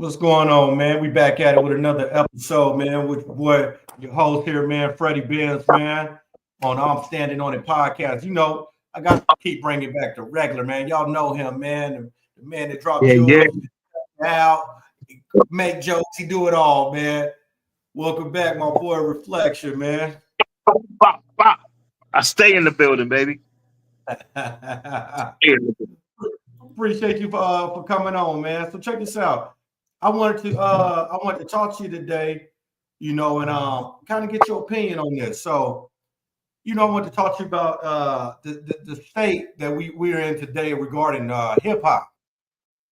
What's going on, man? We back at it with another episode, man, with your boy, your host here, man, Freddie Benz, man, on I'm Standing on It podcast. I got to keep bringing back the regular, man. Y'all know him, man, the man that dropped Yeah, yeah. jewels, out, make jokes, he do it all, man. Welcome back, my boy Reflection, man. Bop, bop. I stay in the building, baby. Stay in the building. Appreciate you for coming on, man. So check this out. I wanted to talk to you today, and kind of get your opinion on this. So, I want to talk to you about the state that we're in today regarding hip hop,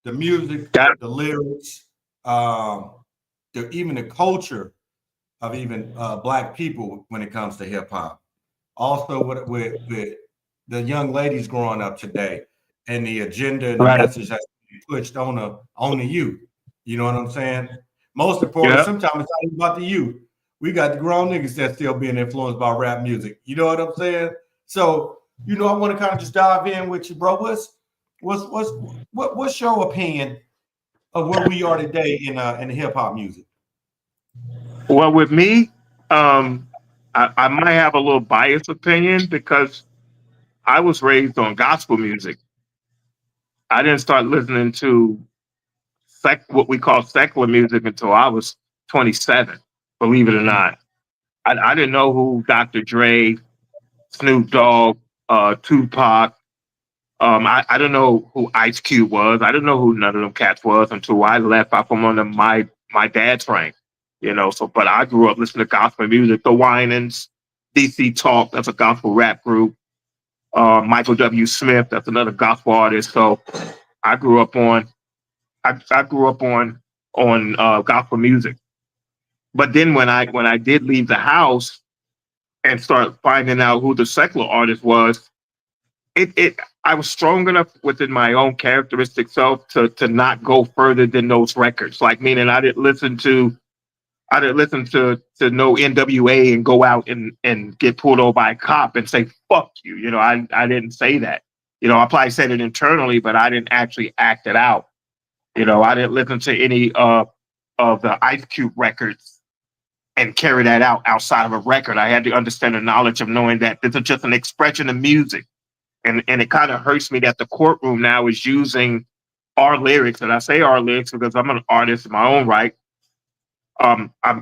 the music, Got it. the lyrics, even the culture of even black people when it comes to hip hop. Also, with the young ladies growing up today and the agenda and the Right. message that's being pushed on the youth. You know what I'm saying? Most importantly, Yeah. sometimes it's not even about the youth. We got the grown niggas that's still being influenced by rap music. You know what I'm saying? So, I want to kind of just dive in with you, bro. What's your opinion of where we are today in the hip hop music? Well, with me, I might have a little biased opinion because I was raised on gospel music. I didn't start listening to what we call secular music until I was 27. Believe it or not, I didn't know who Dr. Dre, Snoop Dogg, Tupac. I don't know who Ice Cube was. I didn't know who none of them cats was until I left out from under my dad's train. So but I grew up listening to gospel music, the Winans, DC Talk, that's a gospel rap group. Michael W. Smith, that's another gospel artist. So I grew up on I grew up on gospel music. But then when I did leave the house and start finding out who the secular artist was, it I was strong enough within my own characteristic self to not go further than those records. Like meaning I didn't listen to no NWA and go out and get pulled over by a cop and say fuck you. I didn't say that. I probably said it internally, but I didn't actually act it out. I didn't listen to any of the Ice Cube records and carry that out outside of a record. I had to understand the knowledge of knowing that this is just an expression of music. And it kind of hurts me that the courtroom now is using our lyrics, and I say our lyrics because I'm an artist in my own right.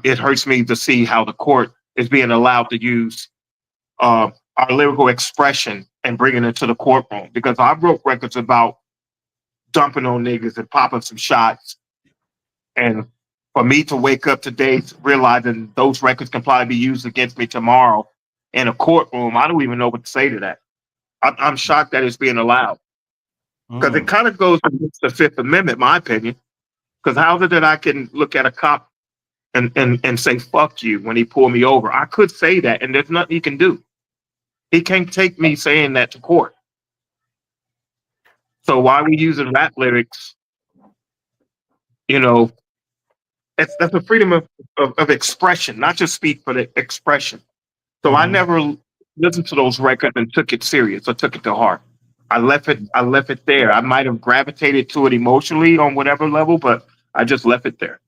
It hurts me to see how the court is being allowed to use our lyrical expression and bringing it to the courtroom because I wrote records about dumping on niggas and popping some shots. And for me to wake up today realizing those records can probably be used against me tomorrow in a courtroom, I don't even know what to say to that. I'm shocked that it's being allowed because it Mm. kind of goes against the Fifth Amendment, my opinion. Because how is it that I can look at a cop and say fuck you when he pulled me over? I could say that, and there's nothing he can do. He can't take me saying that to court. So why are we using rap lyrics? You know, that's a freedom of expression, not just speech, but expression. So I Hmm. never listened to those records and took it serious or took it to heart. I left it there. I might have gravitated to it emotionally on whatever level, but I just left it there.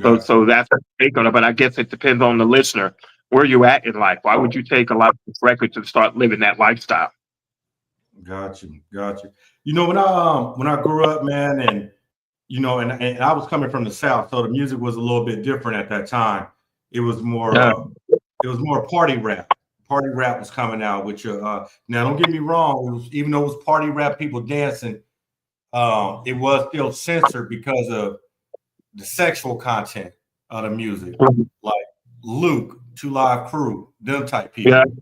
So Gotcha. so that's a take on it. But I guess it depends on the listener where you at in life. Why would you take a lot of these records and start living that lifestyle? Got you. When I grew up, man, and and I was coming from the South, so the music was a little bit different at that time. It was more Yeah. party rap. Party rap was coming out, which now don't get me wrong, even though it was party rap, people dancing, it was still censored because of the sexual content of the music, like Luke, Two Live Crew, them type Yeah. people.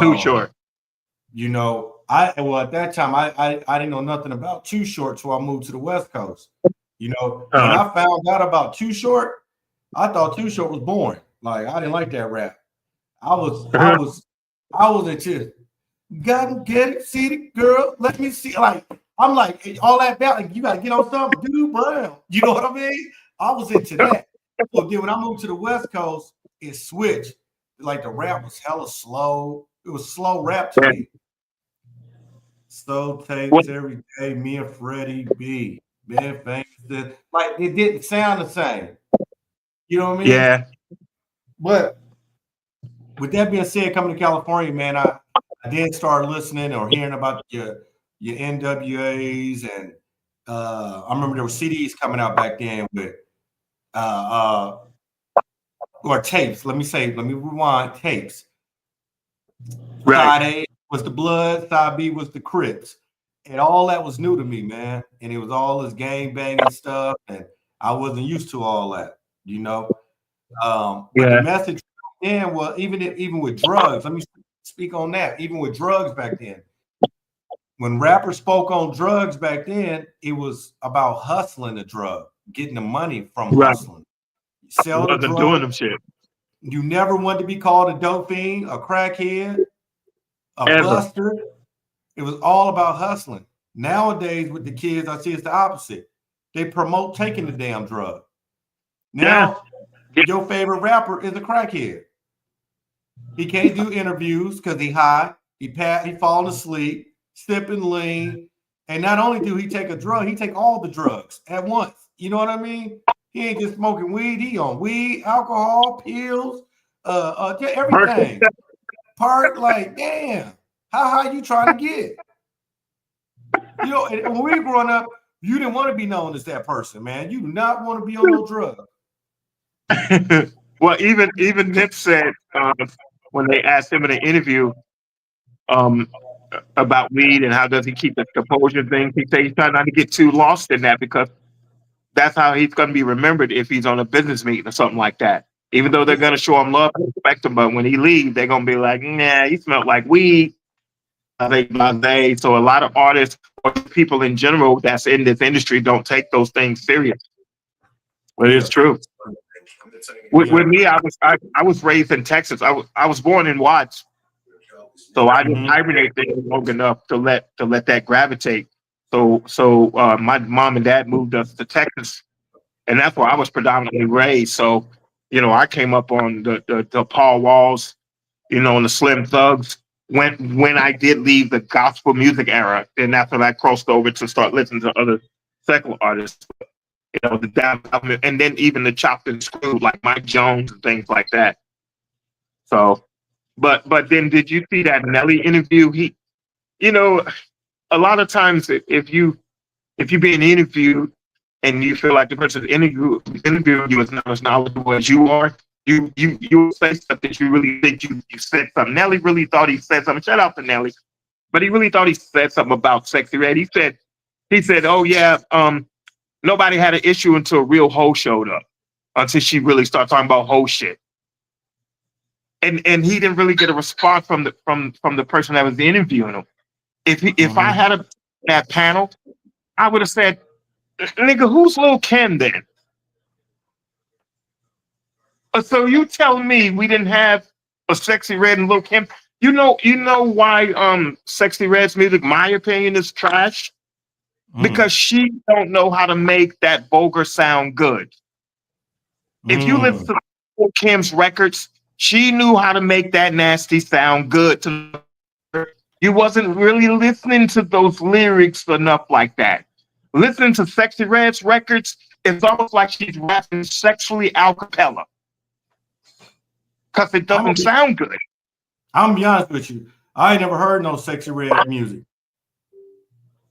Too Um, short. at that time I didn't know nothing about Too Short till I moved to the West Coast. When Uh, I found out about Too Short, I thought Too Short was boring. Like I didn't like that rap. I was I was I was into gotta get it, see the girl, let me see. Like I'm like all that about like you gotta get on something, dude brown. You know what I mean? I was into that. So then when I moved to the West Coast, it switched. Like the rap was hella slow. It was slow rap to yeah. me. Slow What tapes every day, me and Freddie B. been famous. Like it didn't sound the same. You know what I mean? Yeah. But with that being said, coming to California, man, I did start listening or hearing about your NWAs and I remember there were CDs coming out back then with uh or tapes. Let me rewind tapes. Right. Side A was the Blood, side B was the Crips. And all that was new to me, man. And it was all this gang banging stuff, and I wasn't used to all that, you know. But the Yeah. message then was even with drugs. Let me speak on that. Even with drugs back then, when rappers spoke on drugs back then, it was about hustling the drug, getting the money from Right. hustling. Sell the Wasn't doing drug. them shit You never wanted to be called a dope fiend, a crackhead, a ever. buster. It was all about hustling. Nowadays, with the kids, I see it's the opposite. They promote taking the damn drug. Now, your favorite rapper is a crackhead. He can't do interviews because he high. He falling asleep, sipping lean. And not only do he take a drug, he take all the drugs at once. You know what I mean? He ain't just smoking weed. He on weed, alcohol, pills, everything. Part like, damn, how high you trying to get? You know, and when we were growing up, you didn't want to be known as that person, man. You do not want to be on no drug. Well, even Nip said when they asked him in an interview um, about weed and how does he keep his composure things, he said he's trying not to get too lost in that because that's how he's going to be remembered if he's on a business meeting or something like that. Even though they're going to show him love and respect him, but when he leaves, they're going to be like, "Nah, he smelled like weed." I think blase. So a lot of artists or people in general that's in this industry don't take those things serious. But it's true. With me, I was raised in Texas. I was born in Watts, so I didn't hibernate there long enough to let that gravitate. So my mom and dad moved us to Texas, and that's where I was predominantly raised. So I came up on the Paul Walls, and the Slim Thugs. When I did leave the gospel music era, and after that, I crossed over to start listening to other secular artists. The down, and then even the chopped and screwed like Mike Jones and things like that. So, but then did you see that Nelly interview? A lot of times if you being interviewed and you feel like the person interviewing you is not as knowledgeable as you are, you say stuff that you really think you said something. Nelly really thought he said something. Shout out to Nelly, but he really thought he said something about Sexy Red. He said, "Oh yeah, nobody had an issue until Real Ho showed up, until she really started talking about whole shit." And he didn't really get a response from the person that was interviewing him. If I had that panel, I would have said, "Nigga, who's Lil Kim then?" So you telling me we didn't have a Sexy Red and Lil Kim? You know why Sexy Red's music, my opinion, is trash? Because she don't know how to make that vulgar sound good. If you listen to Lil Kim's records, she knew how to make that nasty sound good. You wasn't really listening to those lyrics enough like that. Listening to Sexy Red's records, it's almost like she's rapping sexually a cappella. Because it doesn't sound good. I'm gonna be honest with you. I ain't never heard no Sexy Red music.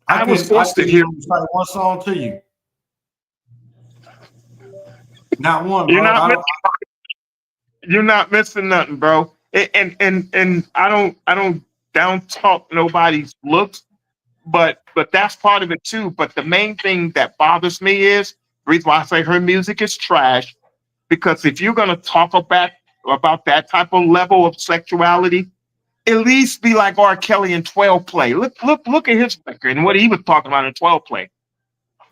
I was forced to hear one song to you. Not one, bro. You're not missing nothing, bro. And I don't talk nobody's looks, but that's part of it too. But the main thing that bothers me is the reason why I say her music is trash. Because if you're gonna talk about that type of level of sexuality, at least be like R. Kelly in 12 Play. Look at his record and what he was talking about in 12 Play.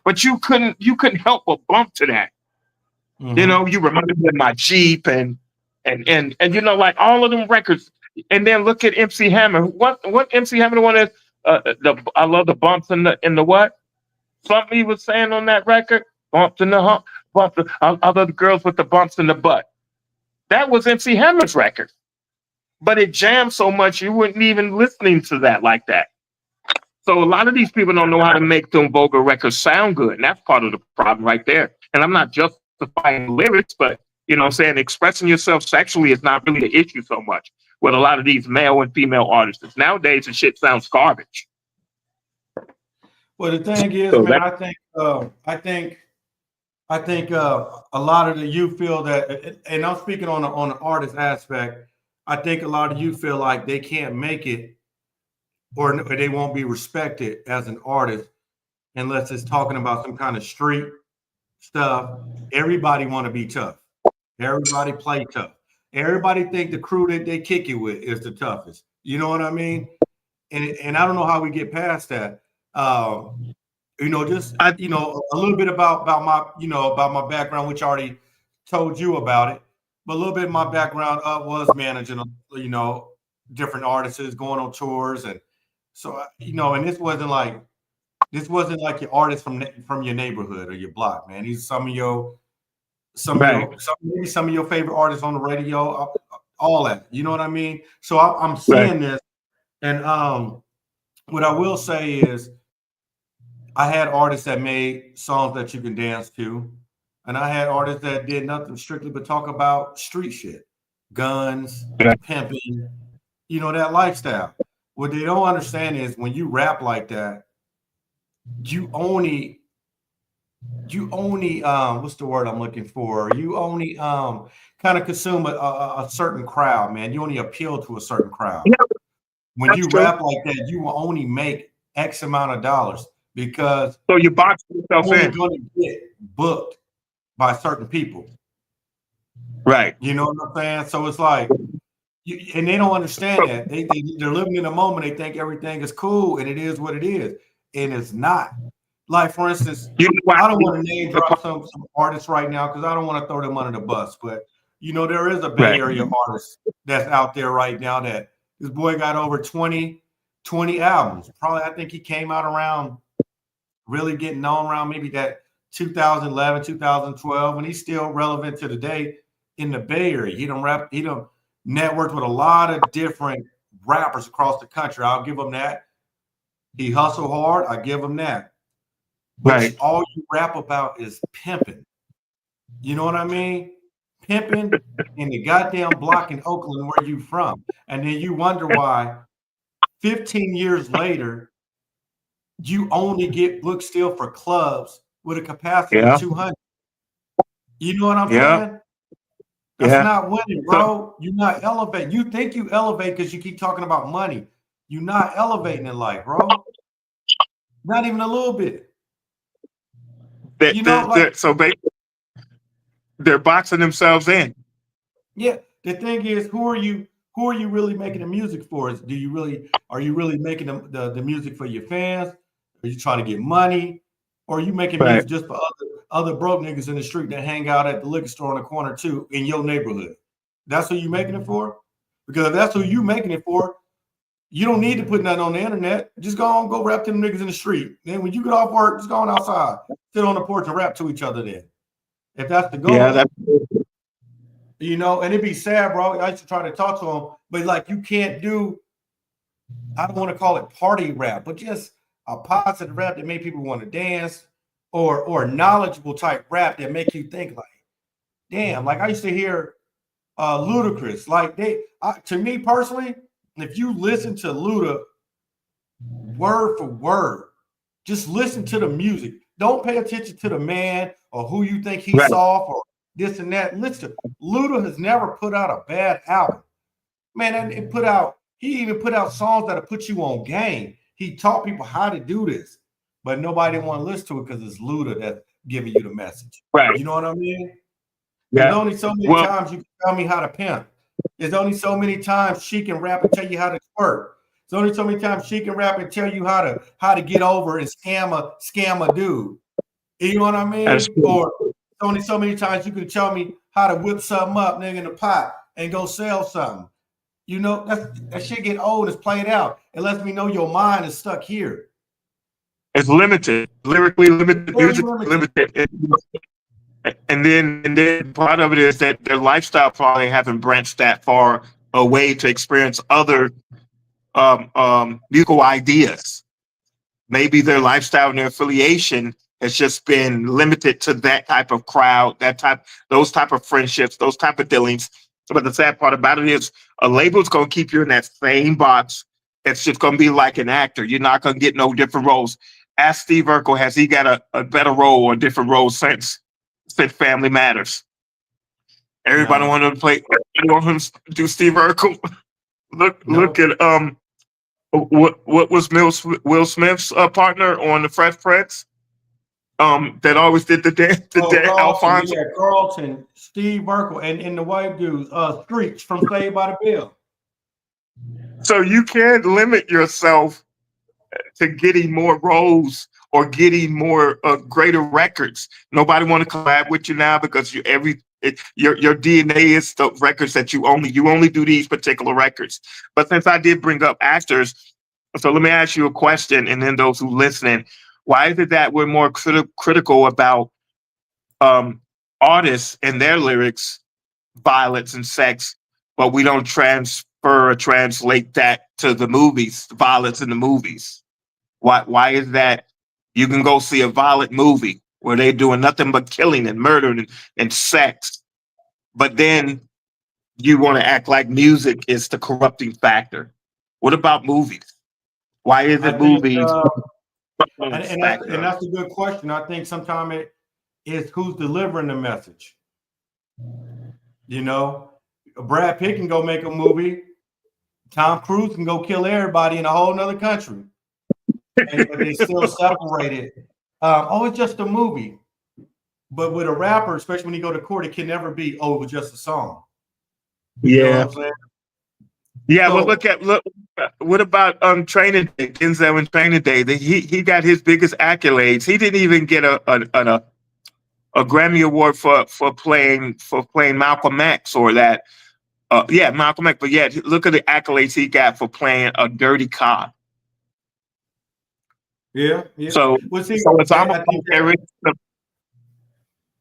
But you couldn't help but bump to that. You reminded me of My Jeep and like all of them records. And then look at MC Hammer. What MC Hammer the one is I love the bumps in the what? Something he was saying on that record. Bumps in the hump. I love the girls with the bumps in the butt. That was MC Hammer's record. But it jammed so much you weren't even listening to that like that. So a lot of these people don't know how to make them vulgar records sound good. And that's part of the problem right there. And I'm not justifying lyrics, but you know what I'm saying, expressing yourself sexually is not really the issue so much with a lot of these male and female artists. Nowadays the shit sounds garbage. Well, the thing is, So man, that I think a lot of the youth feel that, and I'm speaking on the artist aspect. I think a lot of you feel like they can't make it, or they won't be respected as an artist unless it's talking about some kind of street stuff. Everybody want to be tough. Everybody play tough. Everybody think the crew that they kick it with is the toughest. You know what I mean? And I don't know how we get past that. Just I, a little bit about my background, which I already told you about it. But a little bit of my background was managing, different artists, going on tours, and so and this wasn't like your artist from your neighborhood or your block, man. These are maybe some of your favorite artists on the radio, all that. You know what I mean? So I'm seeing this, and what I will say is, I had artists that made songs that you can dance to, and I had artists that did nothing strictly but talk about street shit, guns, pimping, that lifestyle. What they don't understand is when you rap like that, you only what's the word I'm looking for? You only kind of consume a certain crowd, man. You only appeal to a certain crowd. yeah, When you true. rap like that, you will only make X amount of dollars because So you box yourself you're only in. going to get booked by certain people. Right. You know what I'm saying? So it's like, and they don't understand that. They're living in the moment. They think everything is cool, and it is what it is, and it's not. Like, for instance, I don't want to name drop some artists right now because I don't want to throw them under the bus. But there is a Bay Area artist that's out there right now that this boy got over 20 albums. Probably, I think he came out around really getting known around maybe that 2011, 2012, and he's still relevant to today in the Bay Area. He done networked with a lot of different rappers across the country. I'll give him that. He hustled hard. I give him that. But all you rap about is pimping. You know what I mean? Pimping in the goddamn block in Oakland where you from. And then you wonder why 15 years later, you only get booked still for clubs with a capacity of 200. You know what I'm saying? That's not winning, bro. You're not elevating. You think you elevate because you keep talking about money. You're not elevating in life, bro. Not even a little bit. So they're boxing themselves in. Yeah. The thing is, who are you really making the music for? Are you really making the music for your fans? Are you trying to get money? Or are you making music just for other broke niggas in the street that hang out at the liquor store on the corner too in your neighborhood? That's who you making it for? Because if that's who you making it for, you don't need to put nothing on the internet. Just go rap to them niggas in the street. Then when you get off work, just go on outside, sit on the porch and rap to each other then. If that's the goal. Yeah, and it'd be sad, bro. I used to try to talk to him, but like you can't do, I don't want to call it party rap, but just a positive rap that make people want to dance, or knowledgeable type rap that make you think like, damn. Like I used to hear Ludacris. Like to me personally, if you listen to Luda word for word, just listen to the music. Don't pay attention to the man or who you think he's soft or this and that. Listen, Luda has never put out a bad album. Man, he even put out songs that'll put you on game. He taught people how to do this, but nobody didn't want to listen to it because it's Luda that's giving you the message. Right. You know what I mean? Yeah. There's only so many times you can tell me how to pimp. There's only so many times she can rap and tell you how to twerk. There's only so many times she can rap and tell you how to get over and scam a dude. You know what I mean? Or only so many times you can tell me how to whip something up, nigga, in the pot and go sell something. That shit get old. It's played out. It lets me know your mind is stuck here. It's limited, lyrically limited, music limited. And then part of it is that their lifestyle probably haven't branched that far away to experience other musical ideas. maybe their lifestyle and their affiliation has just been limited to that type of crowd, those type of friendships, those type of dealings. But the sad part about it is a label's going to keep you in that same box. It's just going to be like an actor. You're not going to get no different roles. Ask Steve Urkel, has he got a better role or a different role since Family Matters? Everybody wanted to play. Want him to do Steve Urkel. Look at what was Will Smith's partner on the Fresh Prince? That always did the dad Alfonso. Yeah, Carlton, Steve Urkel, and the white dudes, Screech from Saved by the Bell. So you can't limit yourself to getting more roles or getting more greater records. Nobody want to collab with you now because your DNA is the records that you only do these particular records. But since I did bring up actors, so let me ask you a question, and then those who listening, why is it that we're more critical about artists and their lyrics, violence and sex, but we don't transfer or translate that to the movies, violence in the movies? Why is that? You can go see a violent movie where they're doing nothing but killing and murder and sex, but then you want to act like music is the corrupting factor. What about movies? Why is it movies? And that's a good question. I think sometimes it is who's delivering the message. You know, Brad Pitt can go make a movie. Tom Cruise can go kill everybody in a whole nother country. But they still separated. It's just a movie. But with a rapper, especially when you go to court, it can never be, it was just a song. You know what I'm saying? Yeah, so, but what about Training Day? Denzel in Training Day. He got his biggest accolades. He didn't even get a Grammy Award for playing Malcolm X or that. Malcolm X. But yeah, look at the accolades he got for playing a dirty cop. Yeah. So it's almost like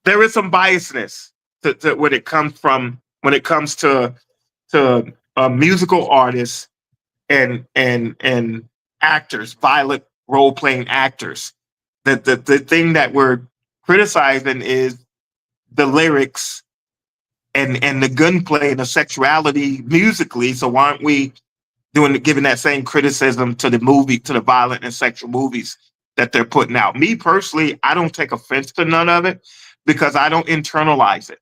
there is some biasness to when it comes to musical artists and actors, violent role playing actors. The thing that we're criticizing is the lyrics and the gunplay and the sexuality musically. So why aren't we giving that same criticism to the violent and sexual movies that they're putting out? Me personally, I don't take offense to none of it because I don't internalize it.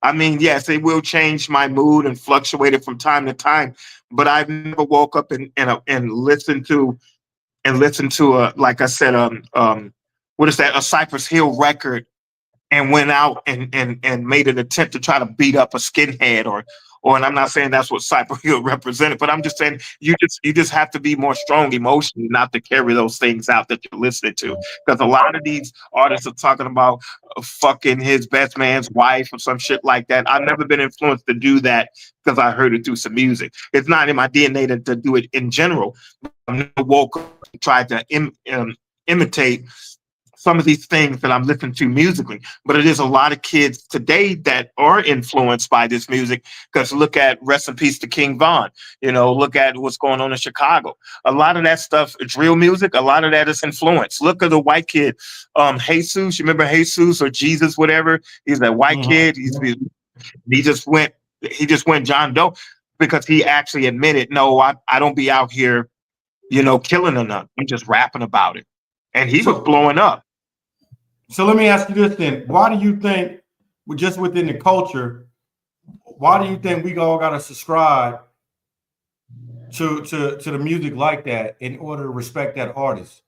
I mean, yes, it will change my mood and fluctuate it from time to time, but I've never woke up and listened to like I said, what is that? A Cypress Hill record, and went out and made an attempt to try to beat up a skinhead or and I'm not saying that's what Cypress Hill represented, but I'm just saying you just have to be more strong emotionally not to carry those things out that you're listening to. Because a lot of these artists are talking about fucking his best man's wife or some shit like that. I've never been influenced to do that because I heard it through some music. It's not in my DNA to do it in general. I'm never woke up and tried to imitate some of these things that I'm listening to musically, but it is a lot of kids today that are influenced by this music. Because look at Rest in Peace to King Von. Look at what's going on in Chicago. A lot of that stuff is real music. A lot of that is influence. Look at the white kid, Jesus. You remember Jesus or Jesus, whatever? He's that white kid. He just went John Doe because he actually admitted, no, I don't be out here, killing or nothing. I'm just rapping about it, and he was blowing up. So let me ask you this then. Why do you think, just within the culture, why do you think we all got to subscribe to the music like that in order to respect that artist?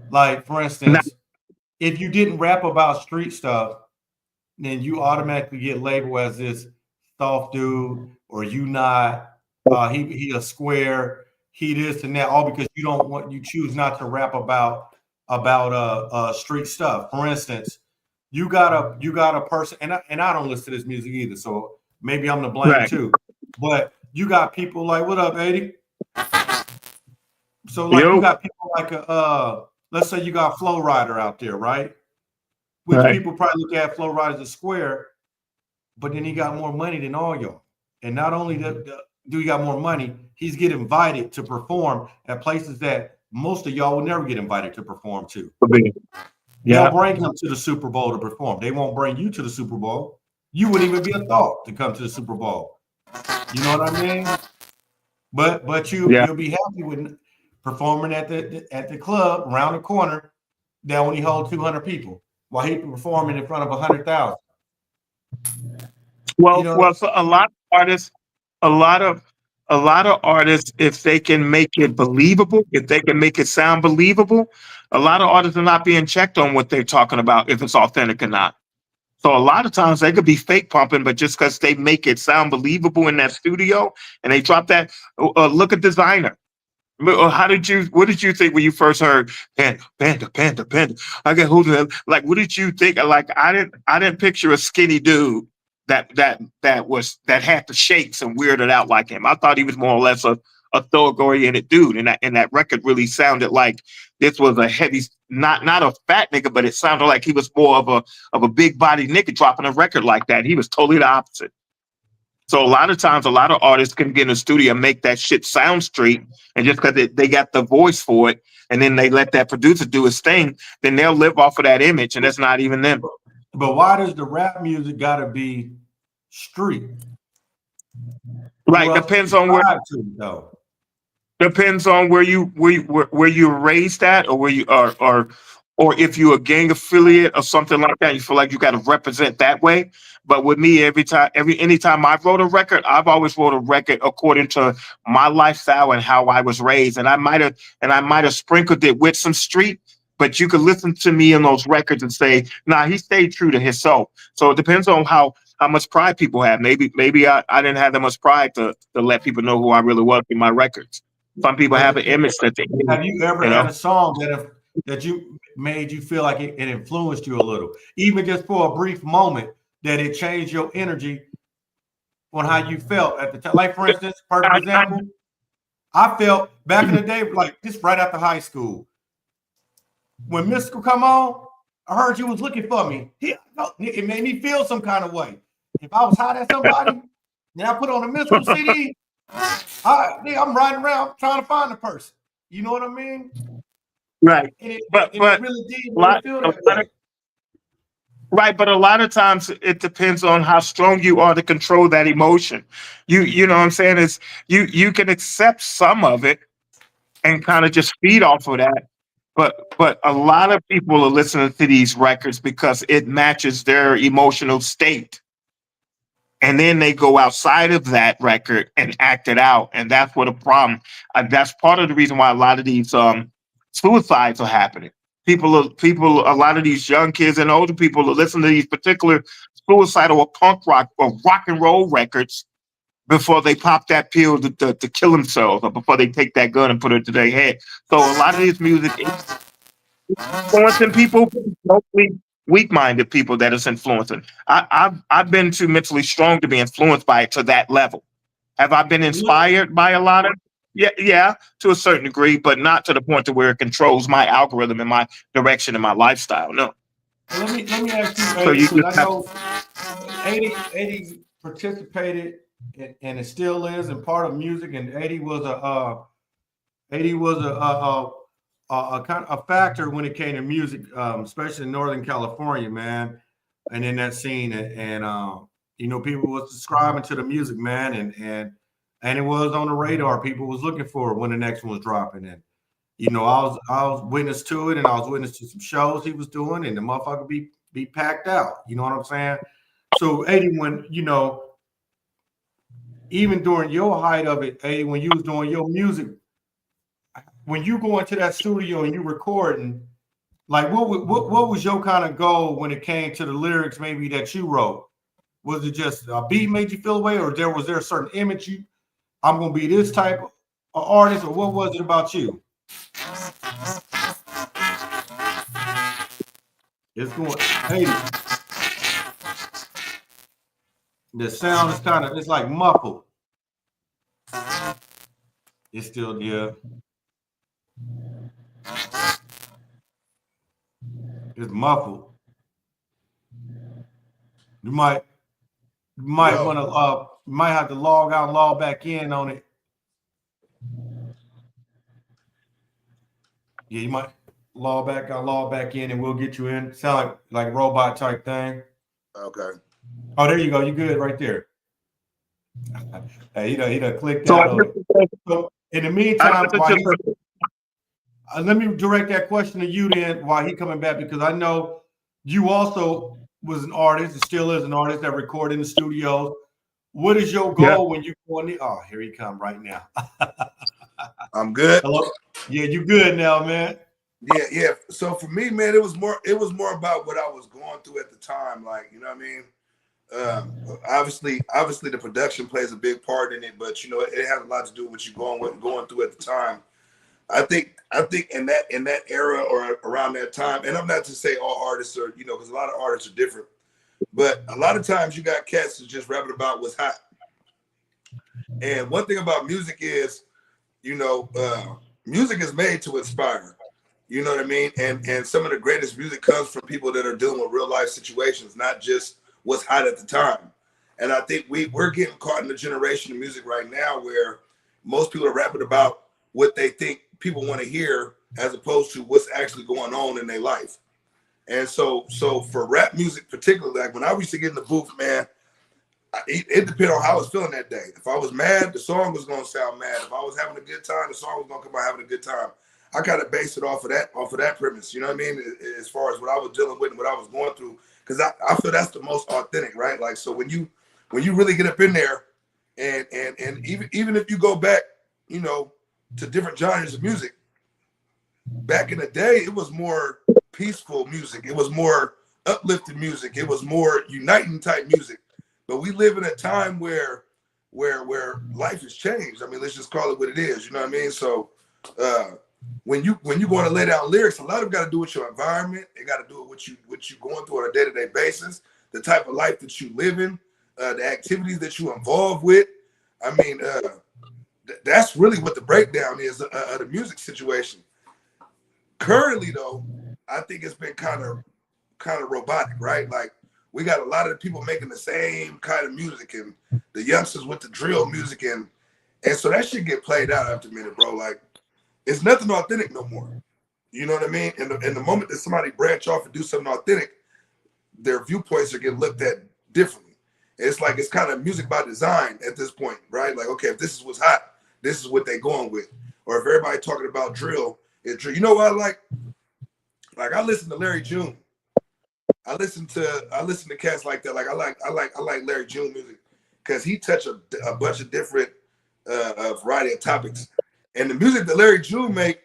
Like, for instance, if you didn't rap about street stuff, then you automatically get labeled as this soft dude, or you not, he a square, he this and that, all because you choose not to rap about street stuff. For instance, you got a person, and I don't listen to this music either, so maybe I'm to blame too. But you got people like, what up, 80? So like you got people like let's say you got Flow Rider out there, right? Which people probably look at Flow Rider as a square, but then he got more money than all y'all. And not only do he got more money, he's getting invited to perform at places that most of y'all will never get invited to perform to. Yeah. They'll bring him to the Super Bowl to perform. They won't bring you to the Super Bowl. You wouldn't even be a thought to come to the Super Bowl. You know what I mean? But you'll be happy with performing at the club around the corner that only hold 200 people while he performing in front of 100,000. Well, for a lot of artists, a lot of artists, if they can make it believable, if they can make it sound believable, a lot of artists are not being checked on what they're talking about, if it's authentic or not. So a lot of times they could be fake pumping, but just because they make it sound believable in that studio and they drop that, look at Designer. What did you think when you first heard Panda? I got who the like, what did you think? Like, I didn't picture a skinny dude that had the shakes and weirded out like him. I thought he was more or less a thug-oriented dude, and that record really sounded like this was a heavy, not a fat nigga, but it sounded like he was more of a big body nigga dropping a record like that. He was totally the opposite. So a lot of times, a lot of artists can get in the studio and make that shit sound straight, and just because they got the voice for it, and then they let that producer do his thing, then they'll live off of that image, and that's not even them. But why does the rap music gotta be street? Right, depends on where. Depends on where you were raised at, or where you are, or if you're a gang affiliate or something like that. You feel like you got to represent that way. But with me, anytime I wrote a record, I've always wrote a record according to my lifestyle and how I was raised. And I might have sprinkled it with some street, but you could listen to me in those records and say, nah, he stayed true to himself. So it depends on how much pride people have. Maybe I didn't have that much pride to let people know who I really was in my records. Some people have an image that they have. You ever had a song that you made you feel like it influenced you a little, even just for a brief moment, that it changed your energy on how you felt at the time? Like, for instance, perfect example, I felt back in the day, like this right after high school, when Mystikal come on, I heard you was looking for me. It made me feel some kind of way. If I was hot at somebody, then I put on a Mystikal CD, I'm riding around trying to find the person. You know what I mean? Right. But it really did feel that way. Right, but a lot of times it depends on how strong you are to control that emotion. You know what I'm saying? Is you can accept some of it and kind of just feed off of that. But a lot of people are listening to these records because it matches their emotional state. And then they go outside of that record and act it out. And that's what a problem. That's part of the reason why a lot of these suicides are happening. People, a lot of these young kids and older people are listening to these particular suicidal or punk rock or rock and roll records before they pop that pill to kill themselves, or before they take that gun and put it to their head. So a lot of this music is influencing people, mostly weak-minded people that it's influencing. I've been too mentally strong to be influenced by it to that level. Have I been inspired by a lot of? Yeah, to a certain degree, but not to the point to where it controls my algorithm and my direction and my lifestyle. No. Let me ask you, so I know 80 participated and it still is and part of music, and 80 was a kind of a factor when it came to music, especially in Northern California, man, and in that scene, and people was subscribing to the music, man, and it was on the radar. People was looking for it when the next one was dropping, and I was witness to it, and I was witness to some shows he was doing, and the motherfucker be packed out. You know what I'm saying? So 80, when even during your height of it, 80, when you was doing your music, when you go into that studio and you recording, like what was your kind of goal when it came to the lyrics maybe that you wrote? Was it just a beat made you feel away, or was there a certain image I'm gonna be this type of artist, or what was it about you? It's going 80. The sound is it's like muffled. It's still, yeah. It's muffled. You might want to might have to log out and log back in on it. Yeah, you might log back in, and we'll get you in. Sound like robot type thing. Okay. Oh, there you go. You good right there. Hey, he done clicked So out of it. So in the I meantime, listened while to let me direct that question to you then while he coming back, because I know you also was an artist and still is an artist that recorded in the studios. What is your yeah. goal when you go in the? Oh, here he come right now. I'm good. Hello. Yeah, you good now, man. Yeah. So for me, man, it was more about what I was going through at the time. Like, you know what I mean? Obviously the production plays a big part in it, but you know, it has a lot to do with what you're going through at the time. I think in that era or around that time, and I'm not to say all artists are, you know, because a lot of artists are different, but a lot of times you got cats that's just rapping about what's hot. And one thing about music is, you know, music is made to inspire. You know what I mean? And some of the greatest music comes from people that are dealing with real life situations, not just what's hot at the time. And I think we're getting caught in the generation of music right now where most people are rapping about what they think people want to hear as opposed to what's actually going on in their life. And so for rap music particularly, like when I used to get in the booth, man, it depended on how I was feeling that day. If I was mad, the song was going to sound mad. If I was having a good time, the song was going to come out having a good time. I kind of based it off of that premise, you know what I mean? As far as what I was dealing with and what I was going through, because I feel that's the most authentic, right? Like, so when you really get up in there, and even if you go back, you know, to different genres of music, back in the day, it was more peaceful music. It was more uplifted music. It was more uniting type music. But we live in a time where life has changed. I mean, let's just call it what it is. You know what I mean? So when you want to lay down lyrics, a lot of it got to do with your environment. It got to do with what you going through on a day-to-day basis, the type of life that you live in, the activities that you involved with. I mean, that's really what the breakdown is of the music situation. Currently, though, I think it's been kind of robotic, right? Like, we got a lot of the people making the same kind of music, and the youngsters with the drill music, and so that shit get played out after a minute, bro. Like, it's nothing authentic no more. You know what I mean? And the moment that somebody branch off and do something authentic, their viewpoints are getting looked at differently. It's like it's kind of music by design at this point, right? Like, okay, if this is what's hot, this is what they're going with. Or if everybody talking about drill, it's drill. You know what I like? Like, I listen to Larry June. I listen to cats like that. Like I like Larry June music because he touched a bunch of different variety of topics. And the music that Larry June make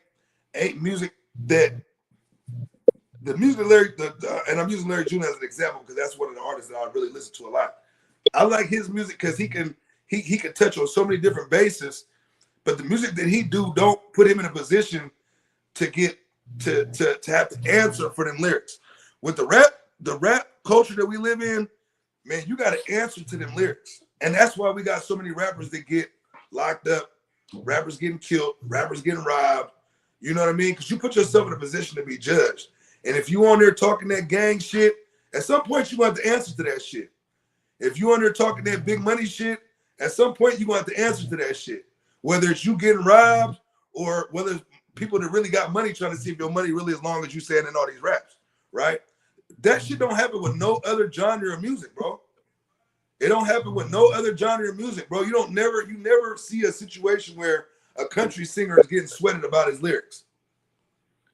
ain't music that the music that Larry and I'm using Larry June as an example because that's one of the artists that I really listen to a lot. I like his music because he can touch on so many different bases, but the music that he do don't put him in a position to get to have to answer for them lyrics. With the rap culture that we live in, man, you got to answer to them lyrics. And that's why we got so many rappers that get locked up, rappers getting killed, rappers getting robbed. You know what I mean? Because you put yourself in a position to be judged. And if you on there talking that gang shit, at some point you want to answer to that shit. If you on there talking that big money shit, at some point you want to answer to that shit. Whether it's you getting robbed or whether it's people that really got money trying to see if your money really as long as you saying in all these raps, right? That shit don't happen with no other genre of music, bro. It don't happen with no other genre of music, bro. You never see a situation where a country singer is getting sweated about his lyrics.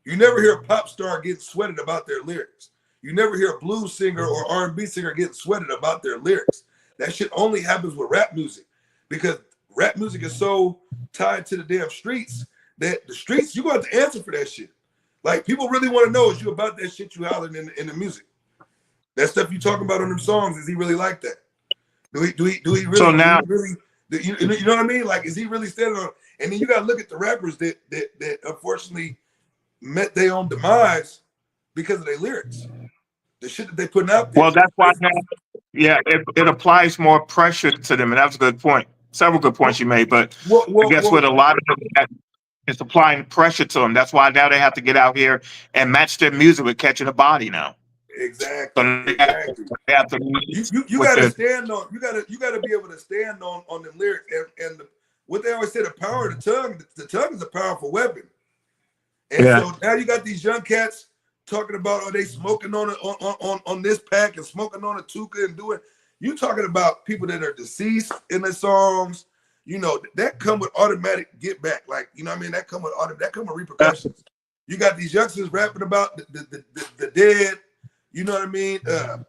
You never hear a pop star getting sweated about their lyrics. You never hear a blues singer or R&B singer getting sweated about their lyrics. That shit only happens with rap music because rap music is so tied to the damn streets that the streets, you got to answer for that shit. Like, people really want to know, is you about that shit you hollering in the music? That stuff you talking about on them songs, is he really like that? Do he really? So now, you know what I mean? Like, is he really standing on? And then you got to look at the rappers that unfortunately met their own demise because of their lyrics, the shit that they putting out there. well, that's why now, yeah, it applies more pressure to them, and that's a good point. Several good points you made, but I guess with a lot of them, it's applying pressure to them. That's why now they have to get out here and match their music with catching a body now. Exactly. So they have to you got to stand on. You got to be able to stand on the lyrics and what they always say. The power of the tongue. The tongue is a powerful weapon. And so now you got these young cats talking about, are they smoking on this pack and smoking on a Tuka and doing. You talking about people that are deceased in the songs, you know, that come with automatic get back. Like, you know what I mean? That come with repercussions. You got these youngsters rapping about the dead, you know what I mean? The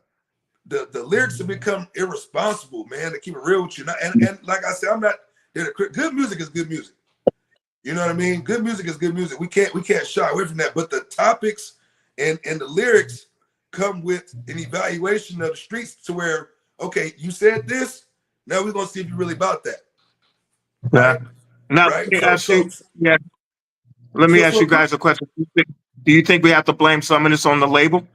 lyrics have become irresponsible, man, to keep it real with you. And like I said, I'm not there to good music is good music. You know what I mean? Good music is good music. We can't shy away from that. But the topics and the lyrics come with an evaluation of the streets to where, okay, you said this, now we're gonna see if you're really about that. Right? Now, right? let me ask you guys a question. Do you think we have to blame some of this on the label?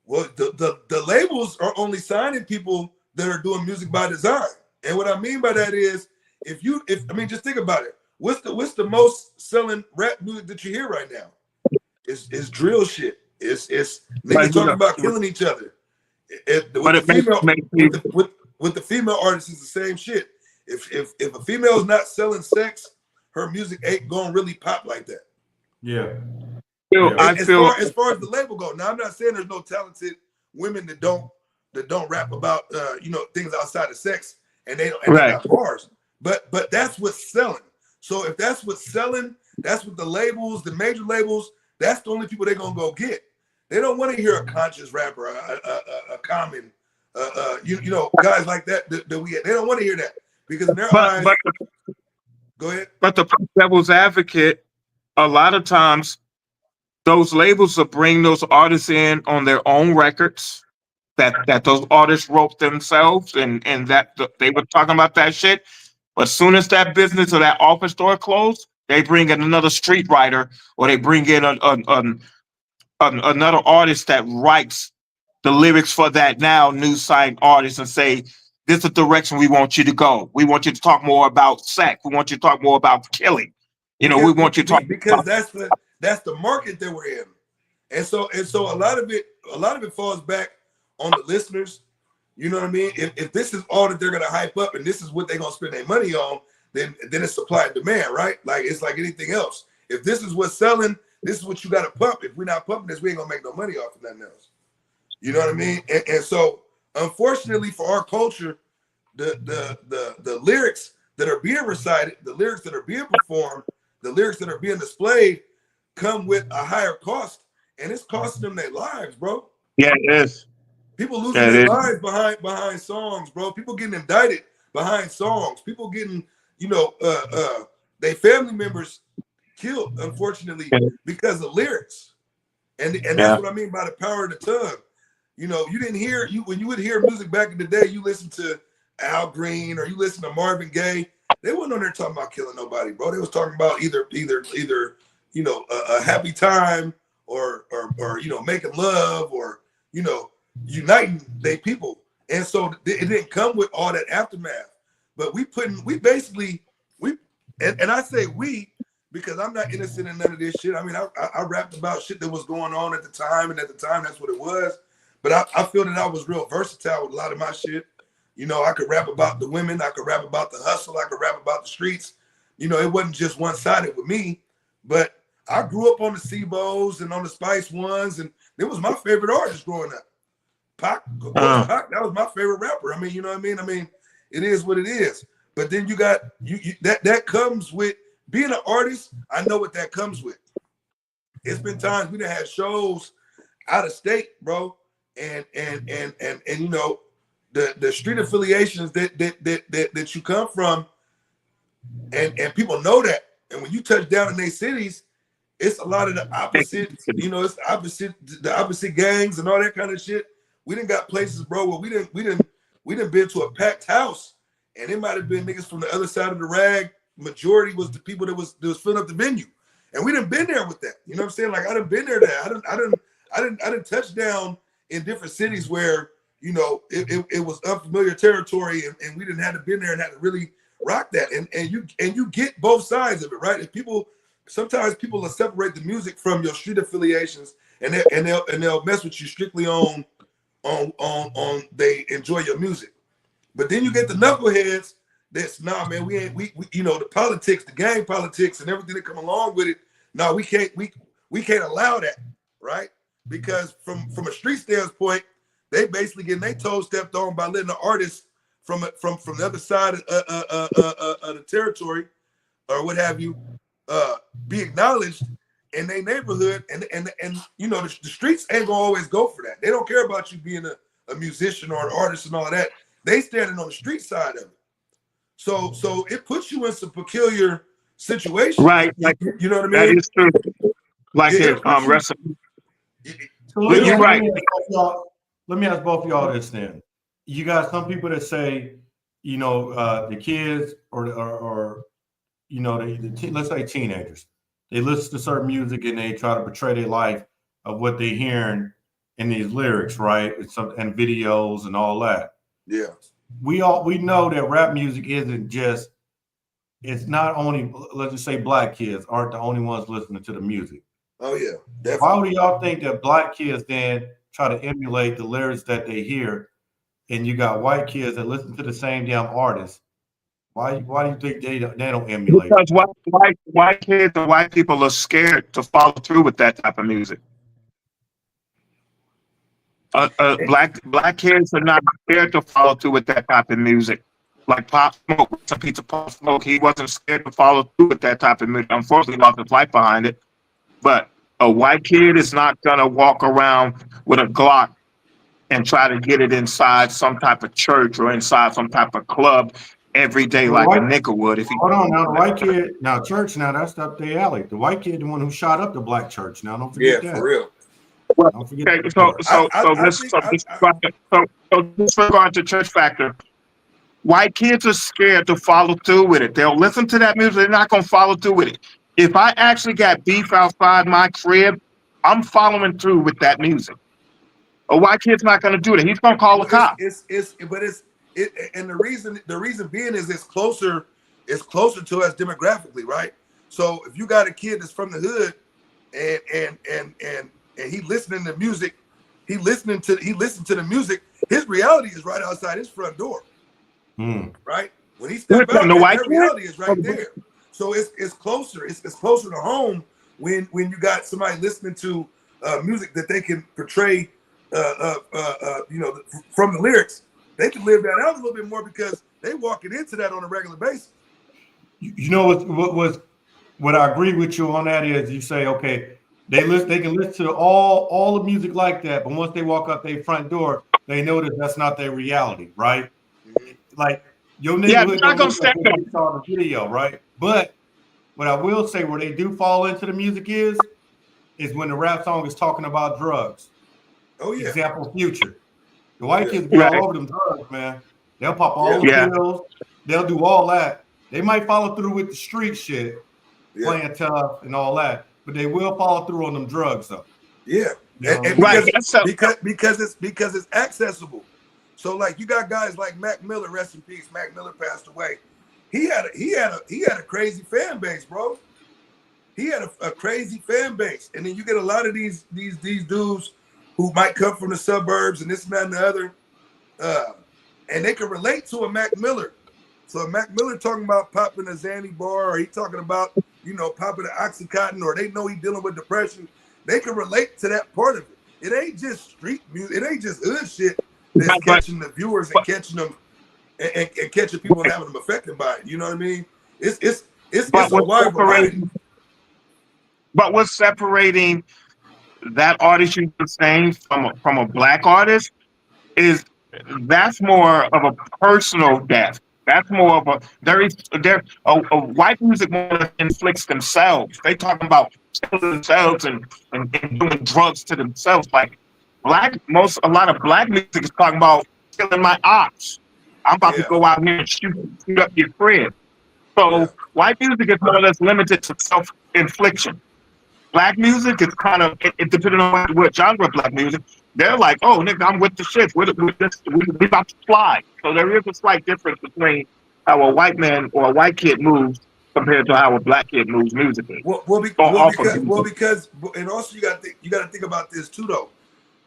Well, the labels are only signing people that are doing music by design. And what I mean by that is, if just think about it. What's the most selling rap music that you hear right now? It's drill shit. It's niggas talking about killing each other. With the female artists, it's the same shit. If a female is not selling sex, her music ain't gonna really pop like that. Yeah. As far as the label go, now I'm not saying there's no talented women that don't rap about things outside of sex and they got bars. But that's what's selling. So if that's what's selling, that's what the labels, the major labels, that's the only people they're gonna go get. They don't want to hear a conscious rapper, a common, guys like that they don't want to hear that because in their eyes. Go ahead. But the devil's advocate, a lot of times, those labels will bring those artists in on their own records that those artists wrote themselves, and that they were talking about that shit. But as soon as that business or that office store closed, they bring in another street writer, or they bring in another artist that writes the lyrics for that now new signed artist and say, this is the direction we want you to go. We want you to talk more about sex. We want you to talk more about killing. We want you to talk because that's the market that we're in. And so a lot of it falls back on the listeners. You know what I mean? If this is all that they're gonna hype up and this is what they're gonna spend their money on, then it's supply and demand, right? Like it's like anything else. If this is what's selling, this is what you gotta pump. If we're not pumping this, we ain't gonna make no money off of nothing else. You know what I mean? And so unfortunately for our culture, the lyrics that are being recited, the lyrics that are being performed, the lyrics that are being displayed come with a higher cost, and it's costing them their lives, bro. Yeah, it is. People losing their lives behind songs, bro. People getting indicted behind songs. People getting, their family members killed, unfortunately, because of lyrics. And that's what I mean by the power of the tongue. You didn't hear when you would hear music back in the day, you listened to Al Green or you listen to Marvin Gaye. They weren't on there talking about killing nobody, bro. They was talking about either a happy time or making love or uniting their people. And so it didn't come with all that aftermath. But and I say we because I'm not innocent in none of this shit. I mean, I rapped about shit that was going on at the time, and at the time that's what it was. But I feel that I was real versatile with a lot of my shit. I could rap about the women, I could rap about the hustle, I could rap about the streets. It wasn't just one-sided with me. But I grew up on the Sebos and on the Spice Ones, and it was my favorite artist growing up. Pac, Pac, that was my favorite rapper. I mean, you know what I mean? I mean, it is what it is. But then you got that comes with being an artist. I know what that comes with. It's been times we done had shows out of state, bro, and the street affiliations that you come from, and people know that. And when you touch down in their cities, it's a lot of the opposite. It's the opposite gangs and all that kind of shit. We done got places, bro, where we done been to a packed house, and it might have been niggas from the other side of the rag. Majority was the people that was filling up the venue, and we done been there with that. You know what I'm saying? Like I done been there. I done touched down in different cities where it was unfamiliar territory, and we didn't have to been there and had to really rock that. And you get both sides of it, right? And sometimes people will separate the music from your street affiliations, and they'll mess with you strictly on they enjoy your music. But then you get the knuckleheads that's man, we the politics, the gang politics, and everything that come along with it. no, we can't allow that, right? Because from a street standpoint, they basically getting their toes stepped on by letting the artists from the other side of the territory or what have you be acknowledged in their neighborhood, and you know the streets ain't gonna always go for that. They don't care about you being a musician or an artist and all of that. They standing on the street side of it. So it puts you in some peculiar situations. Right. Like, you know what I mean? that is true. Like It puts you- recipe. So let me You're ask- right. Let me ask both of y'all this then. You got some people that say, you know, the kids or you know, let's say teenagers, they listen to certain music and they try to portray their life of what they're hearing in these lyrics, right? And videos and all that. Yeah. We know that rap music isn't just, it's not only, let's just say black kids aren't the only ones listening to the music. Oh yeah, definitely. Why do y'all think that black kids then try to emulate the lyrics that they hear, and you got white kids that listen to the same damn artists? Why do you think they don't emulate? Because white kids and white people are scared to follow through with that type of music. Black kids are not scared to follow through with that type of music. Like Pop Smoke, some pizza Pop Smoke, he wasn't scared to follow through with that type of music. Unfortunately, he lost his life behind it. But a white kid is not gonna walk around with a Glock and try to get it inside some type of church or inside some type of club every day like a nigga would. If he Hold on, now the white kid, now church, now that's up their alley. The white kid, the one who shot up the black church. Now don't forget that. For real. Don't forget okay, that. so disregard to church factor. White kids are scared to follow through with it. They'll listen to that music. They're not gonna follow through with it. If I actually got beef outside my crib, I'm following through with that music. A white kid's not gonna do that. He's gonna call the cop. And the reason being is it's closer to us demographically, right? So if you got a kid that's from the hood and he listening to music, he listened to the music, his reality is right outside his front door. Right? When he steps out, that reality is right there. So it's closer. It's closer to home when you got somebody listening to music that they can portray, you know, from the lyrics. They can live that out a little bit more because they walking into that on a regular basis. You know what I agree with you on that is you say, okay, they can listen to all the music like that, but once they walk out their front door, they know that that's not their reality, right? Like your neighborhood don't look like what you saw in the video, right? But what I will say where they do fall into the music is when the rap song is talking about drugs. Oh yeah. Example, Future. The white kids be all over them drugs, man. They'll pop all the pills. They'll do all that. They might follow through with the street shit, playing tough and all that, but they will follow through on them drugs though. Yeah, you know? because it's accessible. So like you got guys like Mac Miller, rest in peace. Mac Miller passed away. He had a crazy fan base, bro. He had a crazy fan base, and then you get a lot of these dudes who might come from the suburbs and this and that and the other, and they can relate to a Mac Miller. So Mac Miller talking about popping a Xanny bar, or he talking about, you know, popping an Oxycontin, or they know he dealing with depression. They can relate to that part of it. It ain't just street music. It ain't just hood shit that's catching the viewers and catching them and catching people and having them affected by it. You know what I mean? It's a wide variety. But what's separating that artist you were saying from a black artist is that's more of a personal death. That's more of a white music more inflicts themselves. They talking about killing themselves and doing drugs to themselves. Like a lot of black music is talking about killing my ops. I'm about to go out here and shoot up your crib. So white music is more or less limited to self-infliction. Black music is kind of, it depending on what genre of black music, they're like, oh, nigga, I'm with the shit. We're about to fly. So there is a slight difference between how a white man or a white kid moves compared to how a black kid moves musically. Because and also you got to think about this too, though.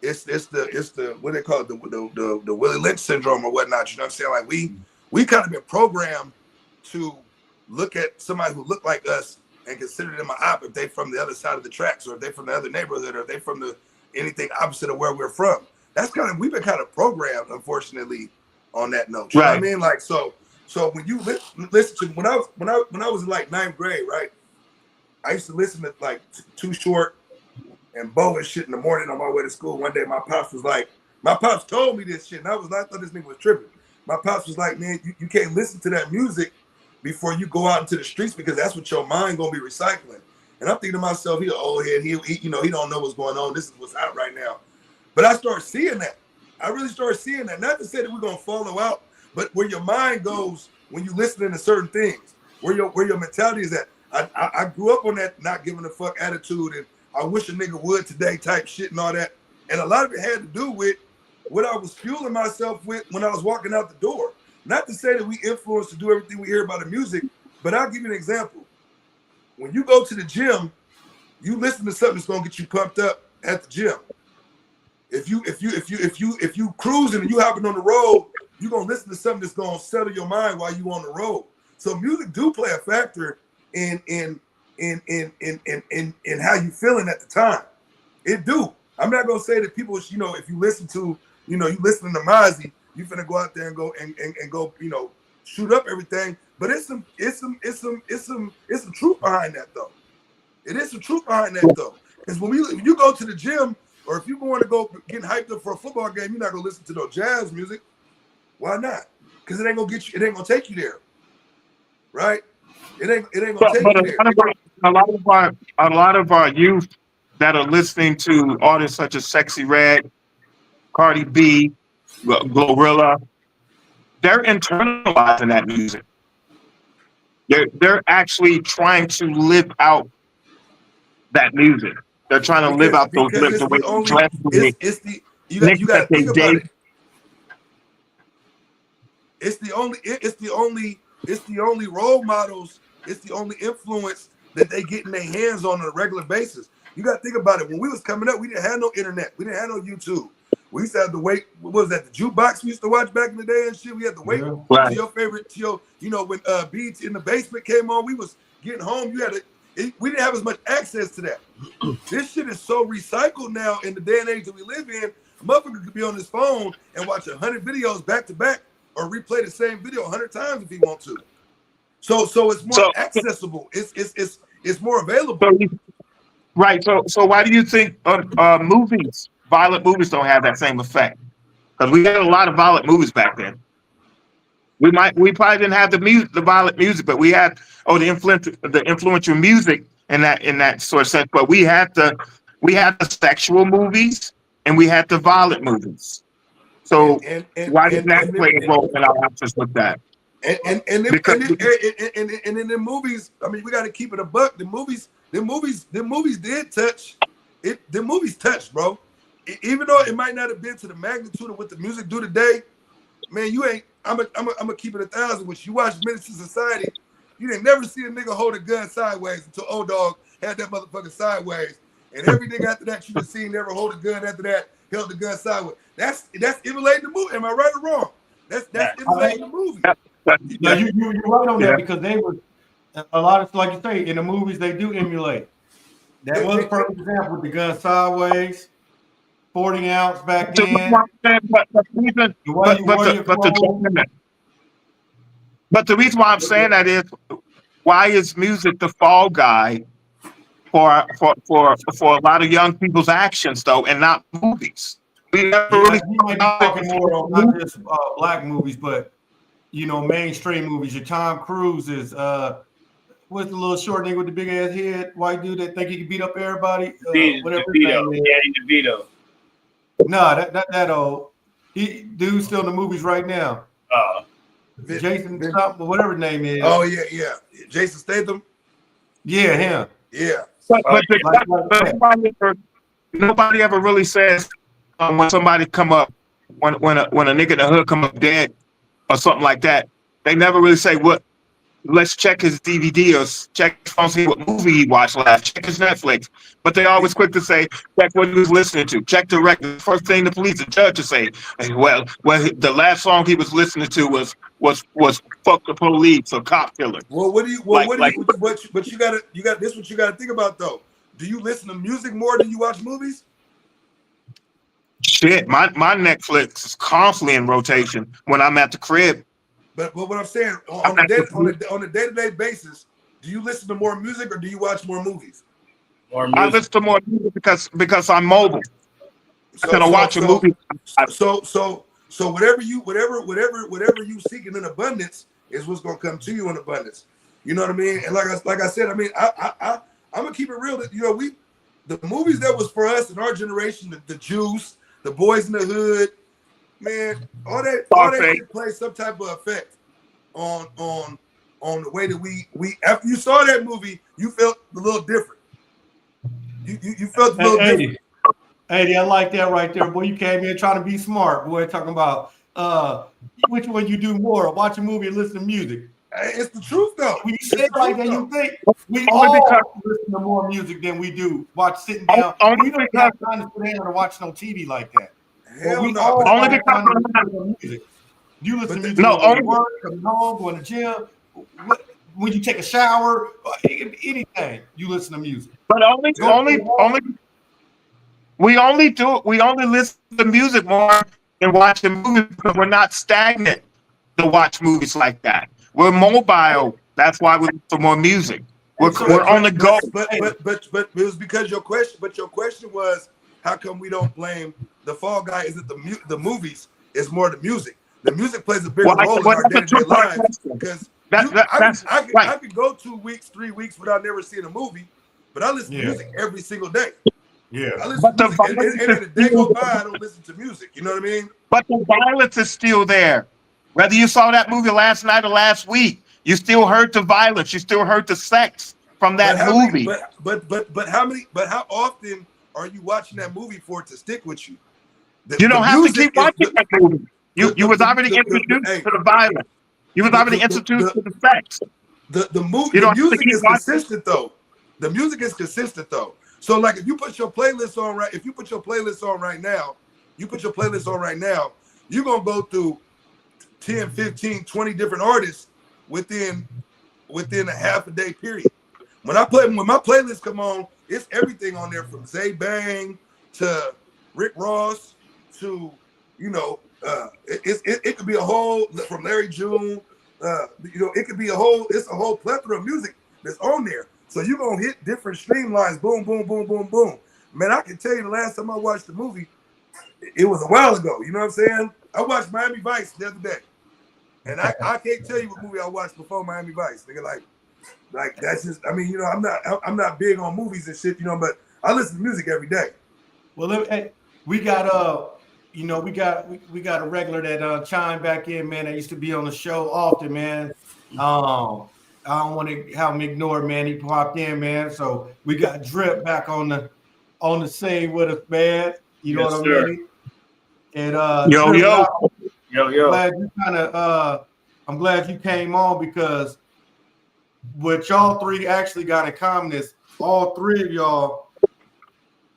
It's the what they call it, the Willie Lynch syndrome or whatnot. You know what I'm saying? Like we kind of been programmed to look at somebody who looked like us and consider them an op if they from the other side of the tracks, or if they from the other neighborhood, or if they from the anything opposite of where we're from. That's kind of, we've been kind of programmed, unfortunately, on that note. You know what I mean? Like, so when you listen to, when I was in like 9th grade, right? I used to listen to like Too Short and Bo and shit in the morning on my way to school. One day my pops was like, my pops told me this shit, and I thought this nigga was tripping. My pops was like, man, you can't listen to that music before you go out into the streets, because that's what your mind gonna be recycling. And I'm thinking to myself, he an old head, he you know, he don't know what's going on. This is what's out right now. But I started seeing that. I really started seeing that. Not to say that we're gonna follow out, but where your mind goes when you listening to certain things, where your mentality is at. I grew up on that not giving a fuck attitude, and I wish a nigga would today type shit and all that. And a lot of it had to do with what I was fueling myself with when I was walking out the door. Not to say that we influenced to do everything we hear about the music, but I'll give you an example. When you go to the gym, you listen to something that's gonna get you pumped up at the gym. If you cruising and you hopping on the road, you're gonna listen to something that's gonna settle your mind while you on the road. So music do play a factor in how you feeling at the time. It do. I'm not gonna say that people, you know, if you listen to, you know, you listening to Mozzie, you finna go out there and go and go, you know, shoot up everything. But it's some truth behind that though. It is some truth behind that though. Because when you go to the gym, or if you want to go getting hyped up for a football game, you're not gonna listen to no jazz music. Why not? Because it ain't gonna get you. It ain't gonna take you there, right? It ain't gonna take you there. A lot of our youth that are listening to artists such as Sexy Red, Cardi B, Glorilla, they're internalizing that music. They're actually trying to live out that music. They're trying to live out those lyrics the way you got to think about it. It's the only role models. It's the only influence that they get in their hands on a regular basis. You got to think about it. When we was coming up, we didn't have no internet. We didn't have no YouTube. We used to have to wait. What was that? The jukebox we used to watch back in the day and shit. We had to wait to your favorite, you know, when Beats in the Basement came on, we was getting home. We didn't have as much access to that. This shit is so recycled now in the day and age that we live in. A motherfucker could be on his phone and watch 100 videos back to back, or replay the same video 100 times if he wants to. So it's more accessible. It's more available. Right. So why do you think movies, violent movies, don't have that same effect? Because we had a lot of violent movies back then. We probably didn't have the violent music, but we had the influential music in that sort of sense. But we had the sexual movies and we had the violent movies. So why didn't that play a role in our access with that? And in the movies, I mean, we got to keep it a buck. The movies did touch it. The movies touched, bro. Even though it might not have been to the magnitude of what the music do today, man, you ain't. I'm gonna keep it 1,000. When you watch Menace to Society, you didn't never see a nigga hold a gun sideways until Old Dog had that motherfucker sideways. And every nigga after that, you just seen never hold a gun after that, held the gun sideways. That's emulating the movie. Am I right or wrong? That's emulating the movie. Yeah, you're right on that, because they were a lot of, like you say, in the movies they do emulate. That was a perfect example with the gun sideways, 40 ounce back then. But the reason why I'm saying that is, why is music the fall guy for a lot of young people's actions though, and not movies? We never really might be talking more on not just black movies, but you know, mainstream movies. Your Tom Cruise is what's the little short nigga with the big ass head, white dude that think he can beat up everybody? Whatever his name is. Danny DeVito. No, that old. Dude's still in the movies right now. Jason something, whatever his name is. Oh yeah. Jason Statham. Yeah, him. Yeah. But nobody ever really says when somebody come up, when a nigga in the hood come up dead or something like that. They never really say what let's check his DVD or check his phone, see what movie he watched last, check his Netflix. But they always quick to say, check what he was listening to, check the record. The first thing the police and judge will say, well, the last song he was listening to was "Fuck the Police" or "Cop Killer." Well, what do you? Well, but you got this. What you got to think about though. Do you listen to music more than you watch movies? Shit, my Netflix is constantly in rotation when I'm at the crib. But what I'm saying on a day-to-day basis, do you listen to more music or do you watch more movies? I listen to more music because I'm mobile. I'm gonna watch a movie. So whatever you seeking in abundance is what's gonna come to you in abundance. You know what I mean? And like I said, I mean, I'm gonna keep it real. That the movies that was for us in our generation, the Juice, the Boys in the Hood, man, all that shit plays some type of effect on the way that we after you saw that movie, you felt a little different. You felt a little different. Hey, I like that right there, boy. You came in trying to be smart, boy. Talking about which one you do more, watch a movie or listen to music. It's the truth, though. When you say it like that, you think we all listen to more music than we do sitting down. We don't have time to sit down and watch no TV like that. Hell no. Only because music. You listen to music when you work, coming home, going to gym, when you take a shower, anything. You listen to music. But we only listen to music more than watching movies because we're not stagnant to watch movies like that. We're mobile. That's why we listen to more music. We're on the go. But it was because your question. But your question was, how come we don't blame the fall guy? Is it the movies? It's more the music. The music plays a bigger role in our day-to-day lives because I could go 2 weeks, 3 weeks without never seeing a movie, but I listen to music every single day. Yeah, I listen to music, and if the day goes by, I don't listen to music. You know what I mean? But the violence is still there. Whether you saw that movie last night or last week, you still heard the violence. You still heard the sex from that movie. But how often are you watching that movie for it to stick with you? You don't have to keep watching that movie. You was already introduced to the violence. You was already introduced to the sex. The music is consistent though. The music is consistent though. So like if you put your playlist on right now, you're gonna go through 10, 15, 20 different artists within a half a day period. When my playlist come on, it's everything on there from Zay Bang to Rick Ross to it could be a whole from Larry June. It could be a whole plethora of music that's on there. So you're gonna hit different streamlines, boom, boom, boom, boom, boom. Man, I can tell you the last time I watched the movie, it was a while ago. You know what I'm saying? I watched Miami Vice the other day. And I can't tell you what movie I watched before Miami Vice. Nigga, like that's just, I mean, I'm not big on movies and shit, but I listen to music every day. Well, we got we got a regular that chimed back in, man. That used to be on the show often, man. I don't want to have him ignored, man. He popped in, man. So we got Drip back on the scene with us, man. You know what I mean? And I'm glad you came on because what y'all three actually got in common is all three of y'all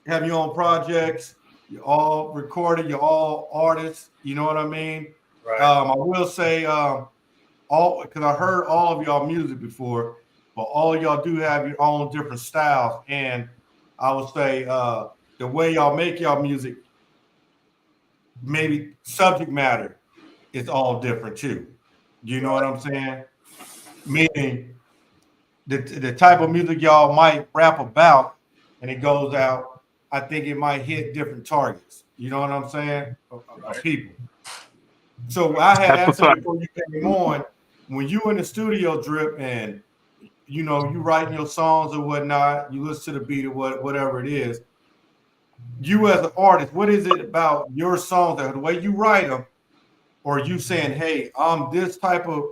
have your own projects. You're all recorded. You're all artists. You know what I mean? Right. I will say because I heard all of y'all music before, but all of y'all do have your own different styles. And I would say the way y'all make y'all music, maybe subject matter is all different too. You know what I'm saying? Meaning the type of music y'all might rap about and it goes out, I think it might hit different targets. You know what I'm saying? Of people. So I had asked you before you came on, when you in the studio, Drip, and you writing your songs or whatnot, you listen to the beat or whatever it is. You as an artist, what is it about your songs that the way you write them, or you saying, hey, I'm this type of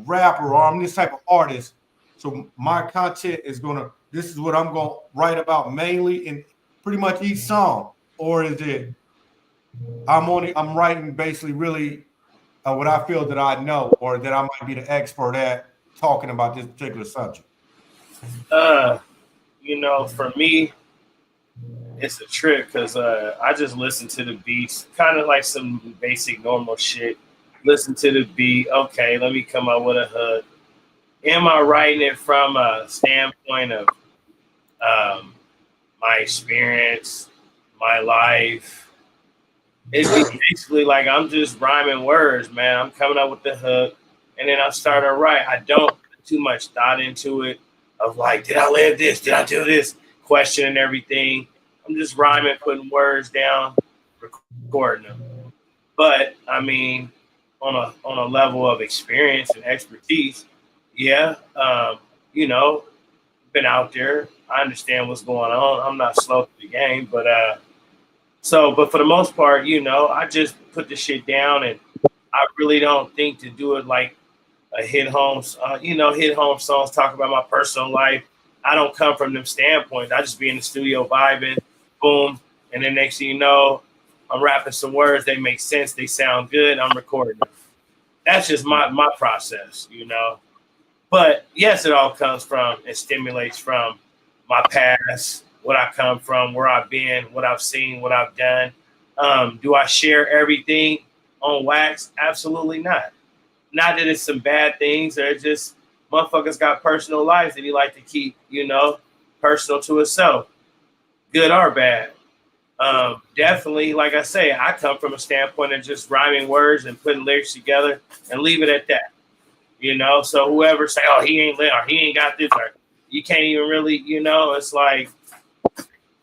rapper or I'm this type of artist, so my content is this is what I'm gonna write about mainly in pretty much each song? Or is it I'm writing basically really what I feel that I know or that I might be the expert at, talking about this particular subject? You know, for me, it's a trip because I just listen to the beats, kind of like some basic normal shit. Listen to the beat. Okay, let me come up with a hook. Am I writing it from a standpoint of my experience, my life? It's basically like I'm just rhyming words, man. I'm coming up with the hook, and then I start to write. I don't put too much thought into it of like, did I live this? Did I do this? Questioning everything. I'm just rhyming, putting words down, recording them. But I mean, on a level of experience and expertise, yeah, you know, been out there. I understand what's going on. I'm not slow to the game, but but for the most part, you know, I just put the shit down, and I really don't think to do it like a hit home songs talk about my personal life. I don't come from them standpoints. I just be in the studio vibing, boom, and then next thing you know, I'm rapping some words. They make sense. They sound good. I'm recording them. That's just my process, you know. But yes, it all comes from and stimulates from my past, what I come from, where I've been, what I've seen, what I've done. Do I share everything on wax? Absolutely not. Not that it's some bad things. They're just motherfuckers got personal lives that he like to keep, you know, personal to himself, good or bad. Definitely, like I say, I come from a standpoint of just rhyming words and putting lyrics together and leave it at that. You know, so whoever say, oh, he ain't lit or he ain't got this, or you can't even really, you know, it's like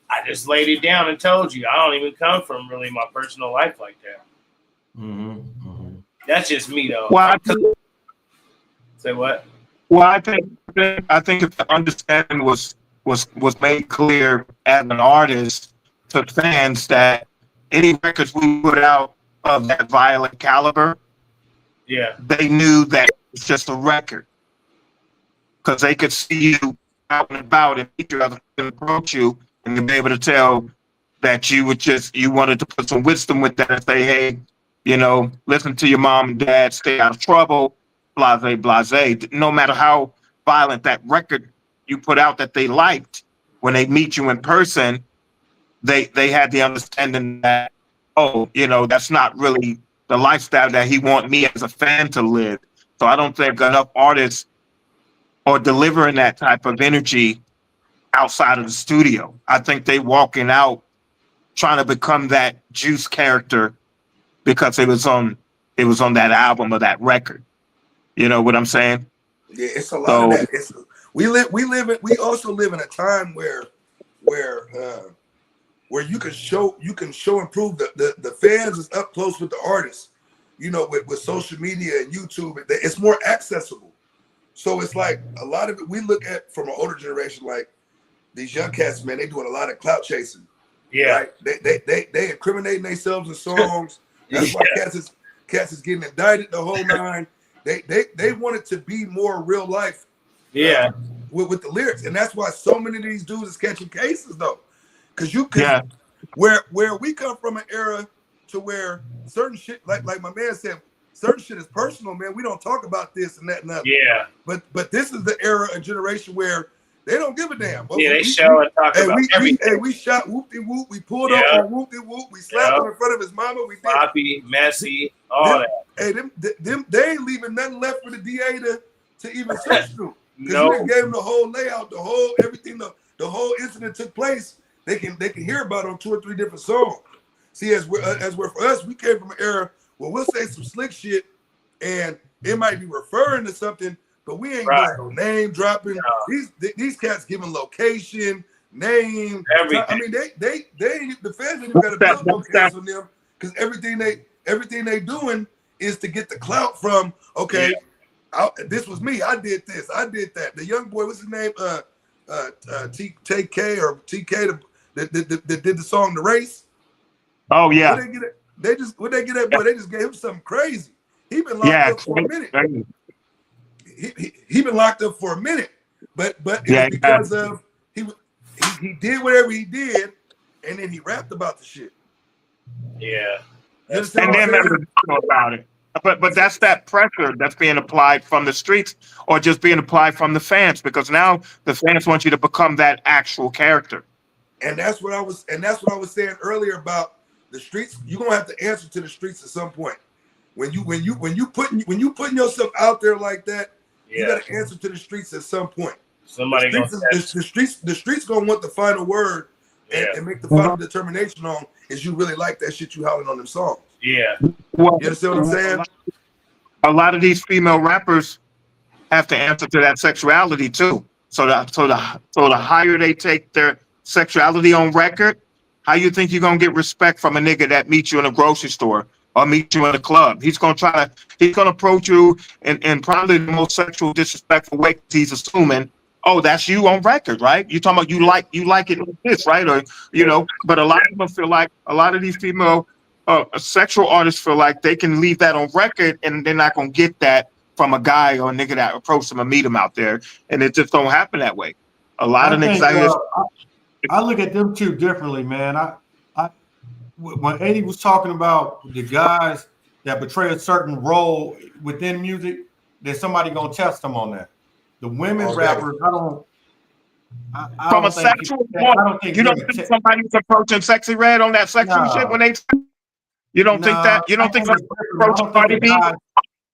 I just laid it down and told you I don't even come from really my personal life like that. Mm-hmm. Mm-hmm. That's just me though. Well, Say what? Well, I think if the understanding was made clear as an artist to fans that any records we put out of that violent caliber, yeah, they knew that it's just a record because they could see you out and about and meet you and approach you, and you'd be able to tell that you wanted to put some wisdom with that and say, hey, you know, listen to your mom and dad, stay out of trouble. Blase, blase. No matter how violent that record you put out that they liked, when they meet you in person, they had the understanding that, oh, you know, that's not really the lifestyle that he want me as a fan to live. So I don't think enough artists are delivering that type of energy outside of the studio. I think they walking out trying to become that Juice character because it was on that album or that record. You know what I'm saying? Yeah, it's a lot of that. We also live in a time where you can show and prove that the fans is up close with the artists. You know, with social media and YouTube, it's more accessible. So it's like a lot of it we look at from an older generation, like these young cats, man, they doing a lot of clout chasing. Yeah, right? They incriminating themselves in songs. That's why cats is getting indicted the whole nine. They want it to be more real life. Yeah. With the lyrics. And that's why so many of these dudes is catching cases though. Because where we come from an era to where certain shit, like my man said, certain shit is personal, man. We don't talk about this and that and that. Yeah. But this is the era and generation where they don't give a damn. But they show and talk about everything. We shot whoop-de-whoop. We pulled up on whoop-de-whoop. We slapped him in front of his mama. We did. Sloppy, messy, all that. Hey, them, they ain't leaving nothing left for the DA to even search through. Because No. you just gave them the whole layout, the whole everything, the whole incident took place. They can hear about it on 2 or 3 different songs. See, as we're for us, we came from an era where we'll say some slick shit, and it might be referring to something, but we ain't doing no name dropping. No. These cats giving location, name, everything. I mean, the fans ain't even got to build locations on them because everything they doing is to get the clout from. Okay, this was me. I did this. I did that. The young boy, what's his name? TK or TK that did the song "The Race." Oh yeah. Where they get that boy? They just gave him something crazy. He been locked up for a minute. He been locked up for a minute, but it's because of he did whatever he did, and then he rapped about the shit. Yeah. And then about it. but that's that pressure that's being applied from the streets or just being applied from the fans, because now the fans want you to become that actual character. And that's what I was saying earlier about the streets. You're gonna have to answer to the streets at some point. When you putting yourself out there like that, you gotta answer to the streets at some point. Somebody the streets gonna want the final word and make the final determination on is you really like that shit you hollering on them songs. Yeah. Well, You understand what I'm saying? A lot of these female rappers have to answer to that sexuality too. So the higher they take their sexuality on record, how you think you're gonna get respect from a nigga that meets you in a grocery store or meet you in a club? He's gonna approach you in probably the most sexual, disrespectful way. He's assuming, oh, that's you on record, right? You're talking about you like it like this, right? Or but a lot of them feel like a lot of these female sexual artists feel like they can leave that on record and they're not gonna get that from a guy or a nigga that approach them and meet them out there, and it just don't happen that way. A lot of niggas. I look at them two differently, man. When Eddie was talking about the guys that portray a certain role within music, there's somebody gonna test them on that. The women rappers, from a sexual point, you don't think somebody's approaching Sexy Red on that sexual shit when they? You don't think that? You don't think approaching Cardi B?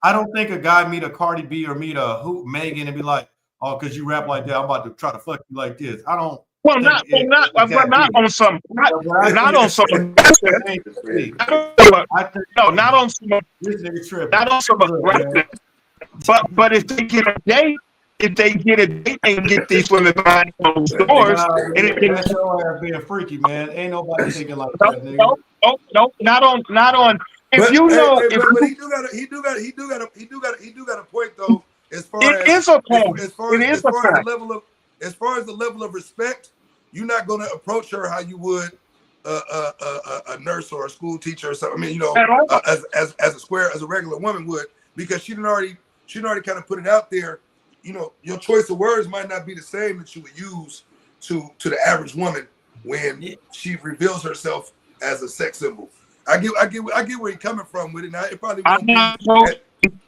I don't think a guy meet a Cardi B or meet a Megan and be like, oh, because you rap like that, I'm about to try to fuck you like this. I don't. Well, not on some. Not on some. Not on some aggressive. But if they get a date, and get these women behind closed doors, that's your ass being freaky, man. Ain't nobody thinking like that, nigga. No, not on. If but, you know, but he do got a point though. As far as the level of respect, you're not going to approach her how you would a nurse or a school teacher or something. I mean, as a regular woman would, because she already kind of put it out there. Your choice of words might not be the same that you would use to the average woman when she reveals herself as a sex symbol. I get where you're coming from with it. Now it probably I'm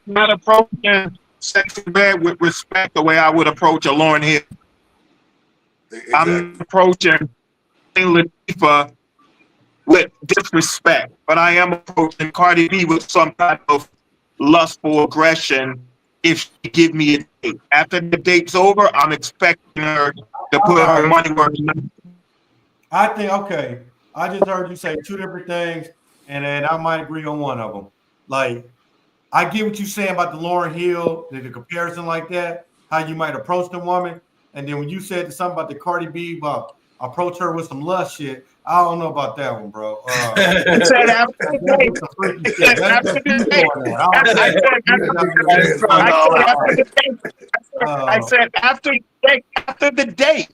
not approaching Sexy Red with respect the way I would approach a Lauryn Hill. Exactly. I'm approaching Latifah with disrespect, but I am approaching Cardi B with some type of lustful aggression. If she give me a date, after the date's over, I'm expecting her to put her money where it's not. I think I just heard you say two different things, and then I might agree on one of them. Like, I get what you're saying about the Lauryn Hill, the comparison like that, how you might approach the woman. And then when you said something about the Cardi B, about approach her with some lust shit, I don't know about that one, bro. I said after the date,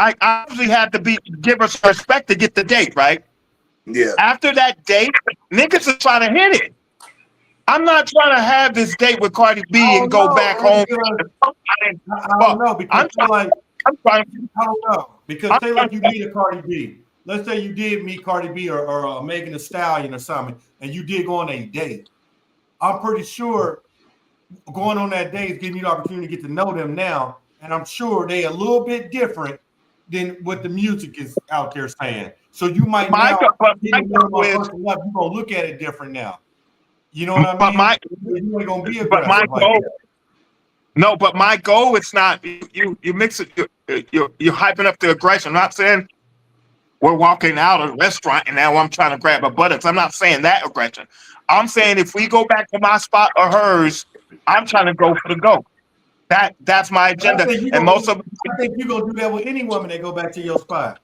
I obviously had to give her some respect to get the date, right? Yeah. After that date, niggas are trying to hit it. I'm not trying to have this date with Cardi B and go back home. I don't know because I don't know because say like you meet a Cardi B. Let's say you did meet Cardi B or Megan Thee Stallion or something, and you did go on a date. I'm pretty sure going on that date is giving you the opportunity to get to know them now, and I'm sure they a little bit different than what the music is out there saying. So you might you're gonna look at it different now. You know what I mean? You ain't gonna be aggressive but my goal it's not you mix it. You're hyping up the aggression. I'm not saying we're walking out of a restaurant and now I'm trying to grab her buttocks. I'm not saying that aggression. I'm saying if we go back to my spot or hers, I'm trying to go for the go. That's my agenda. And I think you're gonna do that with any woman that go back to your spot.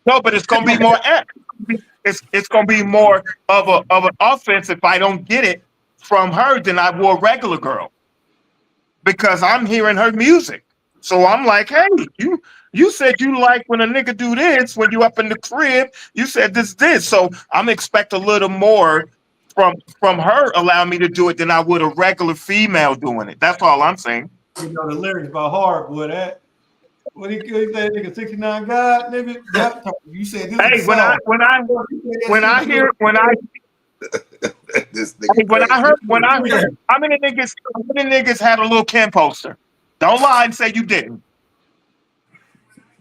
No, but it's gonna be more. It's gonna be more of an offense if I don't get it from her than I will a regular girl, because I'm hearing her music. So I'm like, hey, you said you like when a nigga do this when you up in the crib. You said this. So I'm expect a little more from her allowing me to do it than I would a regular female doing it. That's all I'm saying. You know the lyrics about hard, boy. That what he said, nigga, 69 God, nigga. You said this. Hey, when I This nigga When I crazy. heard, how many niggas had a little Kim poster? Don't lie and say you didn't.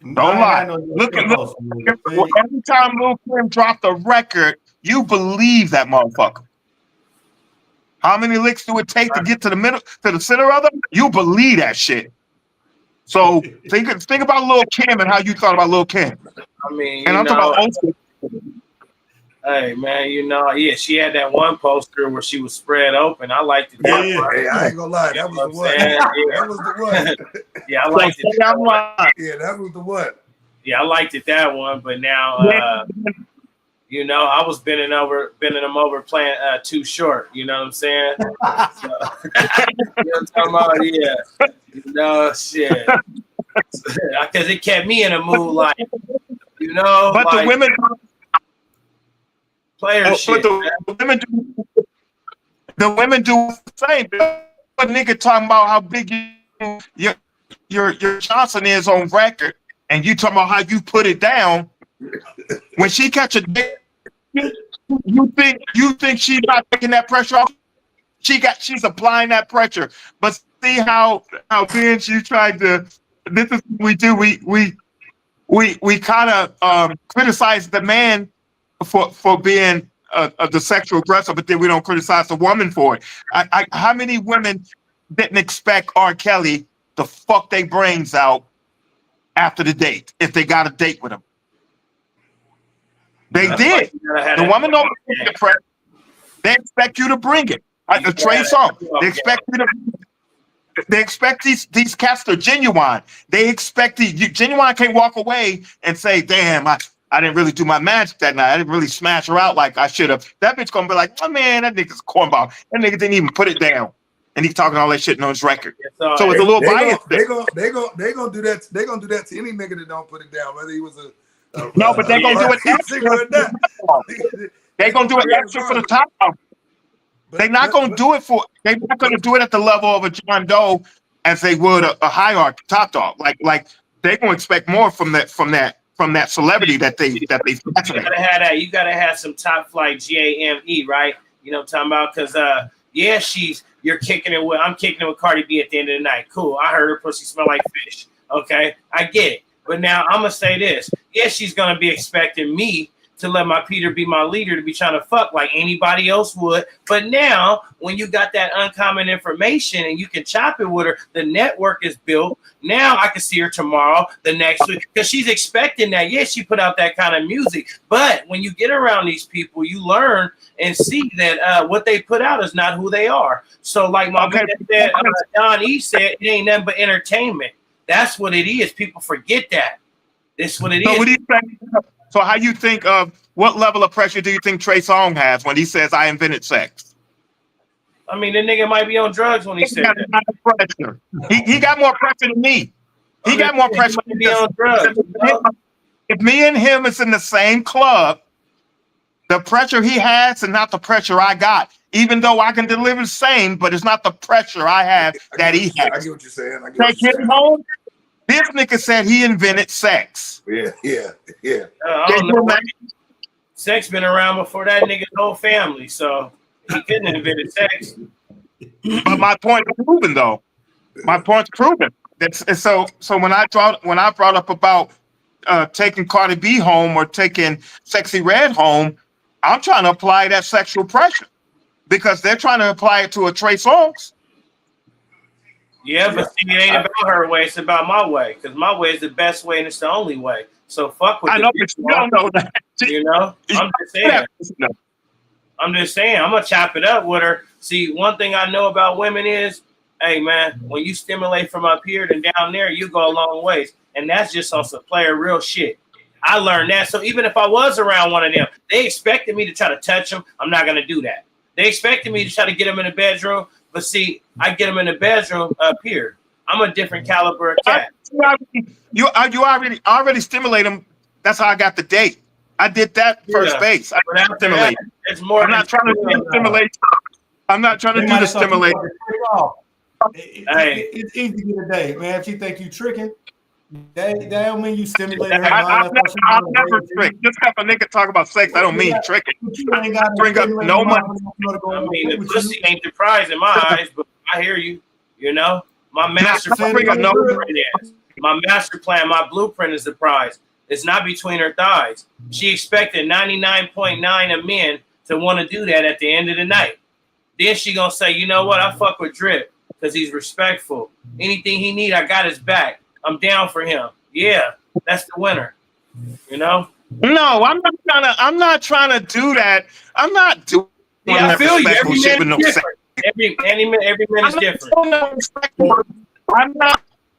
Don't lie. Look at every time Lil Kim dropped a record, you believe that motherfucker. How many licks do it take to get to the middle, to the center of them? You believe that shit. So think about Lil Kim and how you thought about Lil Kim. I mean, and I'm talking about Ocean. Hey man, yeah, she had that one poster where she was spread open. I liked it. Hey, I ain't gonna lie, that was the one. That was the one. Yeah, I liked it. Yeah, that was the one. Yeah, I liked it that one, but now I was bending them over playing Too Short. You know what I'm saying? So, you know what I'm talking about? Yeah. Shit. Because it kept me in a mood, like, But like, the women player shit. But the women do the same. A nigga talking about how big your Johnson is on record, and you talking about how you put it down. When she catch a dick, you think she's not taking that pressure off? She's applying that pressure. But see how Vince, you tried to. This is what we do. We kind of criticize the man for being the sexual aggressor, but then we don't criticize the woman for it. How many women didn't expect R. Kelly to fuck their brains out after the date if they got a date with him? They did. The woman don't bring the pressure. They expect you to bring it. Like the Trey song. They expect you to. They expect these cats are genuine. They expect genuine can't walk away and say, "Damn, I didn't really do my magic that night. I didn't really smash her out like I should have." That bitch gonna be like, "Oh man, that nigga's a cornball. That nigga didn't even put it down, and he's talking all that shit on his record." So it's a little bias. They gonna do that. They gonna do that to any nigga that don't put it down, whether he was a no, but they gonna do it extra. They gonna do it extra for the top. They're not gonna do it They're not gonna do it at the level of a John Doe as they would a hierarchy top dog. Like they're gonna expect more from that celebrity that they. You gotta have that. You gotta have some top flight GAME, right? You know what I'm talking about? Because you're kicking it with. I'm kicking it with Cardi B at the end of the night. Cool. I heard her pussy smell like fish. Okay, I get it. But now I'm gonna say this. Yes, she's gonna be expecting me to let my Peter be my leader, to be trying to fuck like anybody else would. But now, when you got that uncommon information and you can chop it with her, the network is built. Now I can see her tomorrow, the next week, because she's expecting that. Yes, she put out that kind of music. But when you get around these people, you learn and see that what they put out is not who they are. So like my man said, Don E said, it ain't nothing but entertainment. That's what it is. People forget that. That's what it is. What do you think? So how you think of what level of pressure do you think Trey Songz has when he says I invented sex? I mean, the nigga might be on drugs when he said that. He got more pressure than me. He got more pressure than me on drugs. If me and him is in the same club, the pressure he has is not the pressure I got. Even though I can deliver the same, but it's not the pressure I have that he has. I get what you're saying. Take him home. This nigga said he invented sex. Yeah. I don't know. Sex been around before that nigga's whole family, so he couldn't have invented sex. But my point is proven, though. My point's proven. So when I brought up about taking Cardi B home or taking Sexy Red home, I'm trying to apply that sexual pressure because they're trying to apply it to a Trey Songz. Yeah, but see, it ain't about her way. It's about my way. Because my way is the best way and it's the only way. So fuck with I know, but you don't know that. You know? I'm just saying. I'm going to chop it up with her. See, one thing I know about women is, hey, man, when you stimulate from up here and down there, you go a long ways. And that's just on some player real shit. I learned that. So even if I was around one of them, they expected me to try to touch them. I'm not going to do that. They expected me to try to get them in the bedroom. But see, I get them in the bedroom up here. I'm a different caliber of cat. You already stimulate them. That's how I got the date. I did that first base. I stimulate. It's more. I'm not trying to stimulate. I'm not trying to do the stimulate. It's easy to get a day, man. If she think you tricking, That don't mean you stimulate her I, mind. I've never, I've never tricked. Just because a nigga talk about sex, I don't mean tricking. You ain't got to Bring up stimulate no her money. mind for her to go I on mean, date the with pussy you. ain't the prize in my eyes, but I hear you. You know, my master Nah, bring up no blueprint is. My master plan, my blueprint is the prize. It's not between her thighs. She expected 99.9 of men to want to do that at the end of the night. Then she gonna say, you know what? I fuck with Drip because he's respectful. Anything he need, I got his back. I'm down for him. Yeah, that's the winner. You know? No, I'm not trying to do that. I'm not doing Yeah, I that feel you. respectful Every shit man with is no sex. different. Every man is different.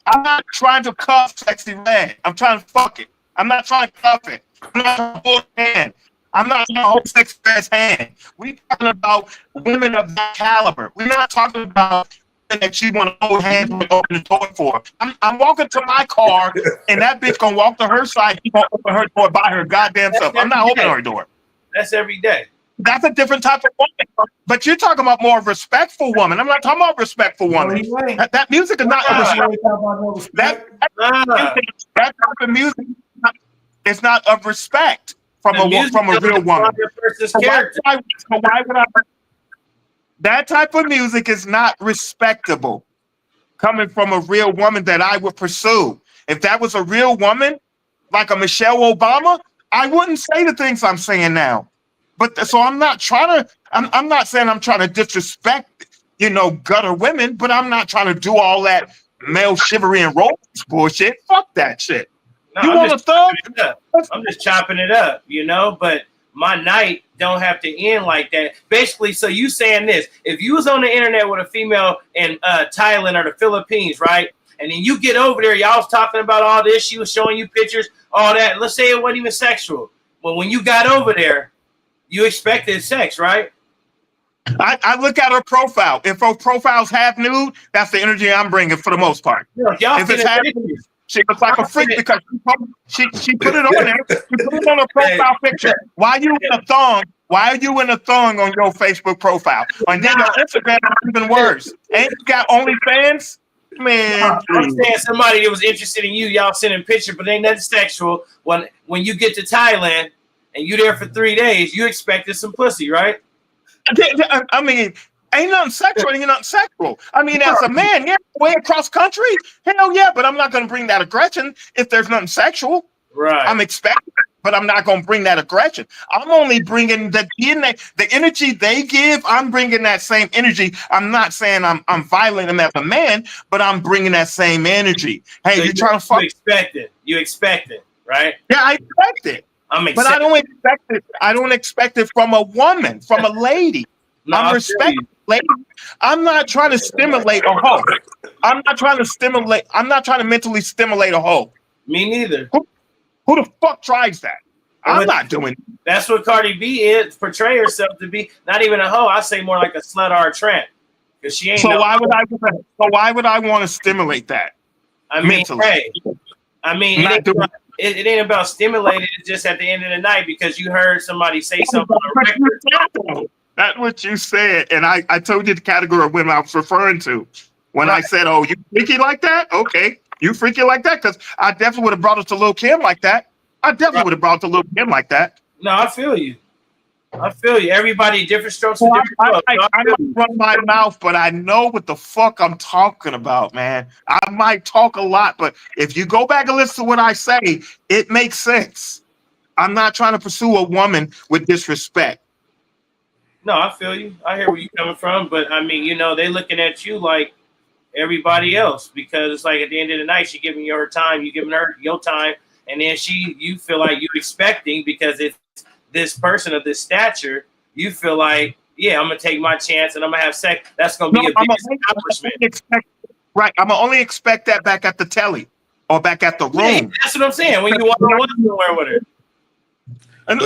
I'm not trying to cuff Sexy Red. I'm trying to fuck it. I'm not trying to cuff it. I'm not trying to hold hand. I'm not trying to hold Sexy Red's hand. We're talking about women of that caliber. We're not talking about that she want to hold hands and open the door for. I'm walking to my car, and that bitch gonna walk to her side. She gonna open her door by her goddamn self. I'm not opening her door. That's every day. That's a different type of woman. But you're talking about more respectful woman. I'm not talking about respectful woman. That music is not that type of music. It's not of respect from a real woman. So why would I? That type of music is not respectable coming from a real woman that I would pursue. If that was a real woman, like a Michelle Obama, I wouldn't say the things I'm saying now. But so I'm not trying to, I'm not saying I'm trying to disrespect, gutter women, but I'm not trying to do all that male chivalry and romance bullshit. Fuck that shit. No, You want a thug? I'm just chopping it up, but my night don't have to end like that. Basically, so you saying this, if you was on the internet with a female in Thailand or the Philippines, right? And then you get over there, y'all was talking about all this, she was showing you pictures, all that. Let's say it wasn't even sexual. But when you got over there, you expected sex, right? I look at her profile. If her profile's half nude, that's the energy I'm bringing for the most part. If it's half nude, she looks like a freak because she put it on there. She put it on her profile picture. Why are you in a thong? Why are you in a thong on your Facebook profile? And then your Instagram is even worse. Ain't you got OnlyFans? Man, I'm saying somebody that was interested in you, y'all sending pictures, but ain't nothing sexual. When you get to Thailand and you there for 3 days, you expected some pussy, right? I mean, ain't nothing sexual. Ain't nothing sexual. I mean, as a man, yeah, way across country, hell yeah, but I'm not going to bring that aggression if there's nothing sexual. Right. I'm expecting, but I'm not going to bring that aggression. I'm only bringing the energy they give. I'm bringing that same energy. I'm not saying I'm violating them as a man, but I'm bringing that same energy. Hey, so you're trying to fuck? You expect it, right? Yeah, I expect it. But I don't expect it. I don't expect it from a woman, from a lady. No, I'm respecting lady. I'm not trying to stimulate a hoe. I'm not trying to mentally stimulate a hoe. Me neither. Who the fuck tries that? I'm not doing it. That's what Cardi B is, portray herself to be. Not even a hoe. I say more like a slut or a tramp. Because she ain't. So why would I want to stimulate that? I mean, mentally? Hey, it ain't about stimulating. It's just at the end of the night because you heard somebody say something on a record. That's what you said, and I told you the category of women I was referring to when I said, "Oh, you freaky like that?" Okay, you freaky like that because I definitely would have brought it to Lil Kim like that. I definitely would have brought it to Lil Kim like that. No, I feel you. Everybody different strokes for different folks. I might run my mouth, but I know what the fuck I'm talking about, man. I might talk a lot, but if you go back and listen to what I say, it makes sense. I'm not trying to pursue a woman with disrespect. No, I feel you. I hear where you're coming from, but I mean, they looking at you like everybody else because it's like at the end of the night, she giving you her time, you giving her your time, and then you feel like you're expecting because it's this person of this stature, you feel like, yeah, I'm gonna take my chance and I'm gonna have sex. That's gonna be a big accomplishment. Right. I'm gonna only expect that back at the telly or back at the room. Yeah, that's what I'm saying. When you walk somewhere with her.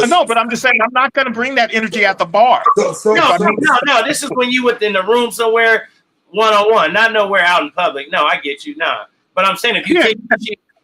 No, but I'm just saying I'm not gonna bring that energy at the bar. No. This is when you within the room somewhere, 1-on-1, not nowhere out in public. No, I get you. Nah. But I'm saying if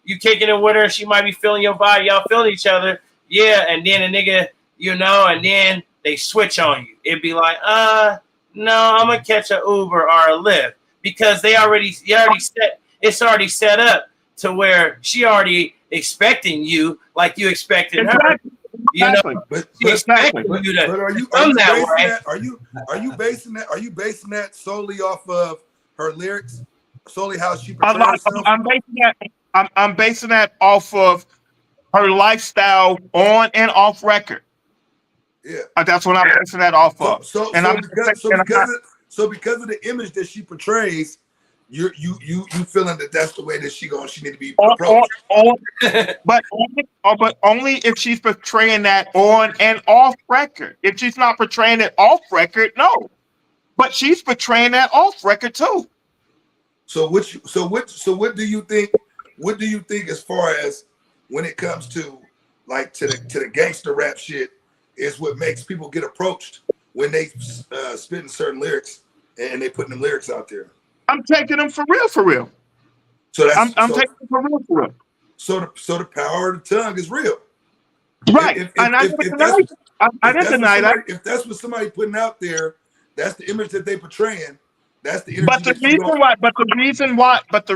you kicking it with her, she might be feeling your vibe, y'all feeling each other. Yeah, and then a nigga, and then they switch on you. It'd be like, no, I'm gonna catch an Uber or a Lyft because it's already set up to where she already expecting you like you expected her. Exactly. You know, Exactly. But she expecting But- you to are you come that basing way. that? Are you basing that solely off of her lyrics? Solely how she portrays herself? I'm basing that off of her lifestyle on and off record. Yeah. That's what I'm basing that off of. Because of the image that she portrays, you feeling that that's the way that she need to be approached. But only if she's portraying that on and off record. If she's not portraying it off record, no. But she's portraying that off record too. So what do you think? What do you think as far as when it comes to like to the gangster rap shit is what makes people get approached when they spitting certain lyrics and they putting them lyrics out there? I'm taking them for real. So that's I'm taking them for real. So the power of the tongue is real, right? I didn't deny that. If that's what somebody putting out there, that's the image that they portraying. That's the energy. But the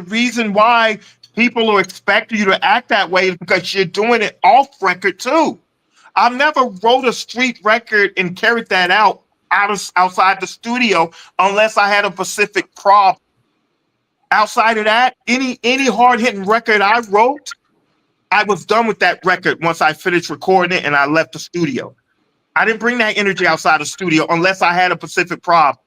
reason why people are expecting you to act that way is because you're doing it off record too. I never wrote a street record and carried that outside the studio unless I had a specific problem. Outside of that, any hard hitting record I wrote, I was done with that record once I finished recording it and I left the studio. I didn't bring that energy outside the studio unless I had a specific problem.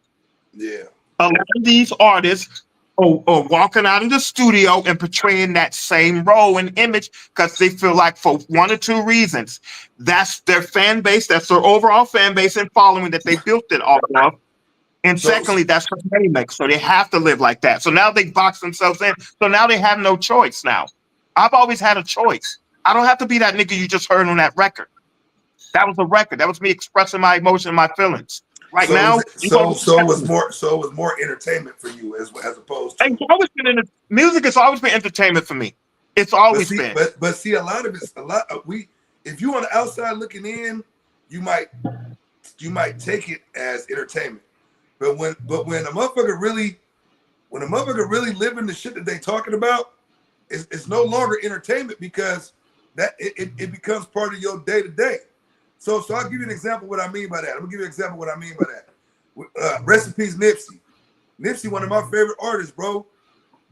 Yeah. A lot of these artists are walking out of the studio and portraying that same role and image because they feel like for one or two reasons. That's their fan base, that's their overall fan base and following that they built it off of. And secondly, that's what they make. So they have to live like that. So now they box themselves in. So now they have no choice now. I've always had a choice. I don't have to be that nigga you just heard on that record. That was a record. That was me expressing my emotion, my feelings. Right so now, it was more entertainment for you as opposed to. Music has always been entertainment for me. It's always been. But see, a lot of it's if you on the outside looking in, you might take it as entertainment. But when a motherfucker really living the shit that they talking about, it's no longer entertainment because that it becomes part of your day to day. So I'll give you an example of what I mean by that. I'm gonna give you an example of what I mean by that. Rest in peace, Nipsey. Nipsey, one of my favorite artists, bro.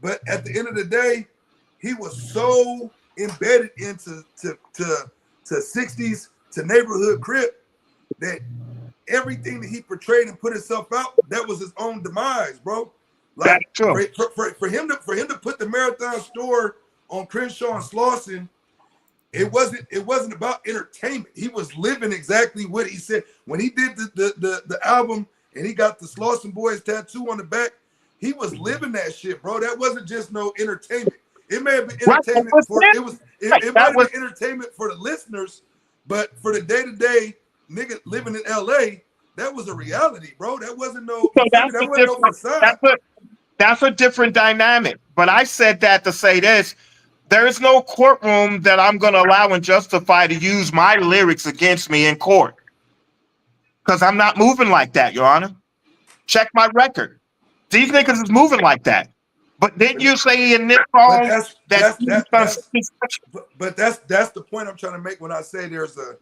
But at the end of the day, he was so embedded into to 60s to neighborhood crip that everything that he portrayed and put himself out, that was his own demise, bro. Like for him to put the Marathon store on Crenshaw and Slauson, it wasn't about entertainment. He was living exactly what he said when he did the album and he got the Slauson Boys tattoo on the back. He was living that shit, bro. That wasn't just no entertainment. It may have been entertainment it might have been entertainment for the listeners, but for the day-to-day nigga living in LA, that was a reality, bro. That wasn't no facade. That's a different dynamic. But I said that to say this. There is no courtroom that I'm going to allow and justify to use my lyrics against me in court. Because I'm not moving like that, Your Honor. Check my record. These niggas is moving like that. But didn't you say in this song that's the point I'm trying to make when I say there's a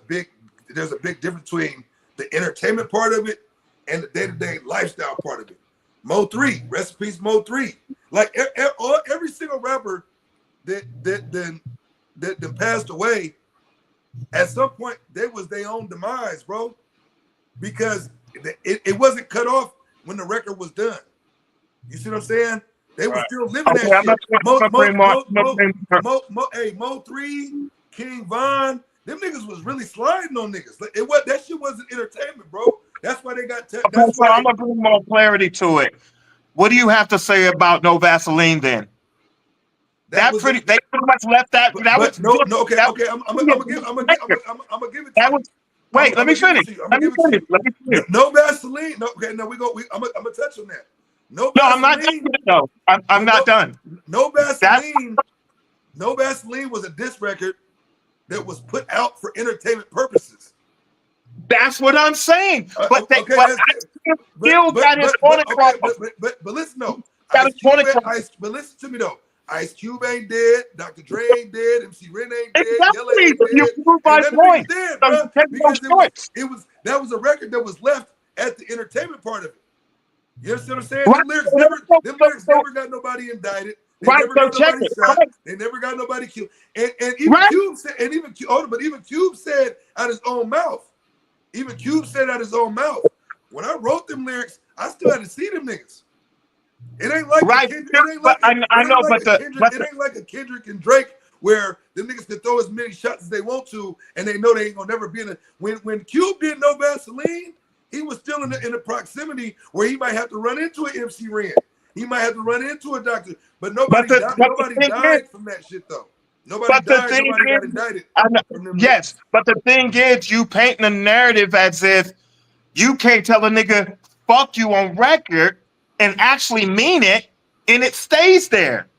big difference between the entertainment part of it and the day-to-day lifestyle part of it. Mo 3, rest in peace, Mo 3. Like every single rapper that passed away, at some point they was their own demise, bro. Because it wasn't cut off when the record was done. You see what I'm saying? They were still living that shit. Mo 3, King Von, them niggas was really sliding on niggas. Like, that shit wasn't entertainment, bro. That's why they got. I'm gonna bring more clarity to it. What do you have to say about No Vaseline then? They pretty much left that. I'm gonna give it to you. Wait, let me finish. No Vaseline. No, okay, no, I'm gonna touch on that. No, I'm not done. No, I'm not done. No Vaseline. No Vaseline was a diss record that was put out for entertainment purposes. That's what I'm saying. But listen, no. But listen to me though. Ice Cube ain't dead, Dr. Dre ain't dead, MC Ren ain't dead, Yella Exactly. ain't You dead. prove my And none of point. niggas dead, So bro. you take Because no choice. that was a record that was left at the entertainment part of it. You understand what I'm saying? Right. Them lyrics So- never got nobody indicted. They Right, never so got check nobody it. shot. Right. They never got nobody killed. And even Right. Cube said, even Cube said out his own mouth. Even Cube said out his own mouth. When I wrote them lyrics, I still had to see them niggas. It ain't like Right. it ain't But like I know, but it ain't like a Kendrick and Drake where the niggas can throw as many shots as they want to, and they know they ain't gonna never be in a. When Cube did No Vaseline, he was still in the proximity where he might have to run into an MC Ren. He might have to run into a doctor, but nobody died from that shit though. Nobody died. Nobody got indicted. Yes, but the thing is, you painting a narrative as if you can't tell a nigga fuck you on record and actually mean it, and it stays there.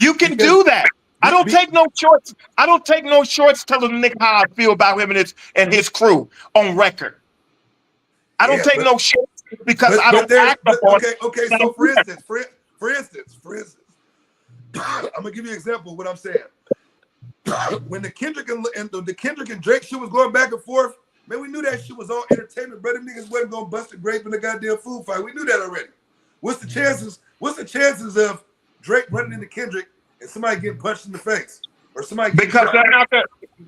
You can do that. I don't take no shorts. I don't take no shorts telling a nigga how I feel about him and his crew on record. I don't take no shorts because I don't act upon. Okay. So for instance, I'm gonna give you an example of what I'm saying. When the Kendrick and Drake shit was going back and forth, man, we knew that shit was all entertainment, bro. Them niggas wasn't gonna bust a grape in the goddamn food fight. We knew that already. What's the chances of Drake running into Kendrick and somebody getting punched in the face or somebody getting shot?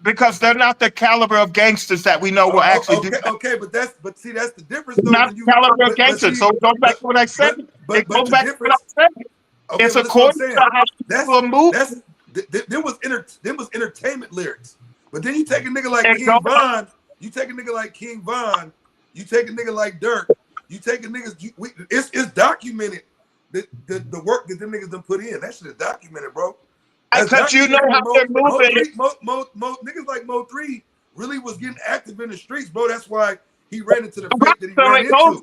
Because they're not the caliber of gangsters that we know will actually do that. Okay, but see, that's the difference though. Not the caliber of gangsters. So it goes back to what I said. It goes back to what I said. Okay, it's according to how people move. There was entertainment lyrics, but then you take a nigga like King Von, you take a nigga like King Von, you take a nigga like Dirk, you take a niggas. It's documented the work that them niggas done put in. That shit is documented, bro. Because you know how they're moving. Niggas like Mo3 really was getting active in the streets, bro. That's why he ran into the fate that he ran into.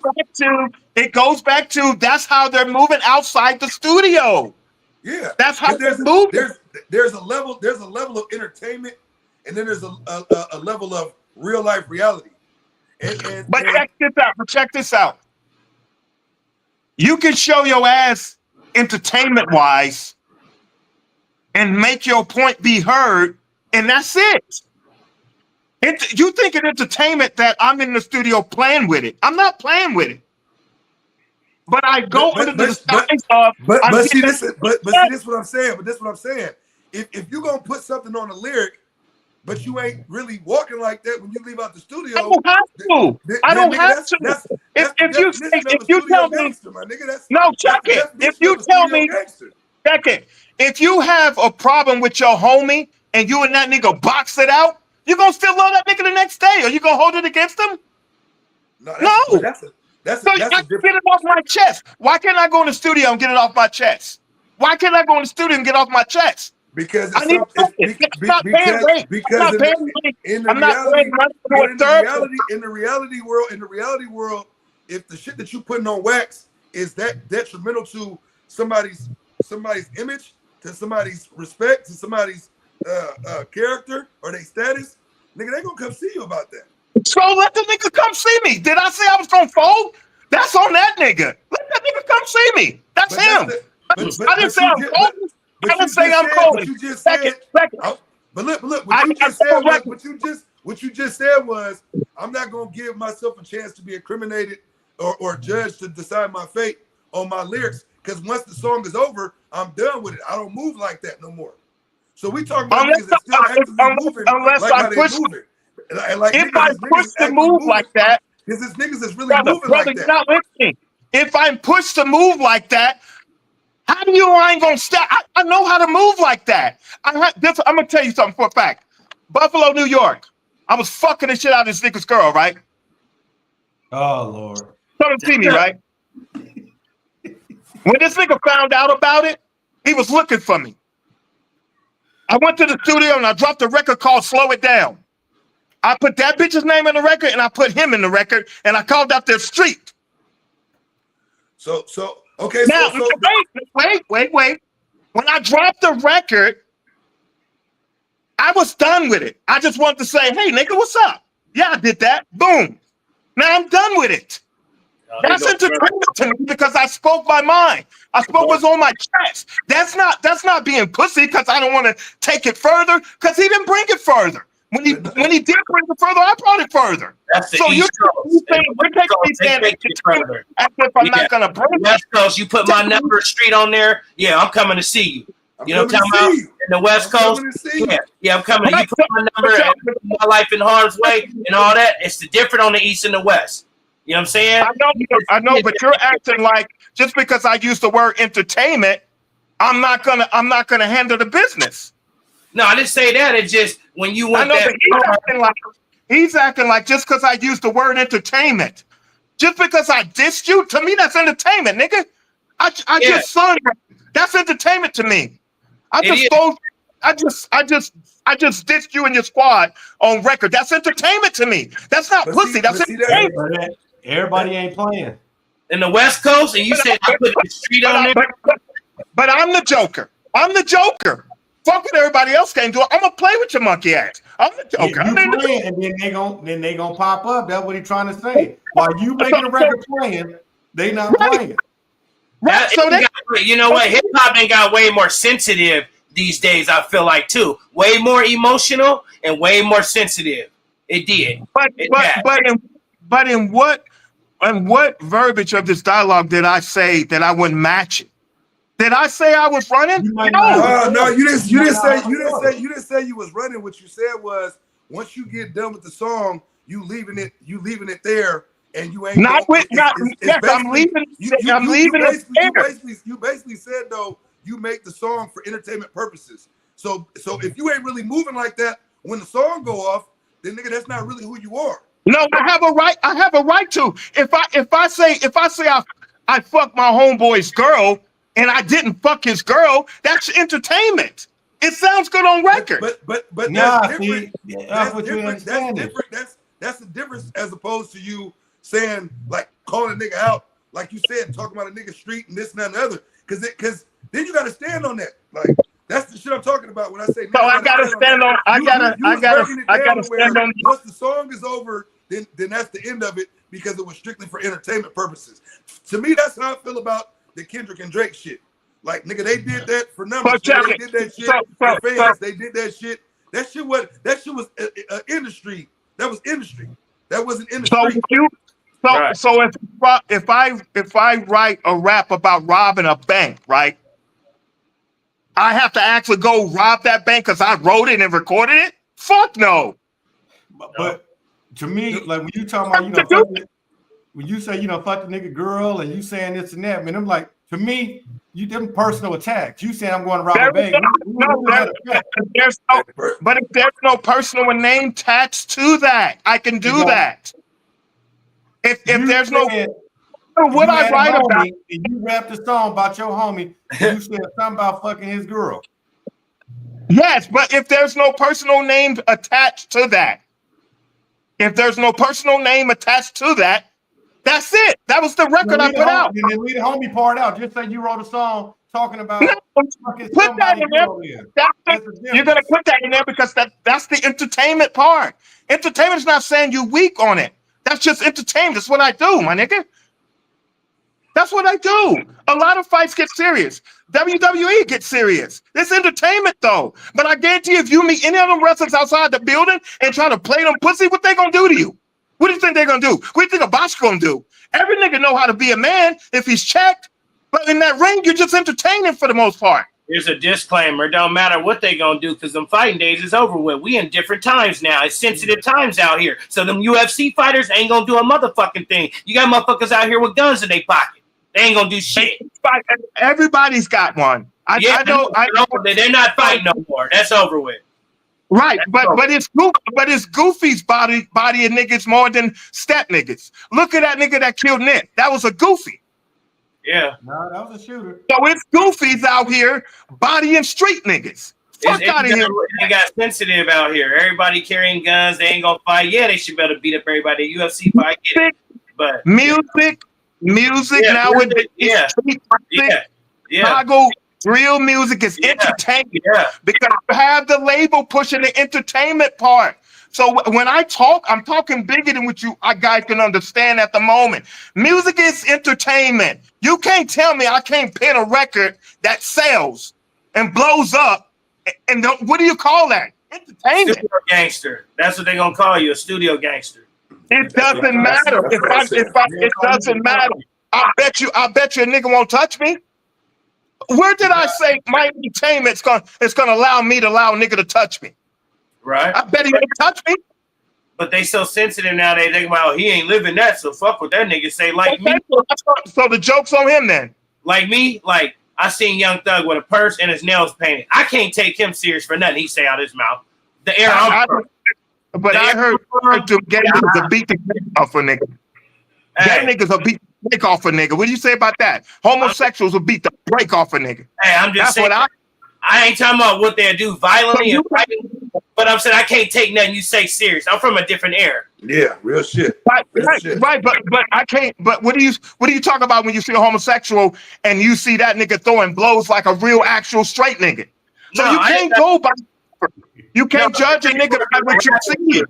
It goes back to that's how they're moving outside the studio. Yeah, that's how they're moving. There's a level of entertainment, and then there's a level of real life reality. But check this out. You can show your ass entertainment wise and make your point be heard, and that's it. You think in entertainment that I'm in the studio playing with it. I'm not playing with it. But I go under the guise of. But see this what I'm saying. But this what I'm saying. If you're gonna put something on a lyric, but you ain't really walking like that when you leave out the studio, I don't have to. I don't have to. If you tell me, no, check it. If you tell me, check it. If you have a problem with your homie and you and that nigga box it out, you gonna still love that nigga the next day? Are you gonna hold it against him? No. So I can get it off my chest. Why can't I go in the studio and get it off my chest? Why can't I go in the studio and get off my chest? Because I need in the reality world, if the shit that you putting on wax is that detrimental to somebody's image, to somebody's respect, to somebody's character or their status, nigga, they gonna come see you about that. So let the nigga come see me. Did I say I was gonna fold? That's on that nigga. Let that nigga come see me. That's him. I didn't say I'm folding. I didn't say I'm folding. But look, what you just said was, I'm not gonna give myself a chance to be incriminated or judged to decide my fate on my lyrics, because once the song is over, I'm done with it. I don't move like that no more. So we talking about niggas that still actively moving like how they moving. If I push to move like that, because this niggas is really moving like that. You're not listening. If I'm pushed to move like that, how do I ain't gonna stop? I know how to move like that. I'm gonna tell you something for a fact. Buffalo, New York. I was fucking the shit out of this nigga's girl, right? Oh Lord. Come and see me, right? When this nigga found out about it, he was looking for me. I went to the studio and I dropped a record called Slow It Down. I put that bitch's name in the record and I put him in the record and I called out their street. Okay. Now, wait. When I dropped the record, I was done with it. I just wanted to say, hey, nigga, what's up? Yeah, I did that. Boom. Now I'm done with it. That's entertainment to me because I spoke my mind. I spoke what's on my chest. That's not being pussy because I don't want to take it further because he didn't bring it further. When he did bring it further, I brought it further. That's the So East Coast. you're taking me saying further. as if I'm not gonna bring it. West Coast, you put my number street on there. Yeah, I'm coming to see you. You know what I'm talking about? In the West Coast, yeah, I'm coming. You put my number and put my life in harm's way and all that. It's the different on the East and the West. You know what I'm saying? I know, but you're acting like just because I use the word entertainment, I'm not gonna handle the business. No, I didn't say that. It's just when you went that. He's acting like just because I used the word entertainment, just because I dissed you, to me that's entertainment, nigga. I just sung. That's entertainment to me. I just dissed you and your squad on record. That's entertainment to me. That's not pussy. That's entertainment. Everybody ain't playing. In the West Coast, and you said I put the street on there. But I'm the Joker. I'm the Joker. Fuck what everybody else can't do. I'm gonna play with your monkey ass. I'm the Joker. You playing, and then they gonna pop up. That's what he's trying to say. While you making a record playing, they not playing. Right. So you know what? Hip hop ain't got way more sensitive these days. I feel like too, way more emotional and way more sensitive. It did. But in what verbiage of this dialogue did I say that I wouldn't match it? Did I say I was running? No, you didn't say you was running. What you said was once you get done with the song, you leaving it there, and you ain't I'm leaving. You basically said though you make the song for entertainment purposes. So if you ain't really moving like that when the song go off, then nigga, that's not really who you are. No, I have a right. I have a right to. If I say I fucked my homeboy's girl and I didn't fuck his girl, that's entertainment. It sounds good on record. But nah, that's different. That's what you understand. That's different. That's the difference as opposed to you saying like calling a nigga out, like you said, talking about a nigga street and this and that and the other. Because then you gotta stand on that. Like that's the shit I'm talking about when I say. So I gotta stand on. I gotta stand on. Once the song is over, then that's the end of it because it was strictly for entertainment purposes. To me, that's how I feel about the Kendrick and Drake shit. Like nigga, they did that for numbers. They did that shit for fans. They did that shit. That shit was industry. That was industry. That wasn't industry. So if I write a rap about robbing a bank, right? I have to actually go rob that bank because I wrote it and recorded it? Fuck no. But to me, like when you talking about, when you say, fuck the nigga girl and you saying this and that, man, I'm like, to me, them personal attacks. You saying I'm going to rob a bank. But if there's no personal name attached to that, I can do that. If there's no what I write about, and you rapped a song about your homie, and you said something about fucking his girl. Yes, but if there's no personal name attached to that, that's it. That was the record I put out. And then leave the homie part out. Just say you wrote a song talking about. Put that in there. You're gonna put that in there because that's the entertainment part. Entertainment's not saying you weak on it. That's just entertainment. That's what I do, my nigga. That's what I do. A lot of fights get serious. WWE gets serious. It's entertainment, though. But I guarantee you, if you meet any of them wrestlers outside the building and try to play them pussy, what they gonna do to you? What do you think they're gonna do? What do you think a boss gonna do? Every nigga know how to be a man if he's checked. But in that ring, you're just entertaining for the most part. Here's a disclaimer. It don't matter what they gonna do because them fighting days is over with. We in different times now. It's sensitive times out here. So them UFC fighters ain't gonna do a motherfucking thing. You got motherfuckers out here with guns in their pocket. They ain't gonna do shit. Everybody's got one. I know. They're not fighting no more. That's over with. Right, but it's Goofy's body of niggas more than Step niggas. Look at that nigga that killed Nick. That was a Goofy. Yeah. No, that was a shooter. So it's Goofies out here bodying street niggas. Fuck out of here. They got sensitive out here. Everybody carrying guns. They ain't gonna fight. Yeah, they should be able to beat up everybody. UFC fight. But music nowadays. Yeah. Chicago real music is entertainment. Yeah. Because you have the label pushing the entertainment part. So when I talk, I'm talking bigger than what you guys can understand at the moment. Music is entertainment. You can't tell me I can't pin a record that sells and blows up. And what do you call that? Entertainment. Studio gangster. That's what they're gonna call you, a studio gangster. It doesn't matter. It doesn't matter. I bet you a nigga won't touch me. Where did I say my entertainment's gonna allow me to allow a nigga to touch me? Right. I bet he won't touch me. But they so sensitive now. They think about he ain't living that, so fuck what that nigga say. Like me, So the joke's on him then. like me, like I seen Young Thug with a purse and his nails painted. I can't take him serious for nothing he say out his mouth. The air I'm from. But I heard the gay niggas will beat the dick off a nigga. Gay niggas will beat the dick off a nigga. What do you say about that? Homosexuals will beat the break off a nigga. Hey, I'm just saying. I ain't talking about what they do violently and fighting, but I'm saying I can't take nothing you say serious. I'm from a different era. Yeah, real shit. Right. But I can't. But what do you talk about when you see a homosexual and you see that nigga throwing blows like a real actual straight nigga? So No, you can't go by. You can't judge a nigga by what you see.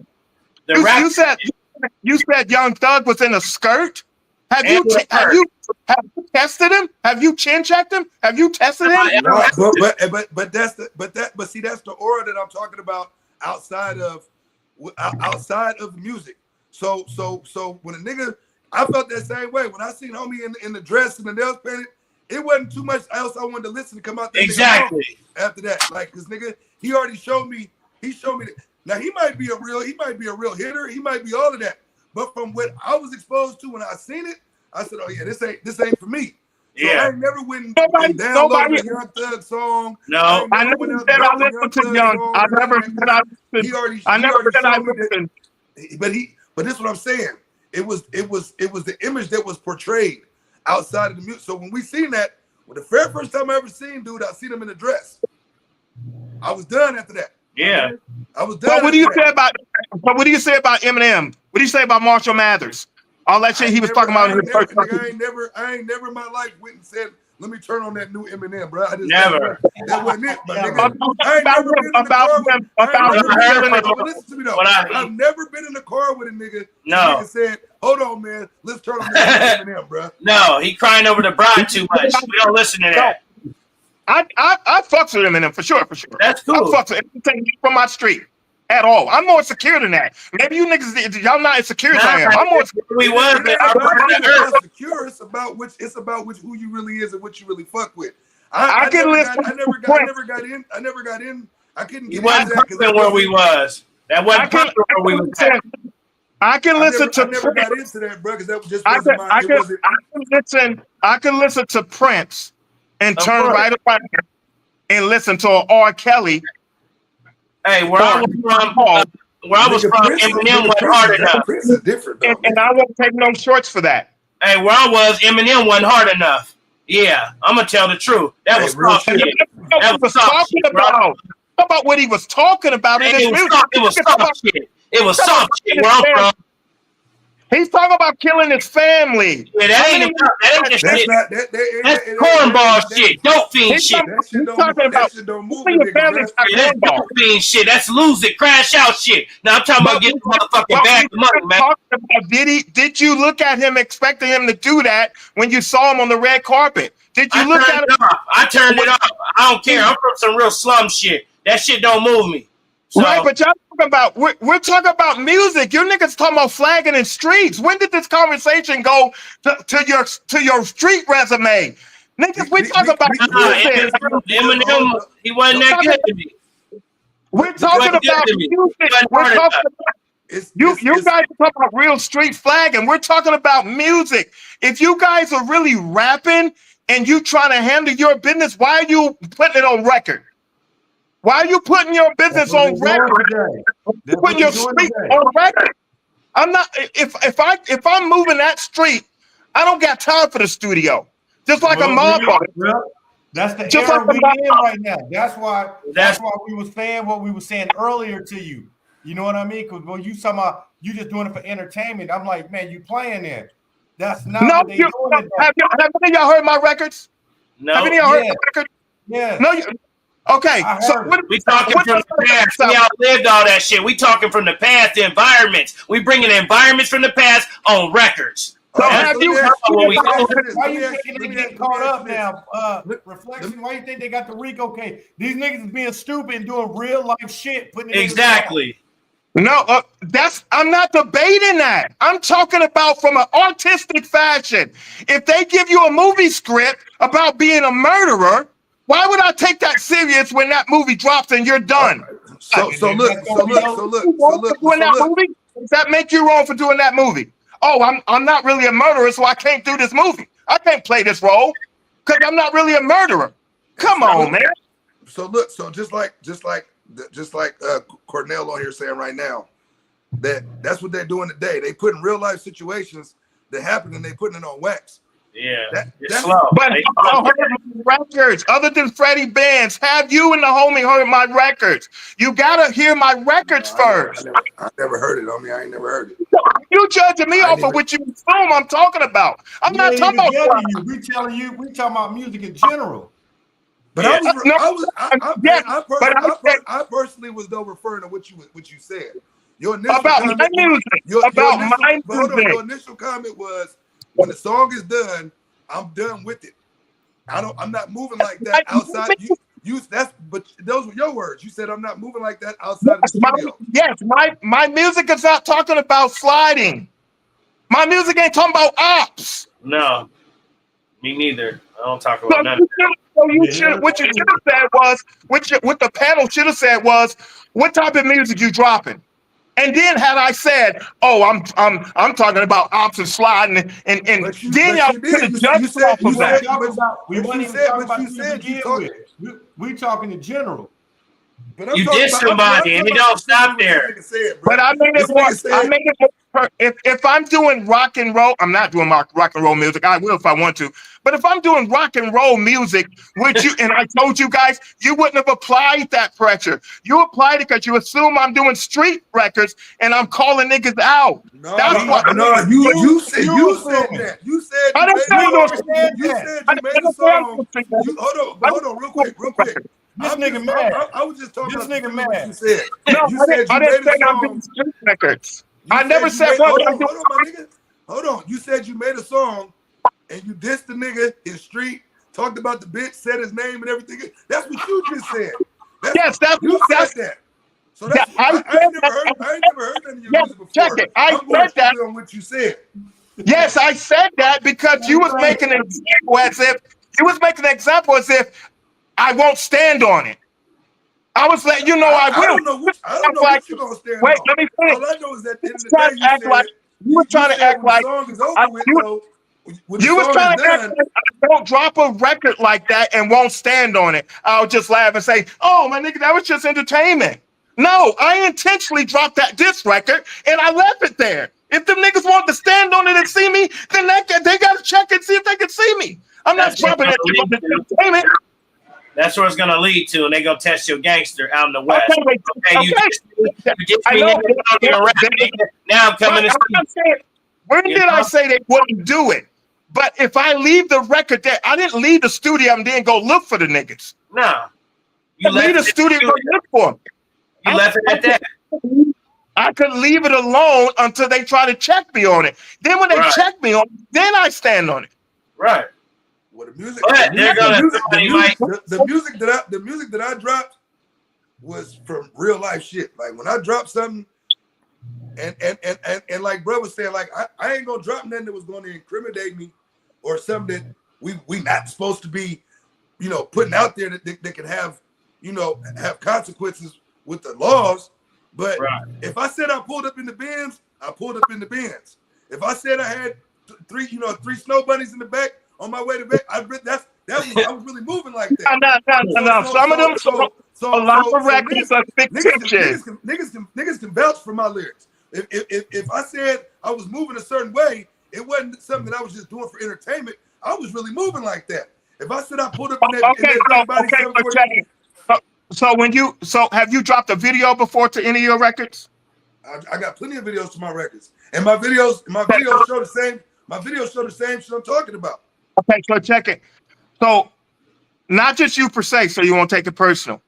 You said Young Thug was in a skirt. Have you tested him? Have you chin checked him? Have you tested him? No, but that's the aura that I'm talking about outside of music. So when a nigga, I felt that same way when I seen homie in the dress and the nails painted. It wasn't too much else I wanted to listen to come out there. Exactly. After that, like, cause nigga, he already showed me. He showed me that. Now he might be a real hitter. He might be all of that. But from what I was exposed to when I seen it, I said, "Oh yeah, this ain't for me." So Yeah. I never went and downloaded the Young Thug song. No, I never said I listened to Young. I never said I listened. I never said I listened. But this is what I'm saying. It was the image that was portrayed outside of the music. So when we seen that, the very first time I ever seen dude, I seen him in a dress. I was done after that. Yeah. I was done. But what do you say about Eminem? What do you say about Marshall Mathers? All that shit he was talking about in his first. I ain't never in my life went and said, "Let me turn on that new Eminem, bro." I just Never. That wasn't it. But nigga, listen to me though. I've never been in the car with a nigga. No. And said, "Hold on, man. Let's turn on that Eminem, bro." No, he crying over the bride too much. We don't listen to that. I fucks with Eminem for sure. That's cool. I fucks with him from my street at all. I'm more secure than that. Maybe you niggas, y'all not as secure as I am. I'm more secure. We was, but it's secure. It's about which who you really is and what you really fuck with. I never got in. I couldn't get in that where we was. That wasn't where we was at. I can listen to. I never got into that, bro, because that just wasn't my. I can listen to Prince and turn right around and listen to R. Kelly. Hey, where I was from, Eminem wasn't hard enough. Prince is different, though, and I won't take no shorts for that. Hey, where I was, Eminem wasn't hard enough. Yeah, I'm gonna tell the truth. That was soft shit. That was soft shit, bro. About what he was talking about. It was soft shit. It was soft shit. Where I'm from. He's talking about killing his family. Yeah, that ain't the shit. That's cornball shit. Dope fiend shit. That shit don't move. That's dope fiend shit. That's lose it, crash out shit. Now I'm talking about getting motherfucking bag of money, man. Did you look at him expecting him to do that when you saw him on the red carpet? Did you look at him? I turned it off. I don't care. I'm from some real slum shit. That shit don't move me. So, right, but y'all talking about we're talking about music. You niggas talking about flagging in streets. When did this conversation go to your street resume? Niggas, we talking about music. Eminem, he wasn't that good to me. We're talking about music. We're talking about you guys are talking about real street flagging. We're talking about music. If you guys are really rapping and you trying to handle your business, why are you putting it on record? Why are you putting your business on record? Putting your street on record. I'm not. If I'm moving that street, I don't got time for the studio. Just like a mob. That's the era we in right now. That's why we were saying what we were saying earlier to you. You know what I mean? Because when you talking about you just doing it for entertainment, I'm like, man, you playing there. That's not what they doing. Have any of y'all heard my records? No. Have any of y'all heard my records? Yeah. No. Okay, I so heard what, We talking what from the past. We outlived all that shit. We talking from the past, the environments. We bringing the environments from the past on records. So All right, have so you? let me ask you- What we let me ask doing? you this, Why let me you ask- thinking let they me getting ask- caught let me ask up you this. now? Let- Reflection. Why you think they got the RICO case? These niggas is being stupid and doing real life shit. Putting it in the song. Exactly. No, I'm not debating that. I'm talking about from an artistic fashion. If they give you a movie script about being a murderer, why would I take that serious when that movie drops and you're done? So look. Doing that movie? Does that make you wrong for doing that movie? Oh, I'm not really a murderer, so I can't do this movie. I can't play this role because I'm not really a murderer. Come on, man. So look, so just like Cornell on here saying right now, that's what they're doing today. They put in real life situations that happen and they putting it on wax. Yeah. It's that's- slow. But I heard my records, other than Freddie Benz, have you and the homie heard my records? You gotta hear my records first. I never heard it. I mean, I ain't never heard it. You judging me off of what you assume I'm talking about. I'm not talking about you. We telling you. We talking about music in general. But Yeah. I personally was though referring to what you said. Your initial about comment, my music. your About initial, my but hold on, music. your initial comment was when the song is done, I'm done with it. I'm not moving like that outside. But those were your words. You said I'm not moving like that outside of the studio. My music is not talking about sliding. My music ain't talking about ops. No. Me neither. I don't talk about none of that. What you should have said was, what the panel should have said was, what type of music you dropping? And then had I said, oh, I'm talking about ops and sliding, and then y'all could have judged off of that. We weren't even talking about you to begin with. We talking in general. But You did somebody, and it don't stop there. But I made it more. If I'm doing rock and roll, I'm not doing rock and roll music. I will if I want to. But if I'm doing rock and roll music, which you and I told you guys, you wouldn't have applied that pressure. You applied it because you assume I'm doing street records and I'm calling niggas out. No, That's what. You said that. You said I didn't say you said you made a song. Hold on, real quick. This nigga mad. I was just talking This about nigga what mad. you said. No, You said I you didn't made say a I'm doing song. street records. I You never said said you made- what. Hold on, my nigga. Hold on. You said you made a song and you dissed the nigga in the street, talked about the bitch, said his name and everything. That's what you just said. You said that. So that's I ain't never heard none of your music before. Check it. I I'm going said that. on what you said. Yes, I said that because you was making an example as if I won't stand on it. I was letting you know I will. I don't know what you're gonna stand Wait, on. let me finish. All I know is that at the end of the day, You were trying to act like the song is over with, though. When you the was song trying is to act done, like I don't drop a record like that and won't stand on it. I'll just laugh and say, "Oh, my nigga, that was just entertainment." No, I intentionally dropped that diss record and I left it there. If them niggas want to stand on it and see me, then they got to check and see if they can see me. I'm not dropping it for entertainment. That's where it's gonna lead to, and they gonna test your gangster out in the West. Okay, You get me, now I'm coming to see. When did I say they wouldn't do it? But if I leave the record there, I didn't leave the studio and then go look for the niggas. No. You leave the studio and go look for them. You left it at that. I could leave it alone until they try to check me on it. Then when they check me on it, then I stand on it. Right. well, the music that I dropped was from real life shit. Like when I dropped something, and like bro was saying, like I ain't gonna drop nothing that was gonna incriminate me or something that we not supposed to be, putting out there that can have, have consequences with the laws. But if I said I pulled up in the Benz, I pulled up in the Benz. If I said I had three snow bunnies in the back on my way to bed, I was really moving like that. No. Some of them, a lot of records are fictitious. Niggas can vouch for my lyrics. If I said I was moving a certain way, it wasn't something that I was just doing for entertainment. I was really moving like that. If I said I pulled up in that, So have you dropped a video before to any of your records? I got plenty of videos to my records, and my videos show the same. My videos show the same shit I'm talking about. Okay, so check it. So not just you per se, so you won't take it personal.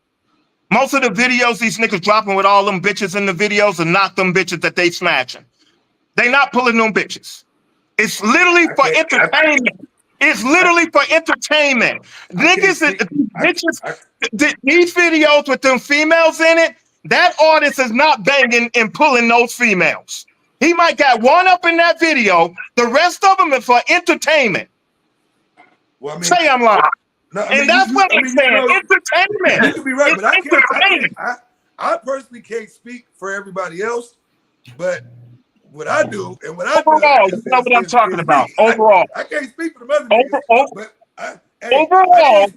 Most of the videos these niggas dropping with all them bitches in the videos are not them bitches that they smashing. They not pulling them bitches. It's literally for entertainment. It's literally for entertainment. Niggas, bitches, these videos with them females in it, that artist is not banging and pulling those females. He might got one up in that video. The rest of them is for entertainment. Well, I mean, say I'm lying. No, I mean, that's what I'm saying. Entertainment. You could be right, but I personally can't speak for everybody else. But what I do and what I overall, do, you know what I'm talking about. Overall, I can't speak for the other niggas, but overall,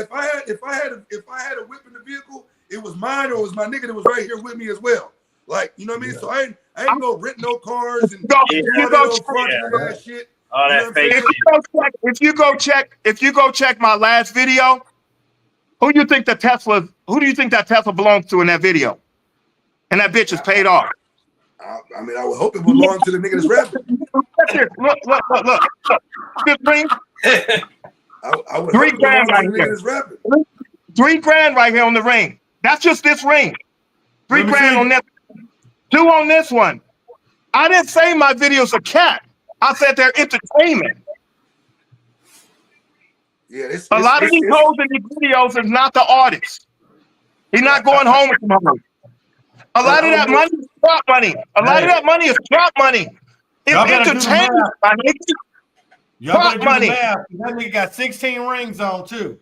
if I had a whip in the vehicle, it was mine or it was my nigga that was right here with me as well. Like, you know what I mean? So I ain't go rent no cars and that shit. All that fake shit. If you go check my last video, who do you think that Tesla belongs to in that video? And that bitch is paid off. I mean, I would hope it belonged to the nigga that's rapping. Look. This ring. I would $3 grand right here. $3 grand right here on the ring. That's just this ring. $3 grand on this. 2 on this one. I didn't say my videos are cat. I said they're entertainment. Yeah, a lot of these hoes in these videos is not the artist. He's not going home with them. A lot of that money is trap money. A lot of that money is trap money. It's entertainment. Y'all better do the math. That nigga got 16 rings on too.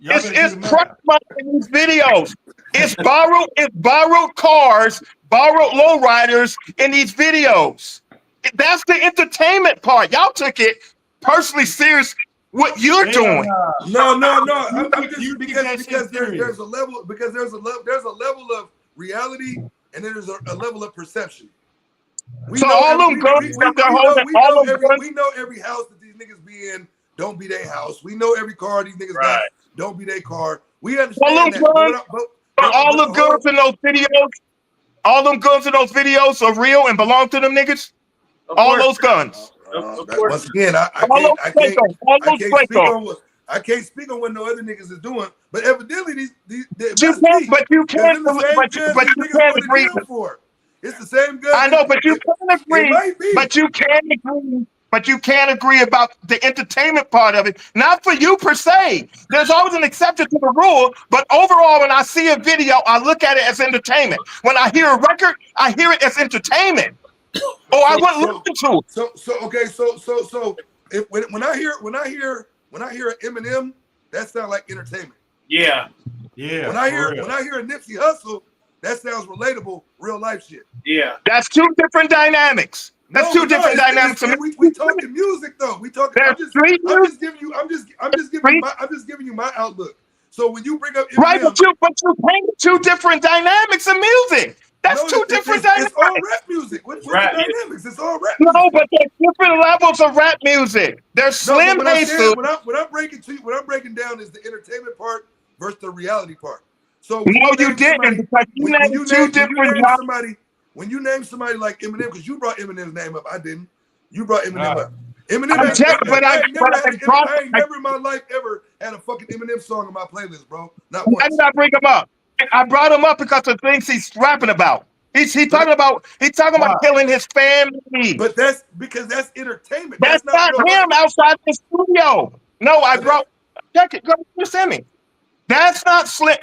It's trap money in these videos. It's borrowed cars, borrowed lowriders in these videos. That's the entertainment part. Y'all took it personally serious. What you're doing? No. I'm just because there's a level of reality and then there's a level of perception. We know every house that these niggas be in don't be their house. We know every car these niggas got don't be their car. We understand that. All the guns in those videos, all them guns in those videos are real and belong to them niggas. All those guns. Once again, I can't speak on what no other niggas is doing, but evidently these but you can't agree. It's the same gun. I know, but you can't agree. But you can't agree about the entertainment part of it. Not for you per se. There's always an exception to the rule. But overall, when I see a video, I look at it as entertainment. When I hear a record, I hear it as entertainment. I wouldn't listen to it. So if when I hear an Eminem, that sounds like entertainment. Yeah. When I hear a Nipsey Hussle, that sounds relatable, real life shit. Yeah. That's 2 different dynamics. That's two different dynamics. We talking music though. We talking. I'm just giving you my outlook. So when you bring up Eminem, but you paint 2 different dynamics of music. That's 2 different dynamics. It's all rap music. What's the dynamics? It's all rap. No, but there's different levels of rap music. There's Slim Jesus. What I'm breaking down is the entertainment part versus the reality part. So no, you didn't. Because you named 2 different somebody. When you name somebody like Eminem, because you brought Eminem's name up, I didn't. You brought Eminem up. Eminem. I ain't never in my life ever had a fucking Eminem song on my playlist, bro. Not once. Why did I bring him up? I brought him up because of things he's rapping about. He's talking about killing his family. But that's because that's entertainment. That's not him outside the studio. No, I brought. Check it. Go send me. That's not Slim.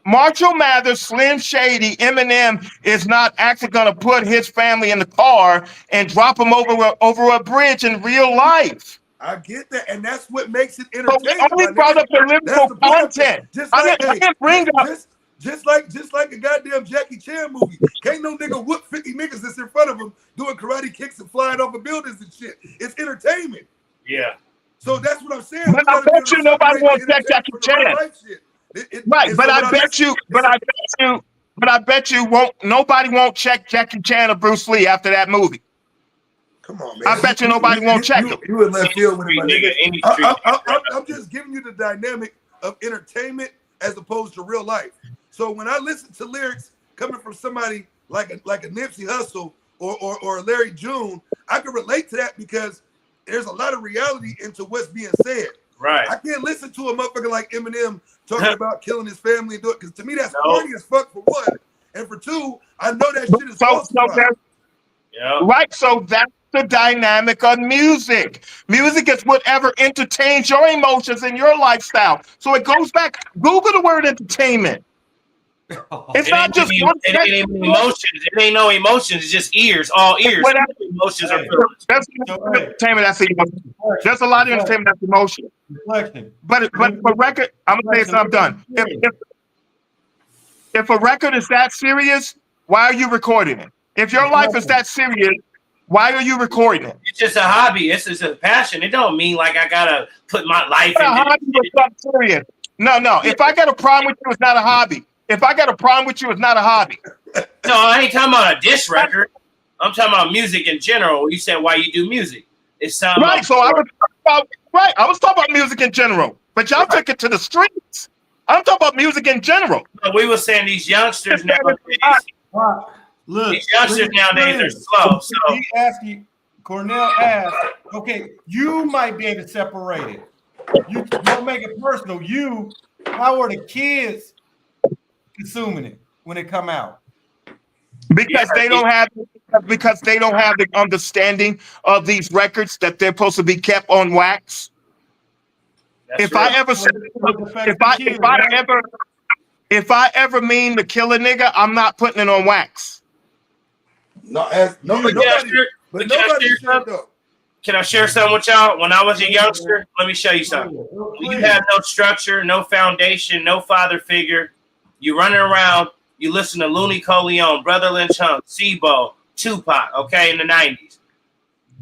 Marshall Mathers, Slim Shady, Eminem is not actually going to put his family in the car and drop him over a bridge in real life. I get that, and that's what makes it entertaining. So we only brought up the lyrical content. I didn't bring up. Just like a goddamn Jackie Chan movie. Can't no nigga whoop 50 niggas that's in front of him doing karate kicks and flying off of buildings and shit. It's entertainment. Yeah. So that's what I'm saying. But I bet you nobody wants to check Jackie Chan. But I bet you nobody won't check Jackie Chan or Bruce Lee after that movie. Come on, man. I bet you nobody won't check them. You in left field with it. I'm just giving you the dynamic of entertainment as opposed to real life. So when I listen to lyrics coming from somebody like a Nipsey Hussle or Larry June, I can relate to that because there's a lot of reality into what's being said. Right. I can't listen to a motherfucker like Eminem talking about killing his family and do it because to me that's No. corny as fuck for one, and for two, I know that shit is falsified. Yeah. Right, so that's the dynamic of music. Music is whatever entertains your emotions and your lifestyle. So it goes back. Google the word entertainment. It's It not ain't just even- one. it ain't even emotions. It ain't no emotions. It's just ears, all ears. Whatever. Emotions are Hey. feelings. That's entertainment. That's emotion. There's a lot of entertainment that's emotion. Reflection. But for record, I'm gonna say something. I'm done. If a record is that serious, why are you recording it? If your life is that serious, why are you recording it? It's just a hobby. It's just a passion. It don't mean like I gotta put my life It's not a into hobby, it's not serious. No. If I got a problem with you, it's not a hobby. If I got a problem with you, it's not a hobby. No, I ain't talking about a diss record. I'm talking about music in general. You said why you do music. It's something Right. So I was talking about music in general, but y'all took it to the streets. I'm talking about music in general. we were saying these youngsters nowadays. Look, These youngsters look, nowadays are friends. slow. So He asked you, Cornell asked, okay, you might be able to separate it. You don't make it personal. How are the kids consuming it when it come out? Because they don't have the understanding of these records that they're supposed to be kept on wax. that's If right. I ever said, if I ever mean to kill a nigga, I'm not putting it on wax. Nobody should though. Can I share something with y'all? When I was a youngster, let me show you something. When you have no structure, no foundation, no father figure, you running around, you listen to Looney Coleon, Brother Lynch Hunk, Sebo, Tupac, okay, in the 90s.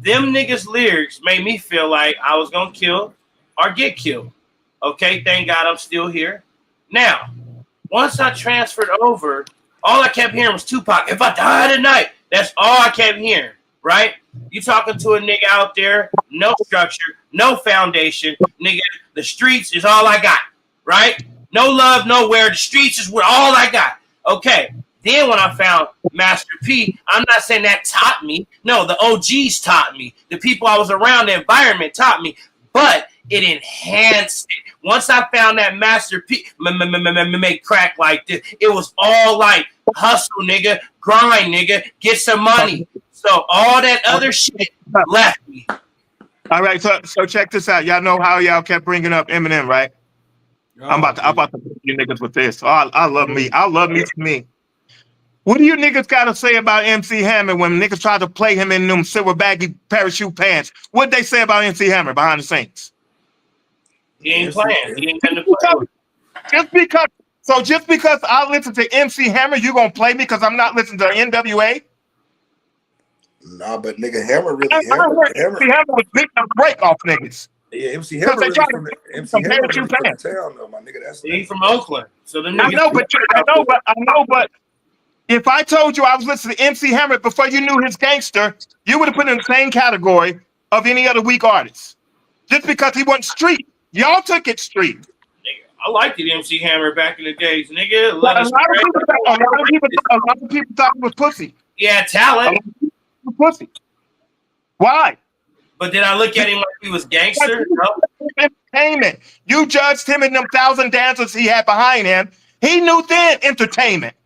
Them niggas' lyrics made me feel like I was gonna kill or get killed. Okay, thank God I'm still here. Now, once I transferred over, all I kept hearing was Tupac. If I die tonight, that's all I kept hearing, right? You talking to a nigga out there, no structure, no foundation, nigga. The streets is all I got, right? No love nowhere. The streets is where all I got. Okay. Then when I found Master P, I'm not saying that taught me. No, the OGs taught me. The people I was around, the environment taught me. But it enhanced it. Once I found that Master P make crack like this, it was all like hustle, nigga, grind, nigga, get some money. So all that other shit left me. All right, so check this out. Y'all know how y'all kept bringing up Eminem, right? I'm about to put you niggas with this. Oh, I love me. I love me to me. What do you niggas got to say about MC Hammer when niggas try to play him in them silver baggy parachute pants? What'd they say about MC Hammer behind the scenes? He ain't playing. He ain't gonna play with. Just because I listen to MC Hammer, you gonna play me because I'm not listening to NWA? Nah, but nigga, Hammer really. MC Hammer was big to break off niggas. Yeah, MC Hammer really from the town though, my nigga. That's He from Oakland, so the I know, but if I told you I was listening to MC Hammer before you knew his gangster, you would have put him in the same category of any other weak artist. Just because he wasn't street. Y'all took it street. Nigga, I liked it, MC Hammer back in the days, nigga. A lot of people thought it was pussy. Yeah, talent. Pussy. Why? But did I look at him like he was gangster? No. Entertainment. You judged him in them 1,000 dancers he had behind him. He knew then entertainment,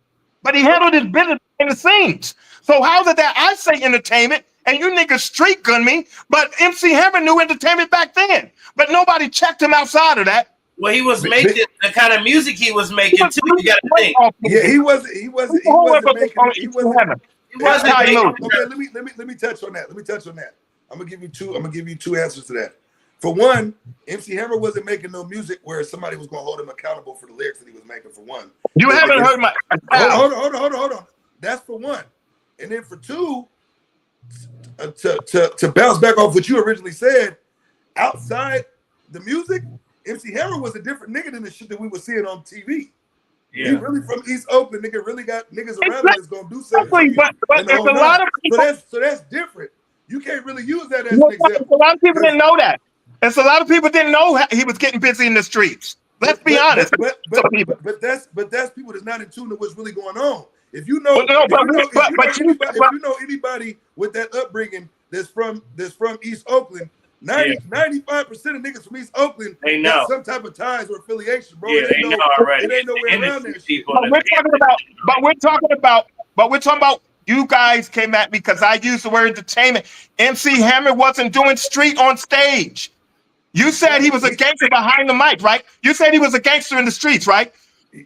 but he handled his business in the scenes. So how's it that I say entertainment and you niggas street gun me, but MC Hammer knew entertainment back then, but nobody checked him outside of that. Well, he was making the kind of music he was making too. You got to think. Yeah, he wasn't making. He wasn't. Okay, let me touch on that. I'm gonna give you two answers to that. For one, MC Hammer wasn't making no music where somebody was gonna hold him accountable for the lyrics that he was making. For one, you haven't heard my. Hold on. That's for one, and then for two, to bounce back off what you originally said, outside the music, MC Hammer was a different nigga than the shit that we were seeing on TV. Yeah. He really from East Oakland, nigga. Really got niggas around him that's gonna do something. But there's a lot of people. So that's different. You can't really use that as an example. A lot of people didn't know that. And so a lot of people didn't know he was getting busy in the streets. Let's be honest. But that's people that's not in tune to what's really going on. If you know, if you know anybody with that upbringing that's from East Oakland, 95% of niggas from East Oakland They know. got some type of ties or affiliation, bro. Yeah, they know already. It ain't no way And around the that shit. people But we're talking about you guys came at me because I used the word entertainment. MC Hammer wasn't doing street on stage. You said he was a gangster behind the mic, right? You said he was a gangster in the streets, right?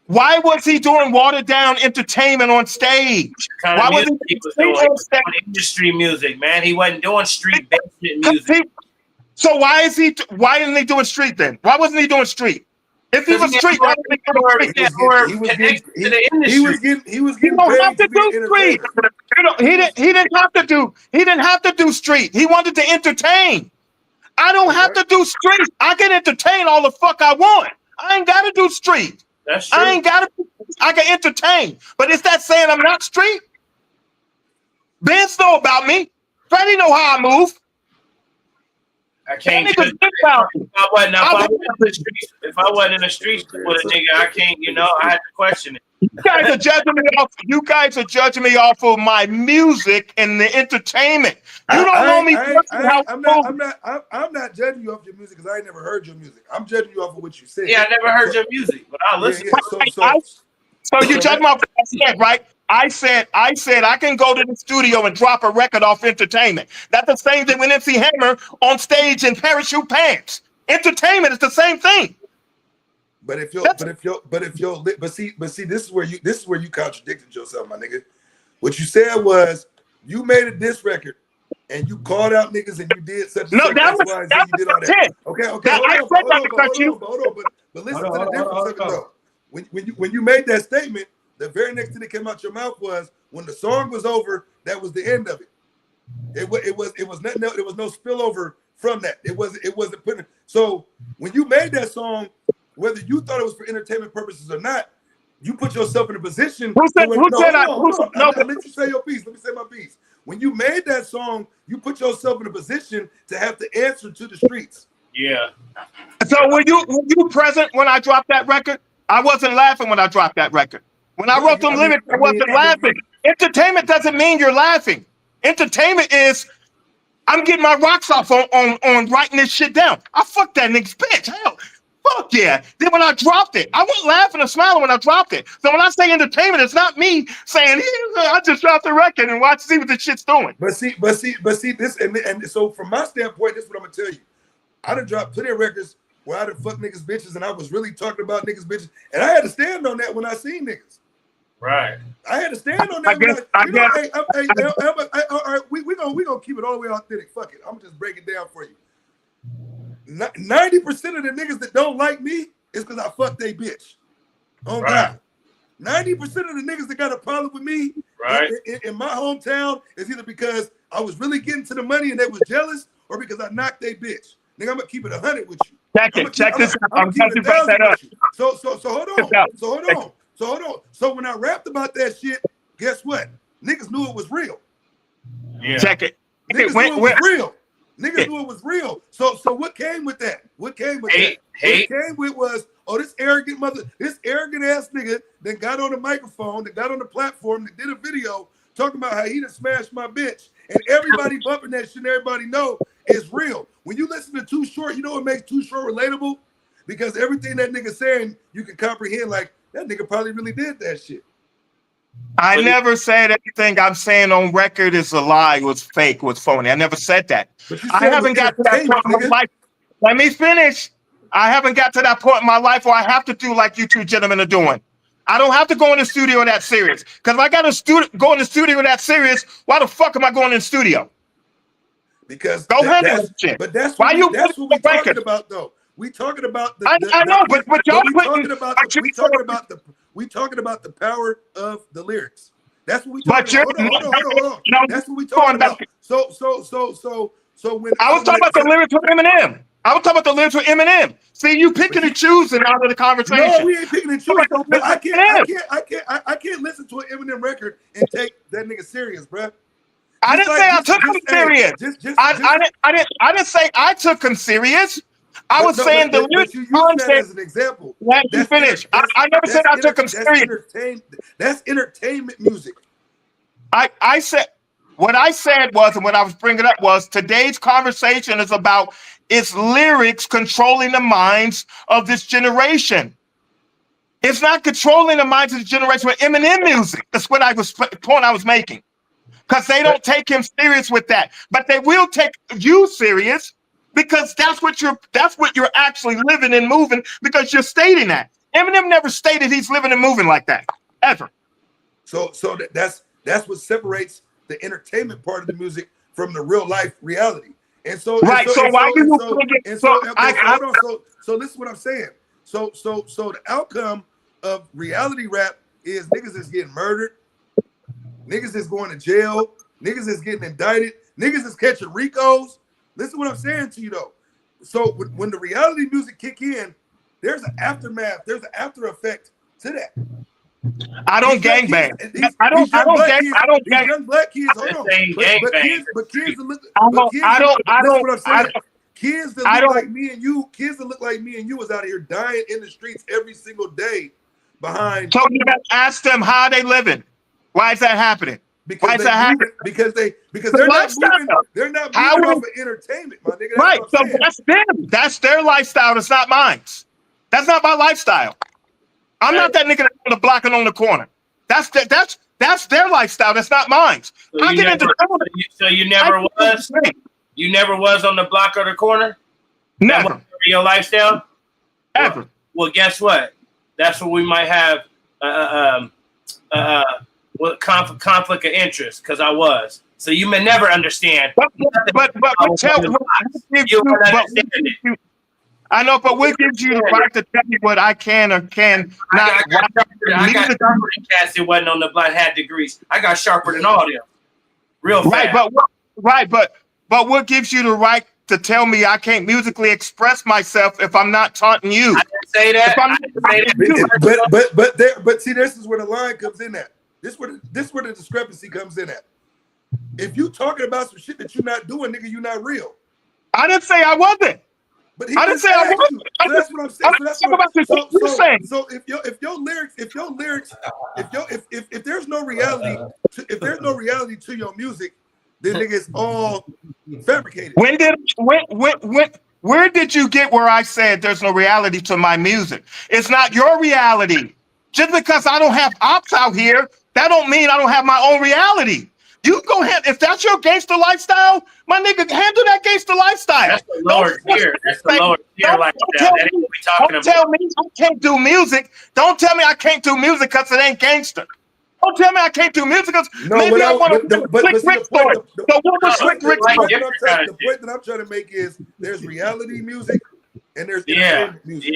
Why was he doing watered down entertainment on stage? kind Why of was music he he was doing doing. on stage? Industry music, man. He wasn't doing street basement music. So why isn't he doing street then? Why wasn't he doing street? If he was street, why wasn't he doing street? He was getting He don't have paid to to be do street. entertainment. He didn't have to do street. He wanted to entertain. I don't have to do street. I can entertain all the fuck I want. I ain't gotta do street. That's true. I can entertain. But is that saying I'm not street? Benz know about me. Freddie know how I move. I can't. That nigga think about me. If I wasn't in the streets with a nigga, I can't. I had to question it. You guys are judging me off of my music and the entertainment. You don't know me. I'm not judging you off your music because I ain't never heard your music. I'm judging you off of what you said. Yeah, I never heard your music, but I listen. So you judge my said, right? I said I can go to the studio and drop a record off entertainment. That's the same thing with MC Hammer on stage in parachute pants. Entertainment is the same thing. But see, this is where you contradicted yourself, my nigga. What you said was you made a diss record and you called out niggas and you did such and such. That was it. Okay. Hold on. But listen to the difference though. When you made that statement, the very next thing that came out your mouth was when the song was over, that was the end of it. It was nothing else, there was no spillover from that. It wasn't putting. So when you made that song, whether you thought it was for entertainment purposes or not, you put yourself in a position. Let me say your piece. Let me say my piece. When you made that song, you put yourself in a position to have to answer to the streets. Yeah. So were you present when I dropped that record? I wasn't laughing when I dropped that record. When I wrote them lyrics, I wasn't laughing. Entertainment doesn't mean you're laughing. Entertainment is I'm getting my rocks off on writing this shit down. I fucked that nigga's bitch. Hell, fuck yeah. Then when I dropped it, I wasn't laughing or smiling when I dropped it. So when I say entertainment, it's not me saying I just dropped the record and see what the shit's doing. But see this and so from my standpoint, this is what I'm gonna tell you. I done dropped plenty of records where I done fuck niggas bitches and I was really talking about niggas bitches, and I had to stand on that when I seen niggas. Right. I had to stand on that. All right, we gonna keep it all the way authentic. Fuck it. I'm gonna just break it down for you. 90% of the niggas that don't like me is because I fucked they bitch. Oh God. 90% of the niggas that got a problem with me in my hometown is either because I was really getting to the money and they was jealous, or because I knocked they bitch. Nigga, I'm gonna keep it 100 with you. Check this out. I'm glad you brought that up. So hold on. So when I rapped about that shit, guess what? Niggas knew it was real. Yeah. Check it. Niggas knew it was real. Niggas knew it was real. So what came with that? What came with that? What came with was, this arrogant ass nigga that got on the microphone, that got on the platform, that did a video talking about how he done smashed my bitch. And everybody bumping that shit and everybody know it's real. When you listen to Too Short, you know what makes Too Short relatable? Because everything that nigga saying, you can comprehend like, that nigga probably really did that shit. I never said anything I'm saying on record is a lie, was fake, was phony. I never said that. I haven't got to that point in my life. Let me finish. I haven't got to that point in my life where I have to do like you two gentlemen are doing. I don't have to go in the studio that serious. Because if I got to go in the studio that serious, why the fuck am I going in the studio? Because go handle that shit. But that's what we're talking about, though. We talking about I know, but y'all we talking about the power of the lyrics. That's what we talking about. Hold on. That's what we talking about. So when I was talking about the lyrics with Eminem. See, you picking and choosing out of the conversation. No, we ain't picking and choosing. But I can't listen to an Eminem record and take that nigga serious, bro. I didn't say I took him serious. I didn't say I took him serious. I was saying the lyrics. You used that as an example. Let me finish. I never said I took him serious. That's entertainment music. I said What I said was, and what I was bringing up was, today's conversation is about its lyrics controlling the minds of this generation. It's not controlling the minds of the generation with Eminem music. That's what point I was making. Because they don't take him serious with that, but they will take you serious because that's what you're actually living and moving, because you're stating that. Eminem never stated he's living and moving like that ever. So that's what separates the entertainment part of the music from the real life reality. And so right. So why do you so this is what I'm saying. So the outcome of reality rap is niggas is getting murdered, niggas is going to jail, niggas is getting indicted, niggas is catching RICOs. Listen to what I'm saying to you though. So when the reality music kick in, there's an aftermath, there's an after effect to that. I don't gangbang. I don't gang. Young black kids, hold on. But kids that look, kids that look like me and you, kids that look like me and you was out here dying in the streets every single day behind. So you gotta ask them how they living. Why is that happening? Because they're not moving off of entertainment, my nigga. Right. So that's them. That's their lifestyle. That's not mine. That's not my lifestyle. I'm not that nigga on the block and on the corner. That's their lifestyle. That's not mine. So you never was on the block or the corner? Never. That was your lifestyle? Ever. Well, guess what? That's what we might have conflict of interest, because I was. So you may never understand. I know, but what gives you the right to tell me what I can or can not? I got sharper than cats that wasn't on the block, had degrees. I got sharper than all them. Real fast. But what gives you the right to tell me I can't musically express myself if I'm not taunting you? I didn't say that. But see, this is where the line comes in at. This where the discrepancy comes in at. If you talking about some shit that you're not doing, nigga, you're not real. I didn't say I wasn't. But I didn't say I wasn't. So that's what I'm saying. So if there's no reality, if there's no reality to your music, then nigga, it's all fabricated. Where did you get where I said there's no reality to my music? It's not your reality. Just because I don't have ops out here, that don't mean I don't have my own reality. You go ahead. If that's your gangster lifestyle, my nigga, handle that gangster lifestyle. That's the lower tier. That's the lower tier lifestyle. That ain't what we talking about. Don't tell me I can't do music. Don't tell me I can't do music because it ain't gangster. Don't tell me I can't do music because maybe I want to Slick Rick story. So what was Slick Rick story? The point that I'm trying to make is there's reality music and there's entertainment music.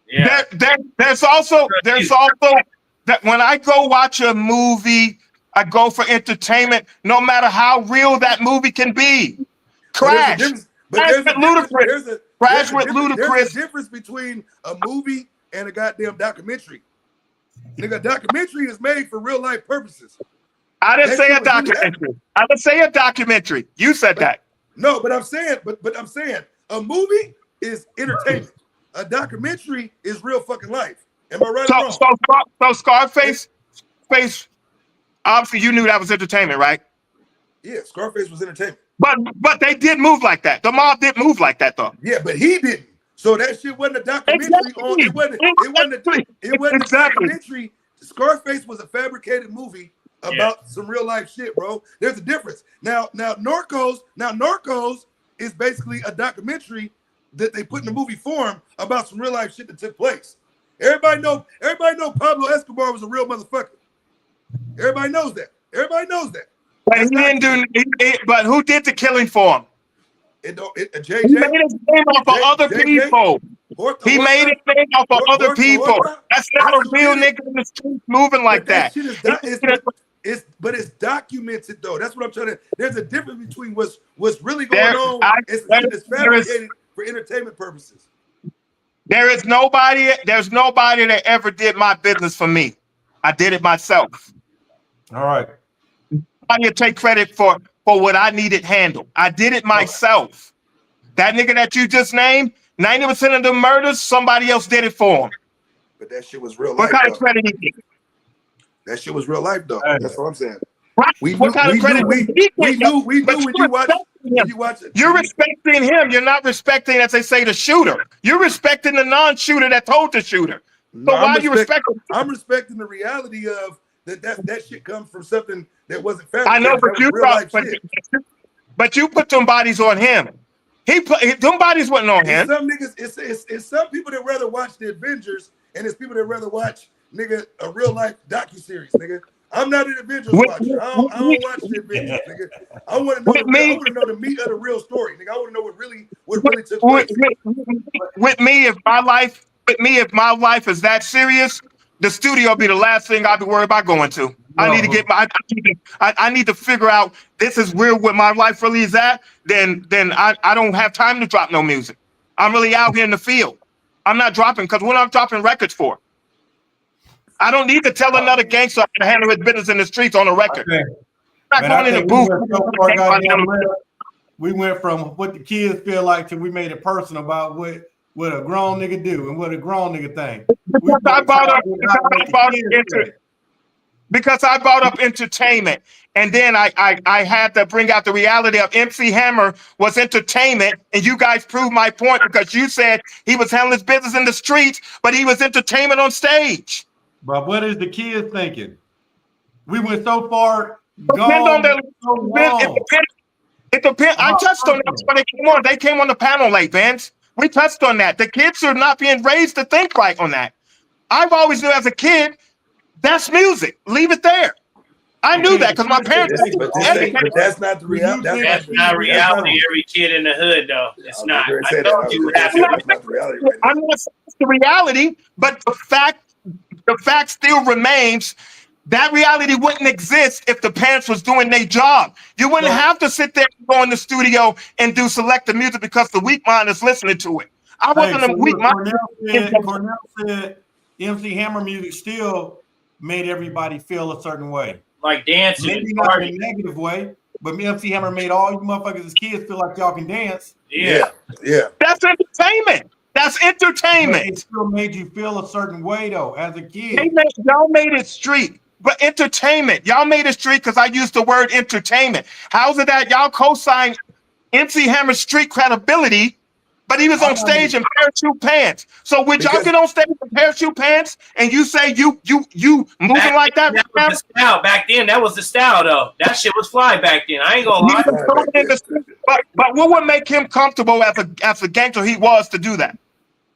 Yeah. There's also that when I go watch a movie, I go for entertainment, no matter how real that movie can be. Crash. There's a difference between a movie and a goddamn documentary. Nigga, a documentary is made for real life purposes. I didn't say a documentary. I didn't say a documentary. You said that. No, but I'm saying a movie is entertainment. A documentary is real fucking life. Am I right or wrong? So Scarface, obviously you knew that was entertainment, right? Yeah, Scarface was entertainment. But they did move like that. The mob did move like that though. Yeah, but he didn't. So that shit wasn't a documentary. Exactly. It wasn't a documentary. Scarface was a fabricated movie about some real life shit, bro. There's a difference. Now Narcos is basically a documentary that they put in the movie form about some real life shit that took place. Everybody know Pablo Escobar was a real motherfucker. Everybody knows that. But he didn't do. But who did the killing for him? JJ. He made his name off of other people. He made his name off of other people. That's not a real nigga in the street moving like that. It's documented though. That's what I'm trying to. There's a difference between what's really going on. It's fabricated for entertainment purposes. There's nobody that ever did my business for me. I did it myself. All right. I need to take credit for what I needed handled. I did it myself. That nigga that you just named, 90% of the murders, somebody else did it for him. But that shit was real life. What kind of credit he get? That shit was real life, though. That's what I'm saying. We What knew, kind of credit? we knew when you watch it. You're respecting him. You're not respecting, as they say, the shooter. You're respecting the non-shooter that told the shooter. No, So why are you respecting? I'm respecting the reality of that shit comes from something that wasn't I fabricated. know, but That was real life shit. but you put them bodies on him. Them bodies wasn't on him. Some niggas, it's some people that rather watch the Avengers, and it's people that rather watch nigga a real life docuseries, nigga. I'm not an Avengers watcher. I don't watch the Avengers, nigga. I want to know the meat of the real story, nigga. I want to know what really took place. With me, if my life is that serious, the studio will be the last thing I'll be worried about going to. No. I need to figure out this is real what my life really is at. Then I don't have time to drop no music. I'm really out here in the field. I'm not dropping because what I'm dropping records for. I don't need to tell another gangster to handle his business in the streets on a record. Okay. I'm not going in the booth. We went from what the kids feel like to we made it personal about what a grown nigga do and what a grown nigga think. Because I brought up entertainment, and then I had to bring out the reality of MC Hammer was entertainment, and you guys proved my point because you said he was handling his business in the streets, but he was entertainment on stage. But what is the kids thinking? We went so far. It depends. I touched on that when they came on. They came on the panel late, Vince. We touched on that. The kids are not being raised to think right on that. I've always knew as a kid, that's music. Leave it there. I knew that because my parents. But that's not the reality. That's not reality. Every kid in the hood, though, it's not. I told you that's not the reality. Right now. I'm not saying it's the reality, but the fact still remains. That reality wouldn't exist if the parents was doing their job. You wouldn't have to sit there and go in the studio and do selective music because the weak mind is listening to it. I wasn't a weak mind. Cornell said MC Hammer music still made everybody feel a certain way. Like dancing. Maybe not in a negative way, but MC Hammer made all you motherfuckers as kids feel like y'all can dance. Yeah. That's entertainment. That's entertainment. But it still made you feel a certain way though, as a kid. Y'all made it street. But entertainment, y'all made it street because I used the word entertainment. How's it that y'all co-signed MC Hammer's street credibility, but he was on stage in parachute pants? So would y'all get on stage in parachute pants and you say you moving like that? That was the style back then. That was the style though. That shit was fly back then. I ain't gonna lie. But what would make him comfortable as a gangster he was to do that?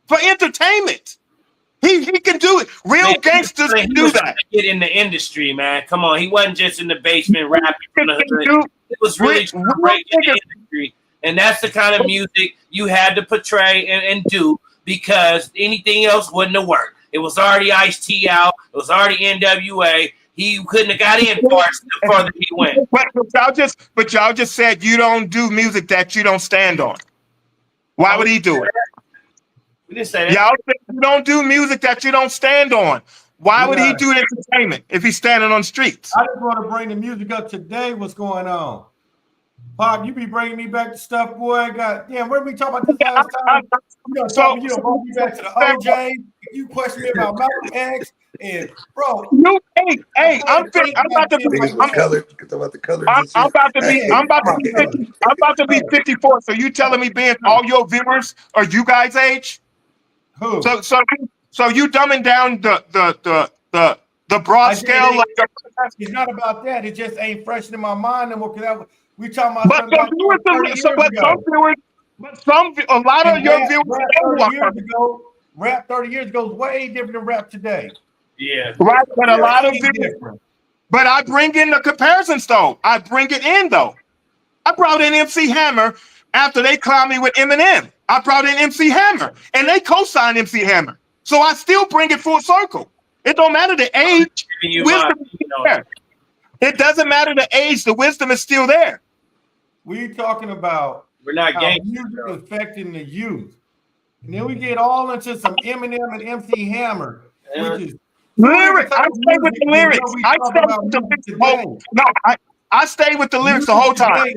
For entertainment. He can do it. Real gangsters can do that. Get in the industry, man. Come on, he wasn't just in the basement rapping from the hood. It was really great in the industry, and that's the kind of music you had to portray and do because anything else wouldn't have worked. It was already Ice-T out. It was already NWA. He couldn't have got in the farther he went. But y'all just said you don't do music that you don't stand on. Why would he do it? We didn't say that. Y'all think you don't do music that you don't stand on. Why would he do entertainment if he's standing on streets? I just want to bring the music up today. What's going on? Pop, you be bringing me back to stuff, boy. God damn, what did we talk about this last time? You don't bring me back to the OJ. You question me about Malcolm X. And bro, I'm about to be 54. So you telling me, Ben, all your viewers are you guys' age? Who? So you dumbing down the broad scale? It's not about that. It just ain't fresh in my mind anymore. Because we talking about. A lot of your viewers. Rap 30 years ago is way different than rap today. Yeah. Right, but a lot of viewers. But I bring in the comparisons though. I bring it in though. I brought in MC Hammer after they clowned me with Eminem. I brought in MC Hammer and they co-signed MC Hammer. So I still bring it full circle. It don't matter the age. Wisdom is there. It doesn't matter the age. The wisdom is still there. We talking about we're not how music affecting the youth. And then we get all into some Eminem and MC Hammer, which is lyrics. I stay with the lyrics. I stay with the lyrics the whole time.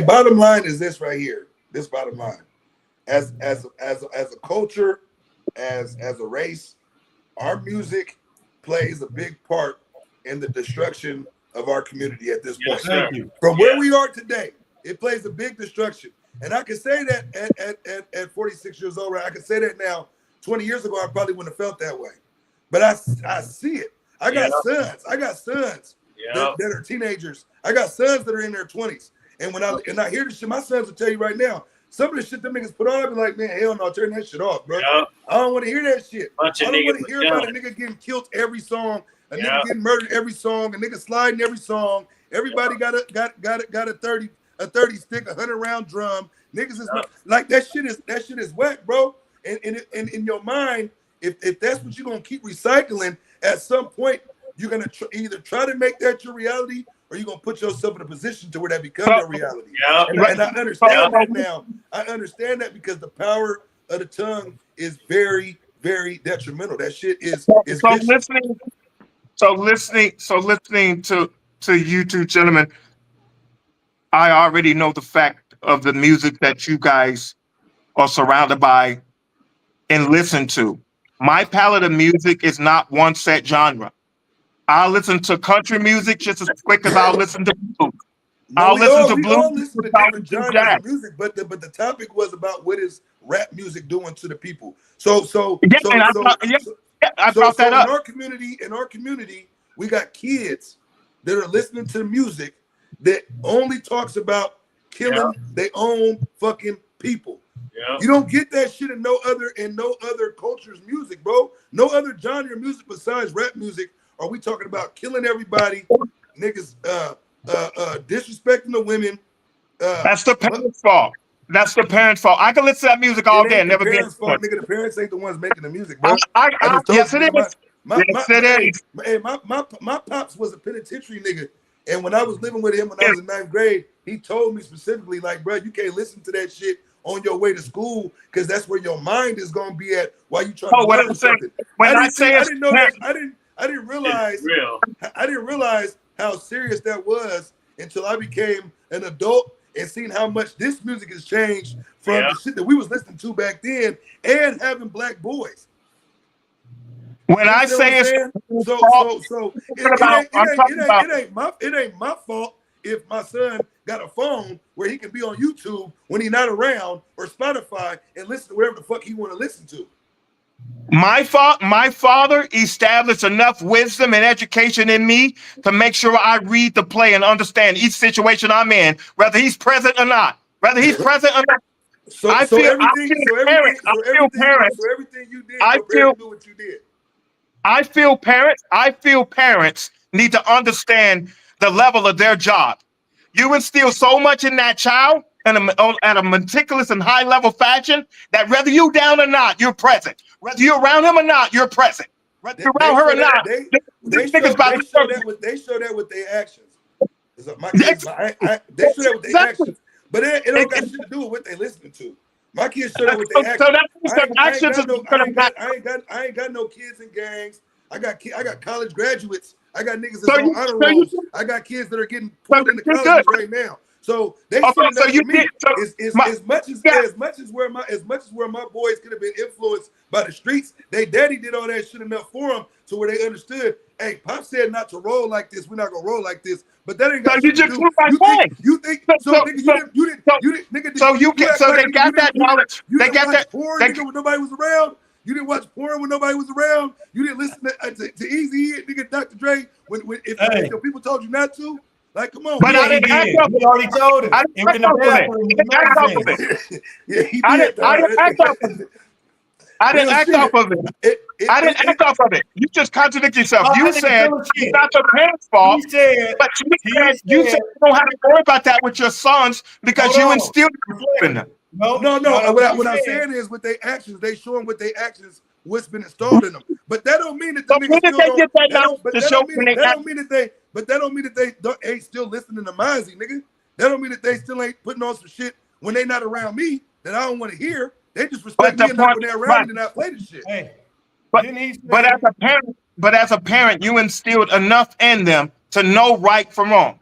Bottom line is this right here. This bottom line, as a culture, as a race, our music plays a big part in the destruction of our community at this point. Yes, sir. Thank you. From where we are today, it plays a big destruction. And I can say that at 46 years old, right? I can say that now. 20 years ago, I probably wouldn't have felt that way. But I see it. I got sons. I got sons that are teenagers. I got sons that are in their 20s. And when I hear this shit, my sons will tell you right now, some of the shit them niggas put on, I be like, man, hell no, turn that shit off, bro. Yep. I don't want to hear that shit. I don't want to hear about a done. nigga getting killed every song, a nigga getting murdered every song, a nigga sliding every song. Everybody got a 30 stick, 100 round drum. Niggas is like that shit is whack, bro. And in your mind, if that's what you're gonna keep recycling, at some point you're gonna either try to make that your reality, or you're gonna put yourself in a position to where that becomes your reality. And I understand that now. I understand that because the power of the tongue is very, very detrimental. That shit is so listening to you two gentlemen, I already know the fact of the music that you guys are surrounded by and listen to. My palette of music is not one set genre. I'll listen to country music just as quick as I'll listen to blues. I'll listen to blues. All listen to different genres of music, but the topic was about what is rap music doing to the people. I brought that up. In our community, we got kids that are listening to music that only talks about killing their own fucking people. Yeah. You don't get that shit in no other culture's music, bro. No other genre of music besides rap music are we talking about killing everybody, niggas disrespecting the women. That's the parents' fault. That's the parents' fault. I can listen to that music all day and never get fault, nigga. The parents ain't the ones making the music, bro. Yes, it is. Hey, my pops was a penitentiary nigga. And when I was living with him when I was in 9th grade, he told me specifically, like, bro, you can't listen to that shit on your way to school because that's where your mind is gonna be at while you trying to learn something. I didn't realize how serious that was until I became an adult and seen how much this music has changed from the shit that we was listening to back then and having black boys. When I say it ain't my fault if my son got a phone where he can be on YouTube when he's not around, or Spotify, and listen to whatever the fuck he want to listen to. My father established enough wisdom and education in me to make sure I read the play and understand each situation I'm in, whether he's present or not. I feel parents need to understand the level of their job. You instill so much in that child at a meticulous and high level fashion that whether you down or not, you're present. Whether you're around him or not, you're present. Whether you're around her or not, they show that with their actions. They show that with their actions, but it don't got shit to do with what they listening to. My kids show that with their actions. I ain't got no kids in gangs. I got college graduates. I got niggas that's on honor rolls. I got kids that are getting pulled into college right now. So they as much as where my boys could have been influenced by the streets, they daddy did all that shit enough for them to where they understood. Hey, Pop said not to roll like this. We're not gonna roll like this. But that ain't got shit to do. You think so? Nigga, you didn't. So you get so they got that knowledge. They got that porn when nobody was around. You didn't watch porn when nobody was around. You didn't listen to Easy, nigga, Dr. Dre. If your people told you not to. Like, come on. But I didn't act up. We already told him. I didn't act off of it. I didn't act off of it. You just contradict yourself. You said it's not your parents' fault. But you said you don't have to worry about that with your sons because you instilled it in them. No. What I'm saying is with their actions, they show them with their actions what's been installed in them. But that don't mean that the niggas that don't mean that they ain't still listening to Mozzie, nigga. That don't mean that they still ain't putting on some shit when they not around me that I don't want to hear. They just respect me enough when they're around me to not play the shit. Hey, but as a parent, you instilled enough in them to know right from wrong.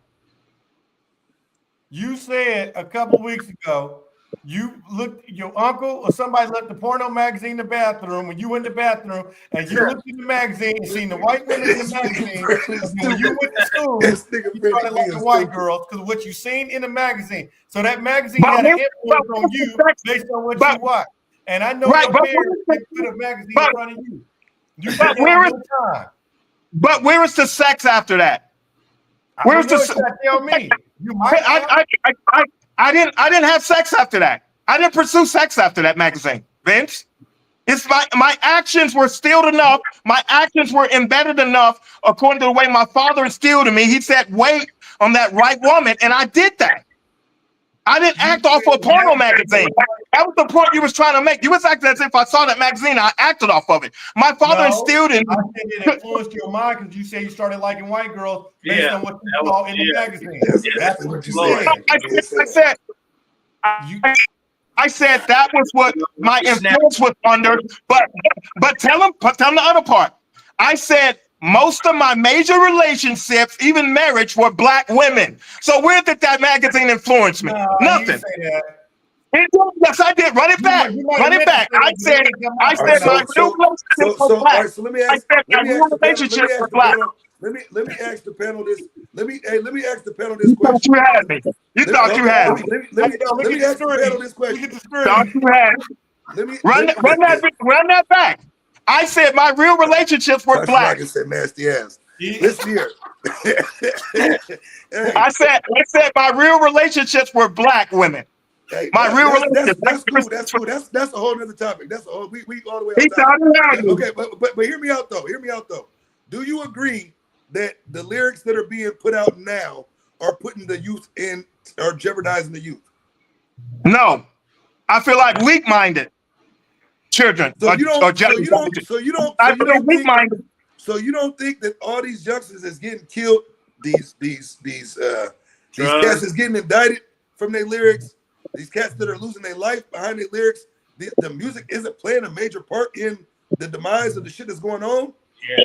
You said a couple weeks ago You looked, your uncle or somebody left the porno magazine in the bathroom when you went to the bathroom, and you looked in the magazine and seen the white women in the magazine. And when you went to school, you started liking white girls because what you seen in the magazine. So that magazine had an influence on you based on what you watched. And I know your parents didn't put a magazine in front of you. But where is the sex after that? Where's the? Tell me. You might. I didn't have sex after that. I didn't pursue sex after that magazine, Vince. It's my actions were instilled enough. My actions were embedded enough according to the way my father instilled in me. He said, wait on that right woman. And I did that. I didn't act off a porno magazine. That was the point you was trying to make. You was acting as if I saw that magazine, I acted off of it. My father instilled in me. I think it influenced your mind because you say you started liking white girls based on what you saw in the magazine. That's what you said. I said that was what my influence was under. But tell them the other part. I said most of my major relationships, even marriage, were black women. So where did that magazine influence me? Nothing. Yes, I did. Run it back. Run it back. I said my real relationships were black. So let me ask the panel. Let me ask the panel this. Let me ask the panel this question. You had me. You thought you had me. Let me ask the panel this question. Thought you had me. Run that back. I said my real relationships were black. I said nasty ass. Listen here. I said my real relationships were black women. Hey, my real relationship. That's cool. That's a whole other topic. That's all we all the way. Okay, but hear me out though. Do you agree that the lyrics that are being put out now are putting the youth in, or jeopardizing the youth? No, I feel like weak-minded children. So you don't think that all these youngsters is getting killed? These cats is getting indicted from their lyrics. These cats that are losing their life behind their lyrics. The music isn't playing a major part in the demise of the shit that's going on. Yeah,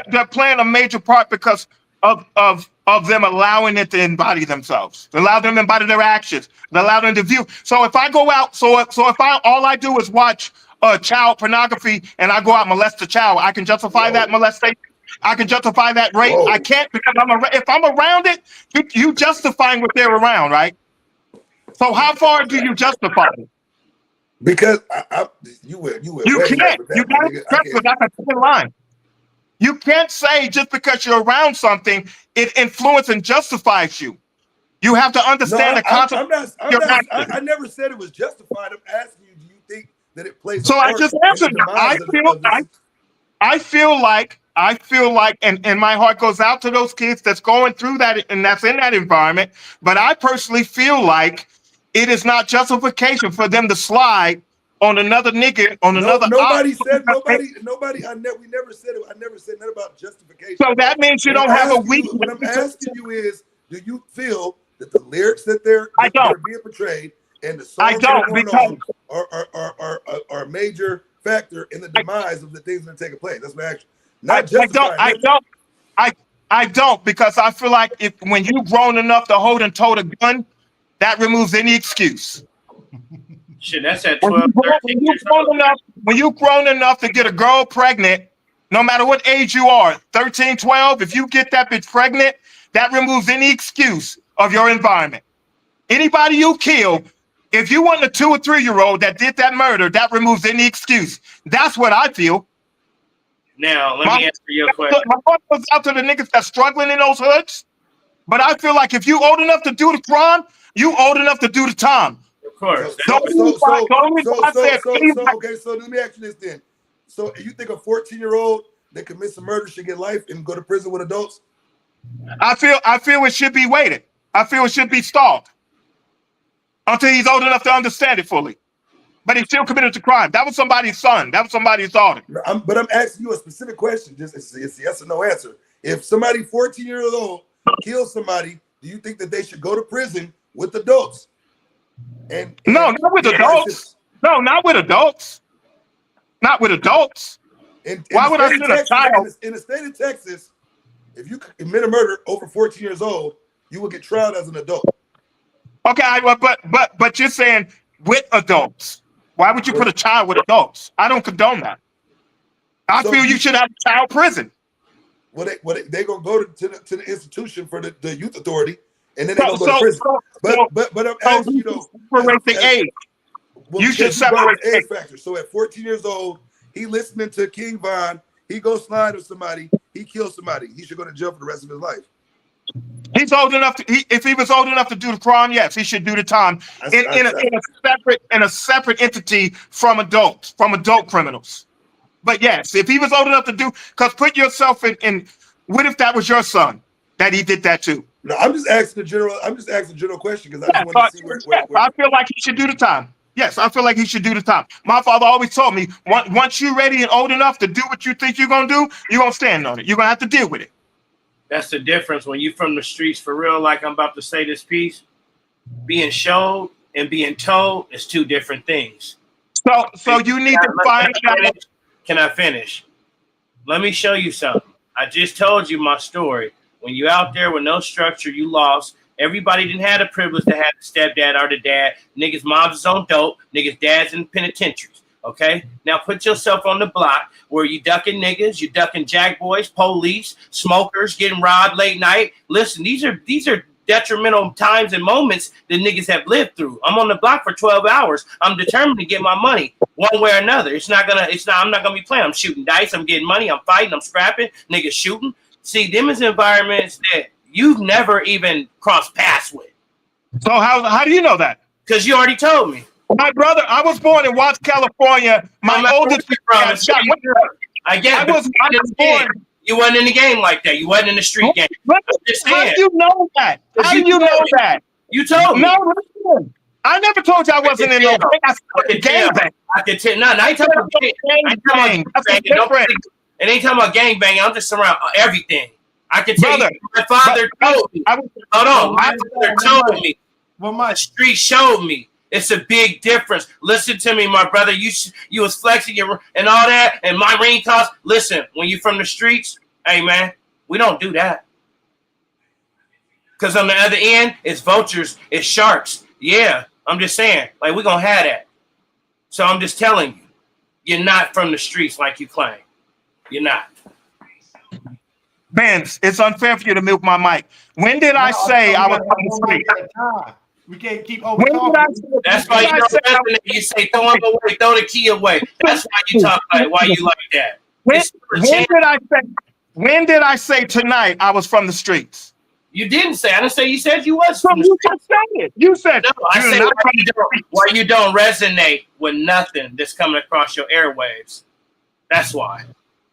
they're playing a major part because of them allowing it to embody themselves, allow them to embody their actions, allow them to view. So if I go out, all I do is watch child pornography and I go out and molest a child, I can justify that molestation. I can justify that rape. Whoa. I can't because if I'm around it, you justifying what they're around, right? So how far do you justify it? Because you can't. You got to stress with that's a thin line. You can't say just because you're around something, it influences and justifies you. You have to understand the concept. I never said it was justified. I'm asking you, do you think that it plays? So I just answered. I feel like, and my heart goes out to those kids that's going through that and that's in that environment. But I personally feel like it is not justification for them to slide on another nigga, on another. Nobody. We never said it. I never said nothing about justification. So that means you don't have a weak. What I'm asking you is, do you feel that the lyrics that they're being portrayed and the songs that are a major factor in the demise of the things that are taking place? That's my action. I don't, because I feel like when you've grown enough to hold and tote a gun, that removes any excuse. Shit, that's at 12, 13 years old. When you've grown enough to get a girl pregnant, no matter what age you are, 13, 12, if you get that bitch pregnant, that removes any excuse of your environment. Anybody you kill, if you want a 2 or 3-year-old that did that murder, that removes any excuse. That's what I feel. Now, let me answer your question. My heart goes out to the niggas that's struggling in those hoods, but I feel like if you old enough to do the crime, you old enough to do the time. Of course. So let me ask you this then. So you think a 14-year-old that commits a murder should get life and go to prison with adults? I feel it should be waited. I feel it should be stalled until he's old enough to understand it fully. But he still committed the crime. That was somebody's son. That was somebody's daughter. But I'm asking you a specific question. It's a yes or no answer. If somebody 14 years old kills somebody, do you think that they should go to prison with adults? No, not with adults. No, not with adults. Not with adults. Why would I send a child? In the state of Texas, if you commit a murder over 14 years old, you will get tried as an adult. Okay, but you're saying with adults. Why would you put a child with adults? I don't condone that. I feel you should have a child prison. Well, they gonna go to the institution for the youth authority, and then they gonna go to prison. But I'm asking you though, separate the age. Well, you should separate the age factor. So at 14 years old, he listening to King Von. He goes slide with somebody. He kills somebody. He should go to jail for the rest of his life. He's old enough to. If he was old enough to do the crime, yes, he should do the time in a separate entity from adult criminals. But yes, if he was old enough to do, because put yourself in. What if that was your son that he did that to? No, I'm just asking the general question because I just want to see where. I feel like he should do the time. Yes, I feel like he should do the time. My father always told me, once you're ready and old enough to do what you think you're gonna do, you're gonna stand on it. You're gonna have to deal with it. That's the difference when you from the streets for real. Like I'm about to say this piece, being showed and being told is two different things. So you need to find out. Can I finish? Let me show you something. I just told you my story. When you out there with no structure, you lost. Everybody didn't have the privilege to have the stepdad or the dad. Niggas' moms is on dope. Niggas' dads in penitentiaries. Okay? Now put yourself on the block where you ducking niggas, you ducking jack boys, police, smokers, getting robbed late night. Listen, these are detrimental times and moments that niggas have lived through. I'm on the block for 12 hours. I'm determined to get my money one way or another. I'm not gonna be playing. I'm shooting dice, I'm getting money, I'm fighting, I'm scrapping, niggas shooting. See, them is environments that you've never even crossed paths with. So how do you know that? Because you already told me. My brother, I was born in Watts, California. My oldest got shot. I get it. You wasn't in the game like that. You wasn't in the street game. How do you know that? How do you know that? You told me. No, listen. I never told you I wasn't in no gang bang. I could tell. No, I ain't talking about gang bang. It ain't talking about gang banging. I'm just around everything. I can tell you, my father told me. Hold on. My father told me. Well, my street showed me. It's a big difference. Listen to me, my brother. You was flexing and all that, and my ring toss. Listen, when you from the streets, hey, man, we don't do that. Because on the other end, it's vultures, it's sharks. Yeah, I'm just saying. Like, we're going to have that. So I'm just telling you, you're not from the streets like you claim. You're not. Man, it's unfair for you to milk my mic. When did I say I was from the streets? We can't keep over talking. That's why you say throw him away, throw the key away. That's why you talk like why you like that. When did I say tonight I was from the streets? You didn't say. I didn't say you said you was from the streets. You just said it. You said no. I said why you don't resonate with nothing that's coming across your airwaves. That's why.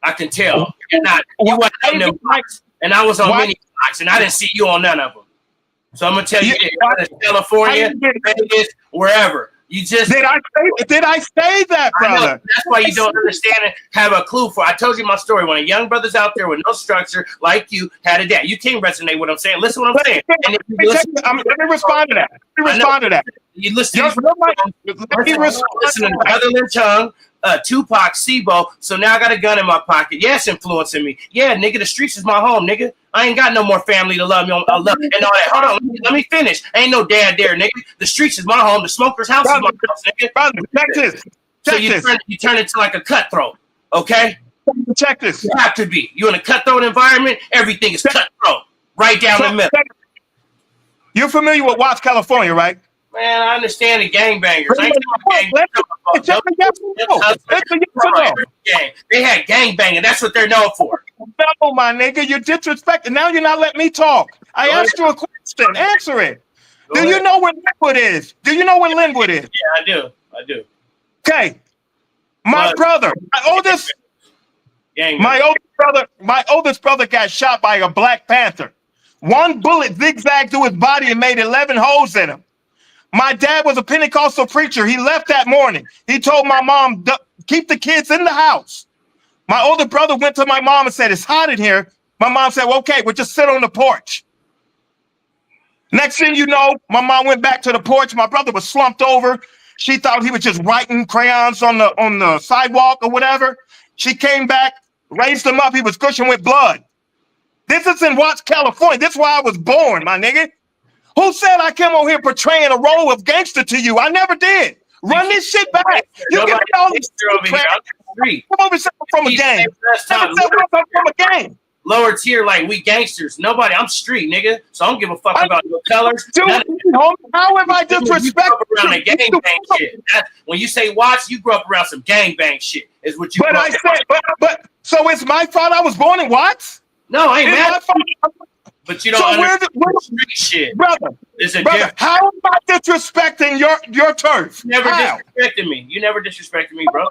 I can tell. You're not. You weren't on them blocks, and I was on many blocks, and I didn't see you on none of them. So I'm gonna tell you, California, Vegas, wherever. You just did I say that, brother? That's why you don't understand it. Have a clue for. I told you my story. When a young brother's out there with no structure, like you, had a dad. You can't resonate with what I'm saying. Listen what I'm saying. And let me respond to that. You listen. Listen to Netherland Tongue. Tupac, Sibo. So now I got a gun in my pocket. Yeah, it's influencing me. Yeah, nigga, the streets is my home, nigga. I ain't got no more family to love me and all that. Hold on, let me finish. Ain't no dad there, nigga. The streets is my home. The smoker's house is my house, nigga. Brother, check this. So you turn into like a cutthroat, okay? Check this. You have to be. You in a cutthroat environment, everything is cutthroat. Right down the middle. You're familiar with Watts, California, right? Man, I understand the gangbangers. They had gangbanging. That's what they're known for. No, my nigga, you're disrespecting. Now you're not letting me talk. I asked you a question. Answer it. Do you know where Linwood is? Yeah, I do. Okay. My oldest brother got shot by a Black Panther. One bullet zigzagged through his body and made 11 holes in him. My dad was a Pentecostal preacher. He left that morning. He told my mom, keep the kids in the house. My older brother went to my mom and said, it's hot in here. My mom said, well, okay, we'll just sit on the porch. Next thing you know, my mom went back to the porch. My brother was slumped over. She thought he was just writing crayons on the sidewalk or whatever. She came back, raised him up. He was gushing with blood. This is in Watts, California. This is where I was born, my nigga. Who said I came on here portraying a role of gangster to you? I never did. Run this shit back. You Nobody get all this gangster over here. I'm street. Come over from a gang. From a gang. Lower tier, like we gangsters. Nobody. I'm street, nigga. So I don't give a fuck about your colors. Dude, how have I disrespected you? Grew up around the gang bang shit. When you say Watts, you grew up around some gang bang shit. Is what you. But I said, but so it's my fault I was born in Watts? No, I ain't mad. But you don't understand street shit, brother. It's a brother, how am I disrespecting your turf? You never disrespected me. You never disrespected me, bro.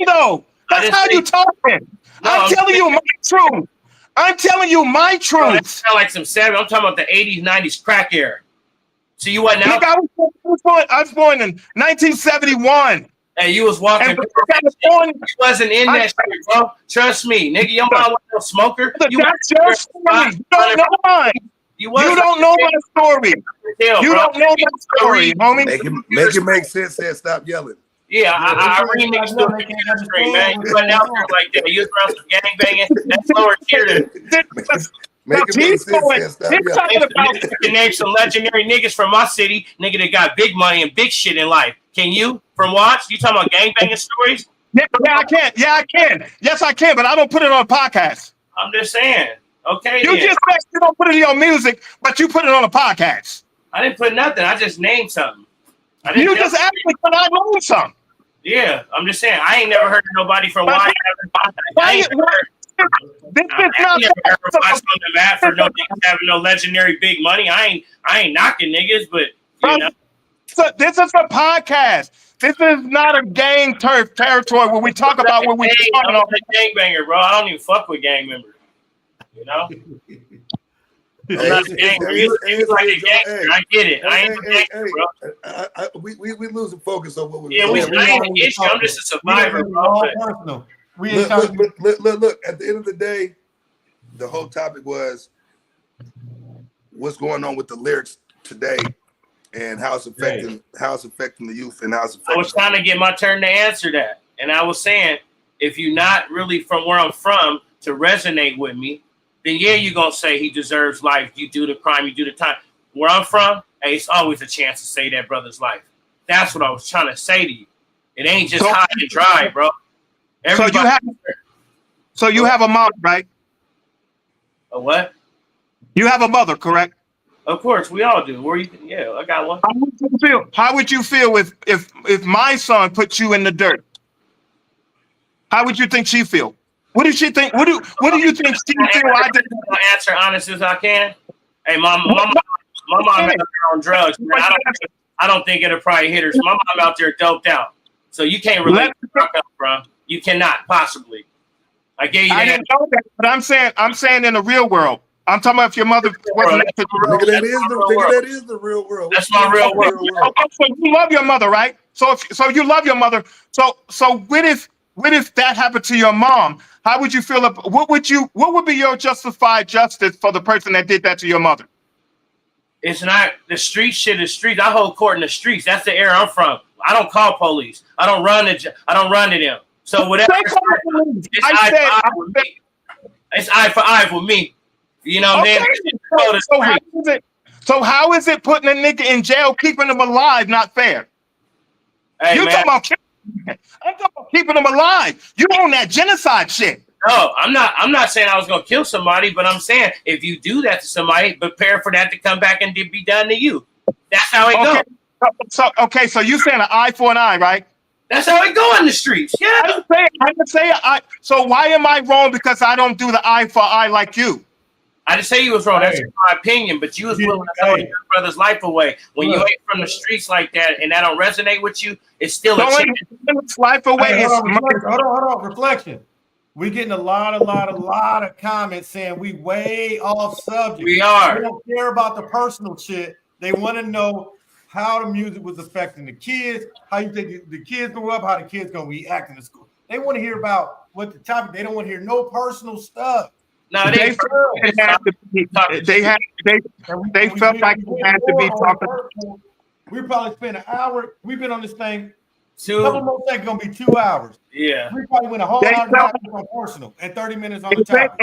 No, that's how you talking. No, I'm telling you my truth. I'm telling you my truth. Bro, that sound like some savage. I'm talking about the 80s, 90s crack era. So you what now? Nigga, I was born in 1971. Hey, you was walking. You wasn't in that shit, bro. Trust me, nigga. Your mom was no smoker. You your story. You don't know mine. You don't know my story. You don't know my story, homie. Make it make sense. Said stop yelling. Yeah, I remixed the street, man. You wasn't out there like that. You was around some gang banging. That's lower tier than. Make it make sense. Stop yelling. You can name some legendary niggas from my city, nigga that got big money and big shit in life. Can you? From Watts? You talking about gang banging stories? Yeah, I can. Yeah, I can. Yes, I can, but I don't put it on a podcast. I'm just saying. Okay. You just said you don't put it in your music, but you put it on a podcast. I didn't put nothing. I just named something. You just asked me, can I name something? Yeah, I'm just saying. I ain't never heard of nobody from Watts. This is not for no niggas having no legendary big money. I ain't knocking niggas, but you know. So this is a podcast. This is not a gang turf territory where we talk about what we're talking about. I'm a gang banger, bro. I don't even fuck with gang members. You know? I'm not a gangster. You like a gangster. I get it. I ain't a gangster, bro. We losing focus on what we're doing. Yeah, I ain't an issue. I'm just a survivor, bro. Look, at the end of the day, the whole topic was what's going on with the lyrics today and how it's affecting the youth and how it's affecting. I was trying to get my turn to answer that. And I was saying, if you're not really from where I'm from to resonate with me, then yeah, you're going to say he deserves life. You do the crime, you do the time. Where I'm from, hey, it's always a chance to save that brother's life. That's what I was trying to say to you. It ain't just hot and dry, bro. So you have a mom, right? A what? You have a mother, correct? Of course, we all do. Yeah, I got one. How would you feel if my son put you in the dirt? How would you think she feel? What does she think? What do you think she feel? I answer honest as I can. Hey, my mom out there on drugs. Man. I don't think it'll probably hit her. So my mom out there doped out. So you can't relate to her, bro. You cannot possibly. I gave you that. I didn't know that, but I'm saying in the real world. I'm talking about if your mother wasn't. That is the real world. That's my real world. Okay, so you love your mother, right? So you love your mother. So what if that happened to your mom? How would you feel? What would be your justified justice for the person that did that to your mother? It's not the street shit. Is streets. I hold court in the streets. That's the era I'm from. I don't call police. I don't run to them. So whatever. It's eye for eye with me. You know what I mean? So how is it putting a nigga in jail, keeping him alive, not fair? Hey, I'm talking about keeping him alive. You own that genocide shit. No, I'm not saying I was gonna kill somebody, but I'm saying if you do that to somebody, prepare for that to come back and be done to you. That's how it goes. So you saying an eye for an eye, right? That's how it go in the streets. Yeah. I didn't say so why am I wrong because I don't do the eye for eye like you? I didn't say you was wrong. That's my opinion, but you was willing to throw your brother's life away. When you ain't from the streets like that and that don't resonate with you, it's still a life away. Hold on. Reflection. We're getting a lot of comments saying we way off subject. We are. They don't care about the personal shit. They want to know how the music was affecting the kids, how you think the kids grew up, how the kids gonna react in the school. They want to hear about what the topic. They don't want to hear no personal stuff. No, they felt like they had to be talking. We probably spent an hour. We've been on this thing. A couple more seconds gonna be 2 hours. Yeah, we probably went a whole hour on personal and 30 minutes on the topic.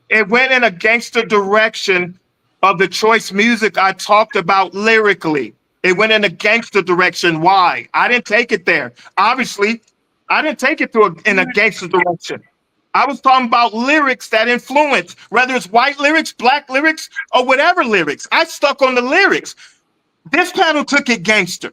It went in a gangster direction of the choice music I talked about lyrically. It went in a gangster direction. Why? I didn't take it there. Obviously, I didn't take it in a gangster direction. I was talking about lyrics that influence, whether it's white lyrics, black lyrics, or whatever lyrics. I stuck on the lyrics. This panel took it gangster.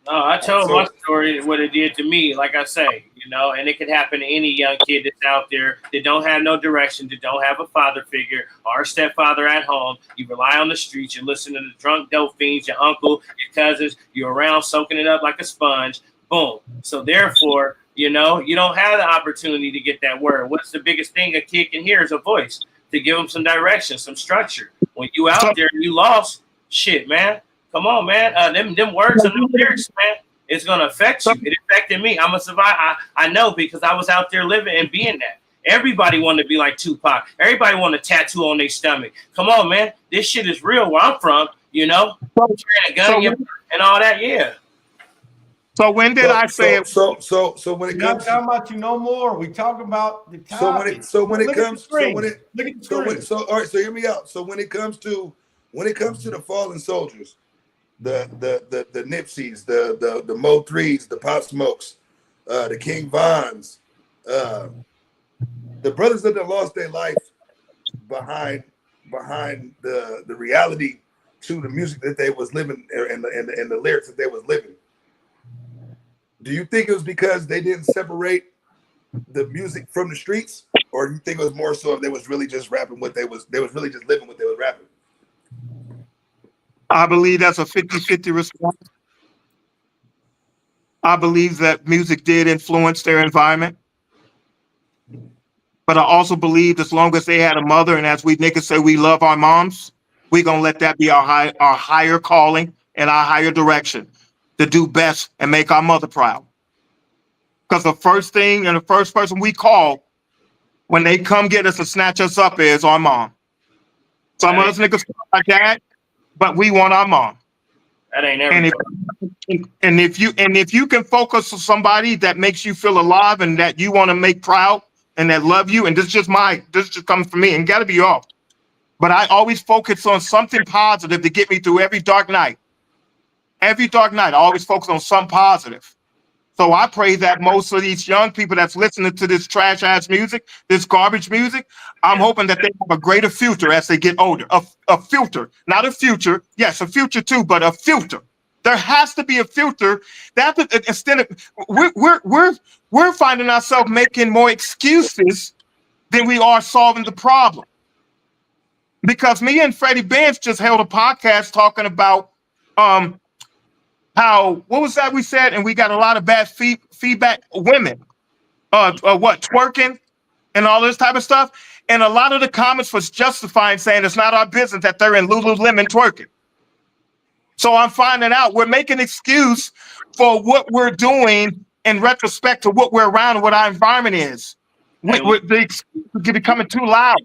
No, I told my story, what it did to me, like I say, and it could happen to any young kid that's out there that don't have no direction, that don't have a father figure or a stepfather at home. You rely on the streets, you listen to the drunk dope fiends, your uncle, your cousins, you're around soaking it up like a sponge. Boom. So therefore, you don't have the opportunity to get that word. What's the biggest thing a kid can hear is a voice to give them some direction, some structure. When you out there and you lost, shit, man. Come on, man. Them words and them lyrics, man, it's gonna affect you. It affected me. I'm a survivor. I know because I was out there living and being that. Everybody wanted to be like Tupac. Everybody wanted a tattoo on their stomach. Come on, man. This shit is real where I'm from, carrying a gun and all that, yeah. So when did I say it? So when it comes, talking about you no more. We talking about the topic. All right. So hear me out. So when it comes to the fallen soldiers, the Nipseys, the Mo 3s, the Pop Smokes, the King Vons, the brothers that have lost their life behind the reality to the music that they was living and the lyrics that they was living. Do you think it was because they didn't separate the music from the streets, or do you think it was more so if they was really just rapping what they was really just living what they was rapping? I believe that's a 50-50 response. I believe that music did influence their environment. But I also believe as long as they had a mother, and as we niggas say, we love our moms, we're going to let that be our higher calling and our higher direction to do best and make our mother proud. Because the first thing and the first person we call when they come get us and snatch us up is our mom. Some of us niggas call our dad, but we want our mom. That ain't everything. And if you can focus on somebody that makes you feel alive and that you want to make proud and that love you, and this just comes from me and gotta be off. But I always focus on something positive to get me through every dark night. Every dark night, I always focus on something positive. So I pray that most of these young people that's listening to this trash ass music, this garbage music, I'm hoping that they have a greater future as they get older. A filter, not a future. Yes, a future too, but a filter. There has to be a filter. That instead of we're finding ourselves making more excuses than we are solving the problem. Because me and Freddie Benz just held a podcast talking about how, what was that we said? And we got a lot of bad feedback. Women, twerking and all this type of stuff. And a lot of the comments was justifying saying it's not our business that they're in Lululemon twerking. So I'm finding out we're making excuse for what we're doing in retrospect to what we're around and what our environment is. The excuse is becoming too loud.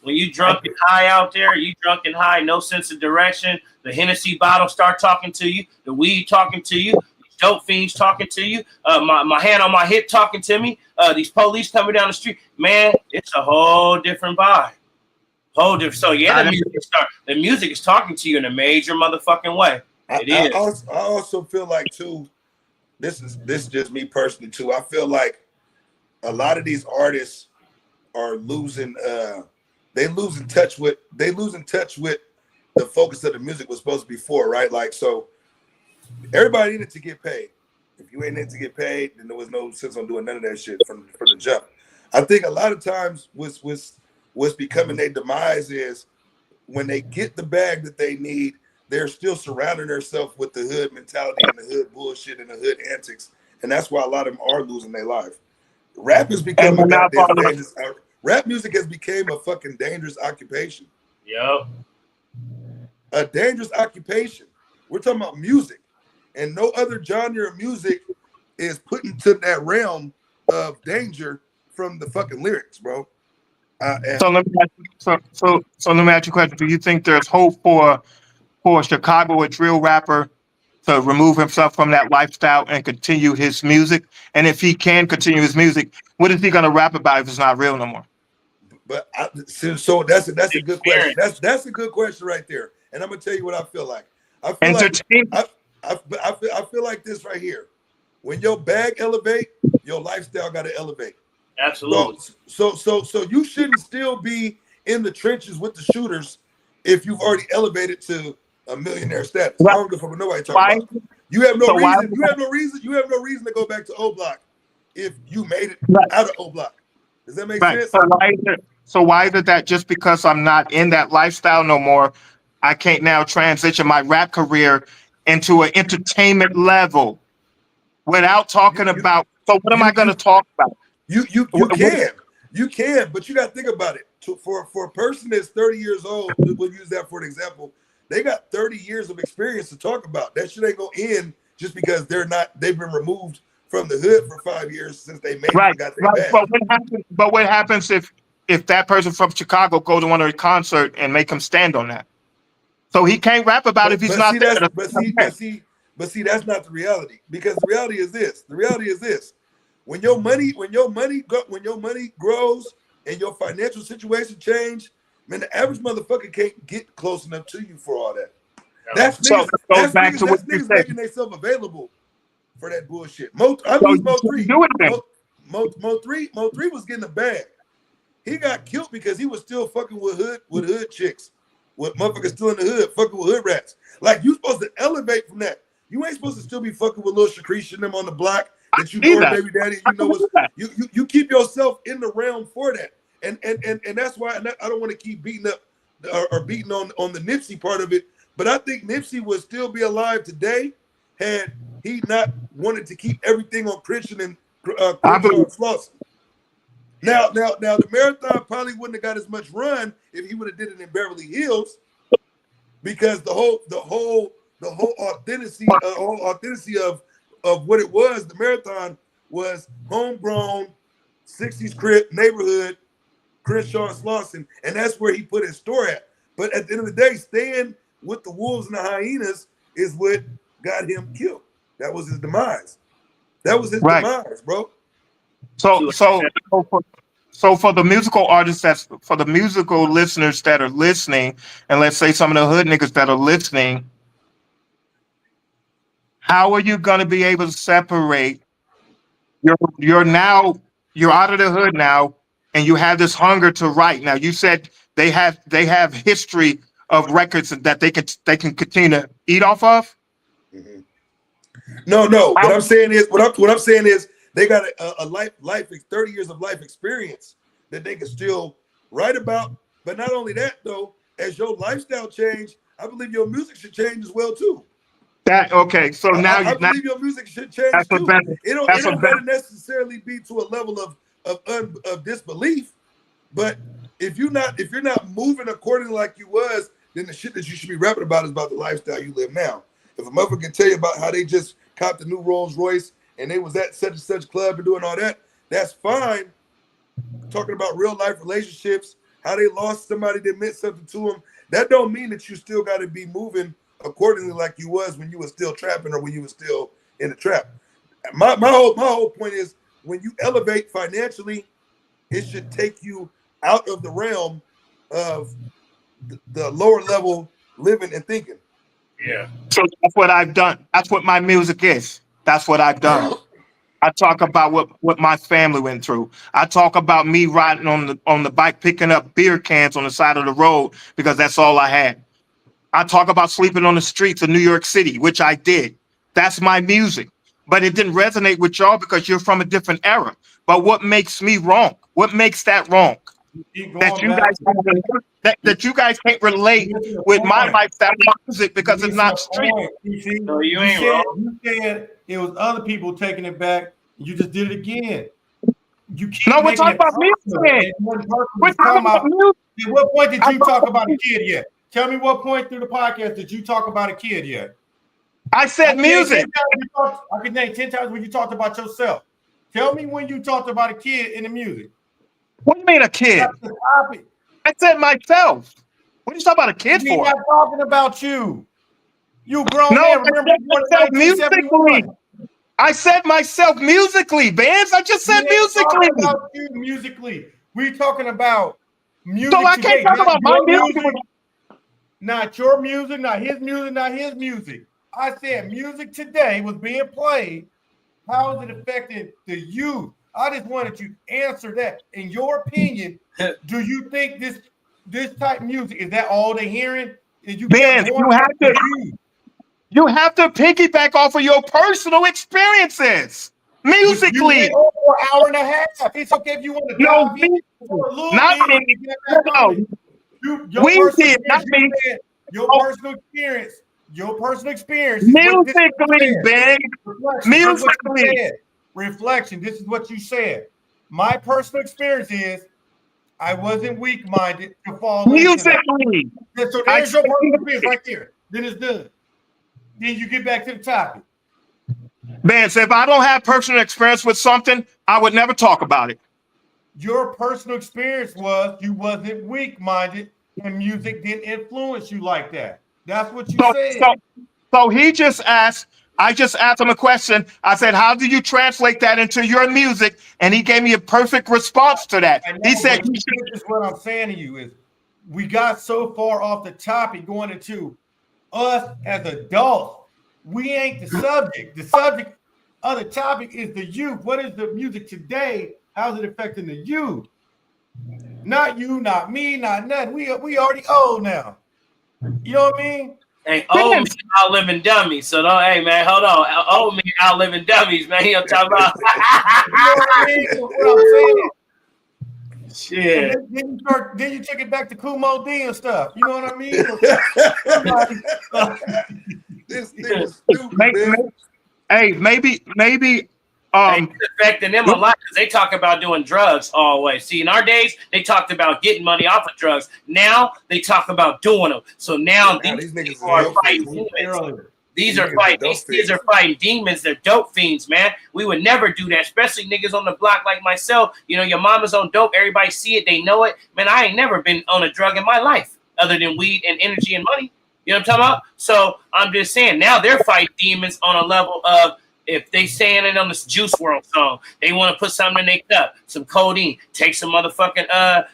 When you drunk and high out there, you drunk and high, no sense of direction. The Hennessy bottle start talking to you. The weed talking to you. These dope fiends talking to you. My hand on my hip talking to me. These police coming down the street. Man, it's a whole different vibe. Whole different. So yeah, the music is talking to you in a major motherfucking way. It is. I also feel like too. This is just me personally too. I feel like a lot of these artists are losing. They losing touch with the focus of the music was supposed to be for, right? Like, so everybody needed to get paid. If you ain't need to get paid, then there was no sense on doing none of that shit from the jump. I think a lot of times what's becoming their demise is when they get the bag that they need, they're still surrounding themselves with the hood mentality and the hood bullshit and the hood antics. And that's why a lot of them are losing their life. Rap has become a goddamn dangerous. Rap music has become a fucking dangerous occupation. Yep. A dangerous occupation. We're talking about music. And no other genre of music is put into that realm of danger from the fucking lyrics, bro. So let me ask you a question. Do you think there's hope for Chicago, a drill rapper, to remove himself from that lifestyle and continue his music? And if he can continue his music, what is he going to rap about if it's not real no more? But so that's a good question. That's a good question right there. And I'm gonna tell you what I feel like. I feel like this right here. When your bag elevate, your lifestyle got to elevate. Absolutely. So you shouldn't still be in the trenches with the shooters if you've already elevated to a millionaire status. I don't give a fuck what nobody talking about. You have no reason. You have no reason to go back to O Block if you made it out of O Block. Does that make sense? So why is it that just because I'm not in that lifestyle no more, I can't now transition my rap career into an entertainment level without talking about? So what am I going to talk about? You can, but you got to think about it. For a person that's 30 years old, we'll use that for an example. They got 30 years of experience to talk about. That shit ain't gonna end just because they've been removed from the hood for 5 years since they made it and got their bag. But what happens if that person from Chicago goes to one of the concert and make him stand on that? So he can't rap about it if he's not there. But see, that's not the reality. Because the reality is this. When your money grows and your financial situation change, man, the average motherfucker can't get close enough to you for all that. That's niggas making themselves available for that bullshit. Mo 3 was getting a bag. He got killed because he was still fucking with hood chicks, with motherfuckers still in the hood, fucking with hood rats. Like, you supposed to elevate from that. You ain't supposed to still be fucking with little Shakrisha them on the block that you know baby daddy. You know you keep yourself in the realm for that. And that's why I don't want to keep beating up or beating on the Nipsey part of it. But I think Nipsey would still be alive today had he not wanted to keep everything on Christian and Slauson. Now the marathon probably wouldn't have got as much run if he would have did it in Beverly Hills, because the whole authenticity of what it was. The marathon was homegrown 60s crib neighborhood, Crenshaw and Slauson, and that's where he put his store at. But at the end of the day, staying with the wolves and the hyenas is what got him killed. That was his demise. That was his demise, bro. So for the musical artists, for the musical listeners that are listening, and let's say some of the hood niggas that are listening, how are you going to be able to separate? You're out of the hood now, and you have this hunger to write. Now, you said they have history of records that they can continue to eat off of. Mm-hmm. No. What I'm saying is they got a life 30 years of life experience that they can still write about. But not only that, though, as your lifestyle change, I believe your music should change as well too. So now I believe your music should change too. It don't gotta necessarily be to a level of disbelief, but if you're not moving according like you was, then the shit that you should be rapping about is about the lifestyle you live now. If a motherfucker can tell you about how they just copped the new Rolls Royce and they was at such and such club and doing all that, that's fine. Talking about real life relationships, how they lost somebody that meant something to them, that don't mean that you still got to be moving accordingly like you was when you were still trapping or when you were still in the trap. My whole point is, when you elevate financially, it should take you out of the realm of the lower level living and thinking. Yeah. So that's what I've done. That's what my music is. That's what I've done. I talk about what my family went through. I talk about me riding on the bike, picking up beer cans on the side of the road because that's all I had. I talk about sleeping on the streets of New York City, which I did. That's my music. But it didn't resonate with y'all because you're from a different era. But what makes me wrong? What makes that wrong? That you guys can't relate with my lifestyle music because it's not street. No, you ain't wrong. You said it was other people taking it back. You just did it again. You keep No, we're talking about music. We're talking about music. At what point did you talk about a kid yet? Tell me what point through the podcast did you talk about a kid yet? I said music. I could name 10 times when you talked about yourself. Tell me when you talked about a kid in the music. What do you mean a kid? That's the topic. I said myself. What are you talking about a kid for? We're not talking about you. You grown man. Remember musically. I said myself musically, Vance. I just said musically. About you musically. We're talking about Music So I today, can't talk about my music. not your music, not his music, not his music. I said music today was being played. How is it affecting the youth? I just wanted you to answer that. In your opinion, do you think this type of music is that all they're hearing? Is you Ben, kept going back to you? you have to piggyback off of your personal experiences You musically. went over an hour and a half. It's okay if you want to No, dive in for a little not bit me. and get back on it. Your We personal did, not experience, me. you said your personal experience is what this Musically, said. Ben. Reflection. This is what you Musically. said. Reflection. This is what you said. My personal experience is I wasn't weak-minded to fall into that. Musically. So there's your personal experience right there. Then it's done. Then you get back to the topic. Ben, so if I don't have personal experience with something, I would never talk about it. Your personal experience was you wasn't weak-minded and music didn't influence you like that. That's what you said. So he just asked, I just asked him a question. I said, how do you translate that into your music? And he gave me a perfect response to that. He said, this is what I'm saying to you is we got so far off the topic going into us as adults. We ain't the subject. The subject of the topic is the youth. What is the music today? How's it affecting the youth? Not you, not me, not nothing. We already old now. You know what I mean? Hey, old me outliving dummies. So don't, hey man, hold on. Old me outliving dummies, man. You're talking about. You know what I mean? What I'm saying. Shit. Then you take it back to Kumo D and stuff. You know what I mean? This thing is stupid, man. Hey, maybe It's affecting them a lot because they talk about doing drugs always. See, in our days, they talked about getting money off of drugs. Now they talk about doing them. So now these niggas are fighting demons. These are fighting demons. They're dope fiends, man. We would never do that, especially niggas on the block like myself. You know, your mama's on dope. Everybody see it. They know it. Man, I ain't never been on a drug in my life other than weed and energy and money. You know what I'm talking about? So I'm just saying now they're fighting demons on a level of if they saying it on this Juice WRLD song, they want to put something in their cup, some codeine, take some motherfucking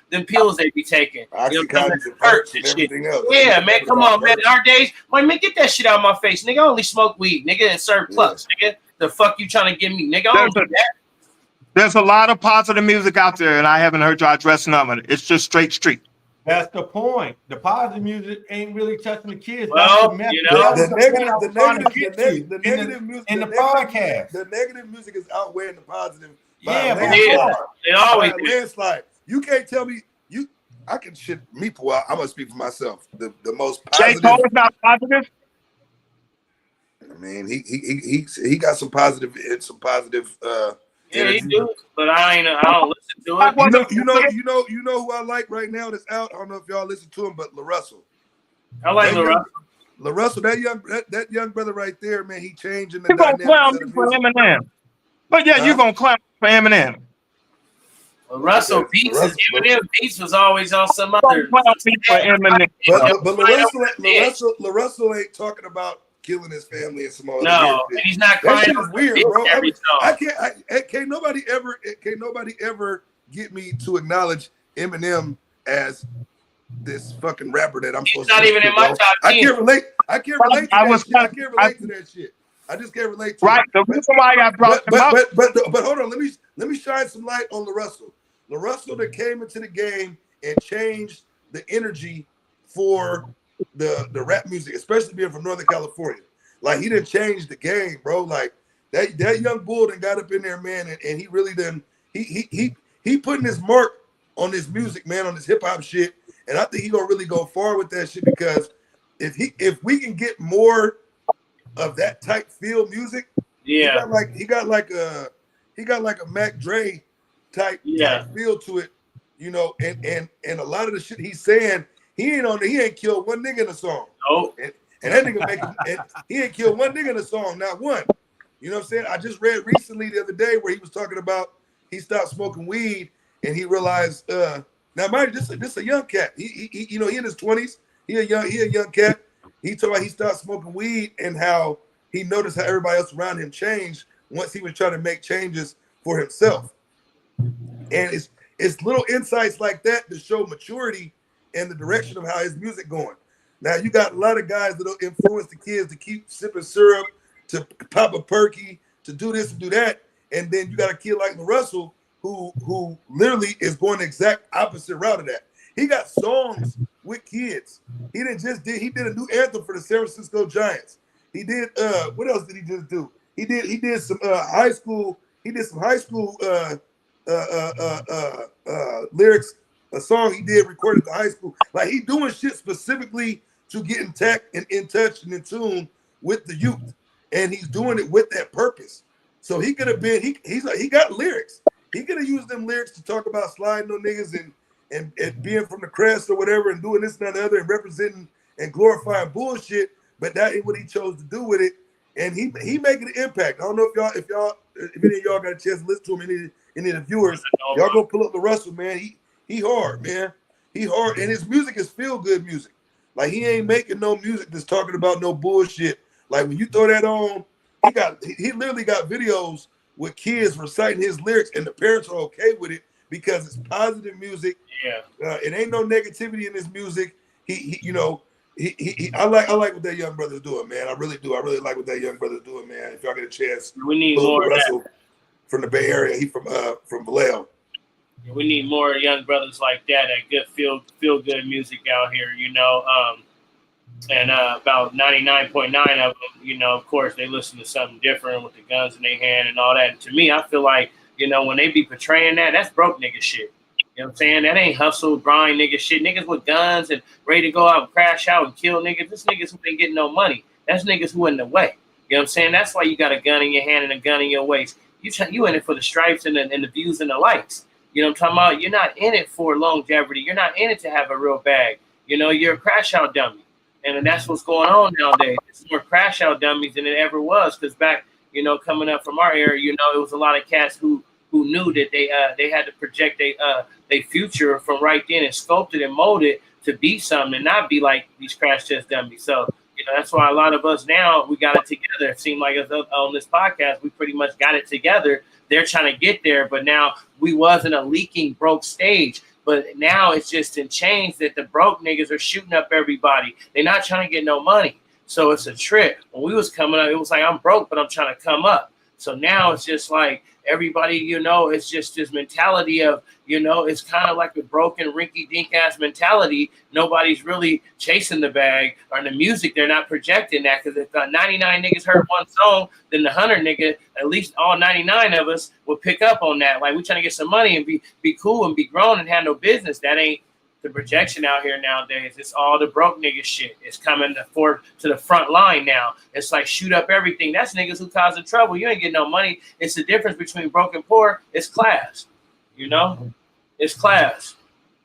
them pills they be taking. You know, hurts and shit. Yeah, man, come on, man. In our days, man, get that shit out of my face, nigga. I only smoke weed, nigga, and serve plugs, nigga. The fuck you trying to give me, nigga? I don't do that. There's a lot of positive music out there, and I haven't heard y'all address none of it. It's just straight street. That's the point. The positive music ain't really touching the kids. Well, you know, the negative music in the podcast. The negative music is outweighing the positive. Yeah, it always landslide. You can't tell me I can shit me pour out. I'm gonna speak for myself. The most positive. J. Cole is not positive. I mean, he got some positive. Yeah, he do, but I don't listen to it. You know who I like right now that's out. I don't know if y'all listen to him, but La Russell. I like La Russell. La Russell, that young brother right there, man. He changing the You're gonna clown me for Eminem, but yeah, you're gonna clown for Eminem. La Russell beats. Eminem beats was always on some other. But La Russell ain't talking about killing his family and some other and he's not crying. That's weird, bro. Can't nobody ever get me to acknowledge Eminem as this fucking rapper that I'm supposed to. Not even in my top 10. I can't relate to that shit. I just can't relate to it. The reason why I brought him up. But hold on, let me shine some light on La Russell. La Russell that came into the game and changed the energy for the rap music, especially being from Northern California. Like he didn't change the game, bro. Like that young bull done got up in there, man, and he really done he putting his mark on this music, man, on this hip hop shit. And I think he gonna really go far with that shit because if we can get more of that type feel music, he got like a Mac Dre type feel to it, you know, and a lot of the shit he's saying. He ain't killed one nigga in the song. Oh. And that nigga he ain't killed one nigga in the song, not one. You know what I'm saying? I just read recently the other day where he was talking about he stopped smoking weed and he realized now mind you, this a young cat. He you know, he in his 20s. He a young cat. He told me he stopped smoking weed and how he noticed how everybody else around him changed once he was trying to make changes for himself. And it's little insights like that to show maturity and the direction of how his music going. Now you got a lot of guys that'll influence the kids to keep sipping syrup, to pop a perky, to do this and do that, and then you got a kid like Russell who literally is going the exact opposite route of that. He got songs with kids. He did a new anthem for the San Francisco Giants. He did what else did he just do? He did some high school lyrics, a song he did recorded at the high school. Like he doing shit specifically to get in touch and in tune with the youth. And he's doing it with that purpose. So he could have been, he got lyrics. He could have used them lyrics to talk about sliding on niggas and being from the crest or whatever and doing this and that and the other and representing and glorifying bullshit. But that ain't what he chose to do with it. And he making an impact. I don't know if any of y'all got a chance to listen to him, any of the viewers, y'all go pull up the Russell, man. He hard, man. He hard. And his music is feel good music. Like he ain't making no music that's talking about no bullshit. Like when you throw that on, he literally got videos with kids reciting his lyrics, and the parents are okay with it because it's positive music. Yeah, it ain't no negativity in his music. I like what that young brother's doing, man. I really do. I really like what that young brother's doing, man. If y'all get a chance, we need more Russell from the Bay Area. He from Vallejo. We need more young brothers like that good feel good music out here, you know. And about 99.9 of them, you know, of course, they listen to something different with the guns in their hand and all that. And to me, I feel like, you know, when they be portraying that, that's broke nigga shit. You know what I'm saying? That ain't hustle, grind nigga shit. Niggas with guns and ready to go out and crash out and kill niggas. This niggas who ain't getting no money. That's niggas who in the way. You know what I'm saying? That's why you got a gun in your hand and a gun in your waist. You in it for the stripes and the views and the likes. You know what I'm talking about? You're not in it for longevity. You're not in it to have a real bag. You know, you're a crash out dummy. And that's what's going on nowadays. It's more crash out dummies than it ever was. Because back, you know, coming up from our area, you know, it was a lot of cats who knew that they had to project their future from right then and sculpt it and mold it to be something and not be like these crash test dummies. So, you know, that's why a lot of us now, we got it together. It seemed like on this podcast, we pretty much got it together. They're trying to get there, but now we wasn't a leaking broke stage. But now it's just in change that the broke niggas are shooting up everybody. They're not trying to get no money. So it's a trick. When we was coming up, it was like, I'm broke, but I'm trying to come up. So now it's just like everybody, you know, it's just this mentality of, you know, it's kind of like a broken rinky-dink ass mentality. Nobody's really chasing the bag or the music. They're not projecting that because if 99 niggas heard one song, then the 100 nigga, at least all 99 of us will pick up on that. Like we trying to get some money and be cool and be grown and handle business. That ain't the projection out here nowadays. It's all the broke nigga shit. It's coming to the front line now. It's like shoot up everything. That's niggas who causing trouble. You ain't getting no money. It's the difference between broke and poor. It's class. You know? It's class.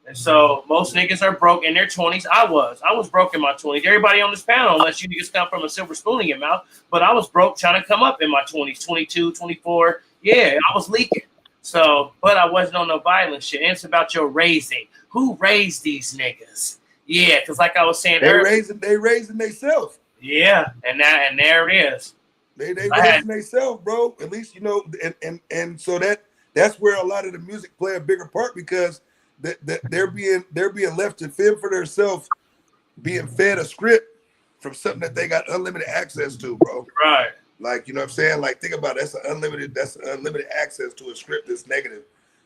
And so most niggas are broke in their 20s. I was broke in my 20s. Everybody on this panel, unless you niggas come from a silver spoon in your mouth, but I was broke trying to come up in my 20s, 22, 24. Yeah, I was leaking. So, but I wasn't on no violent shit. And it's about your raising. Who raised these niggas? Yeah, because like I was saying earlier, they raising themselves. Yeah, and there it is. They raising themselves, bro. At least you know, and so that's where a lot of the music play a bigger part because they're being left to fend for themselves, being fed a script from something that they got unlimited access to, bro. Right. Like, you know what I'm saying? Like, think about it. That's unlimited access to a script that's negative.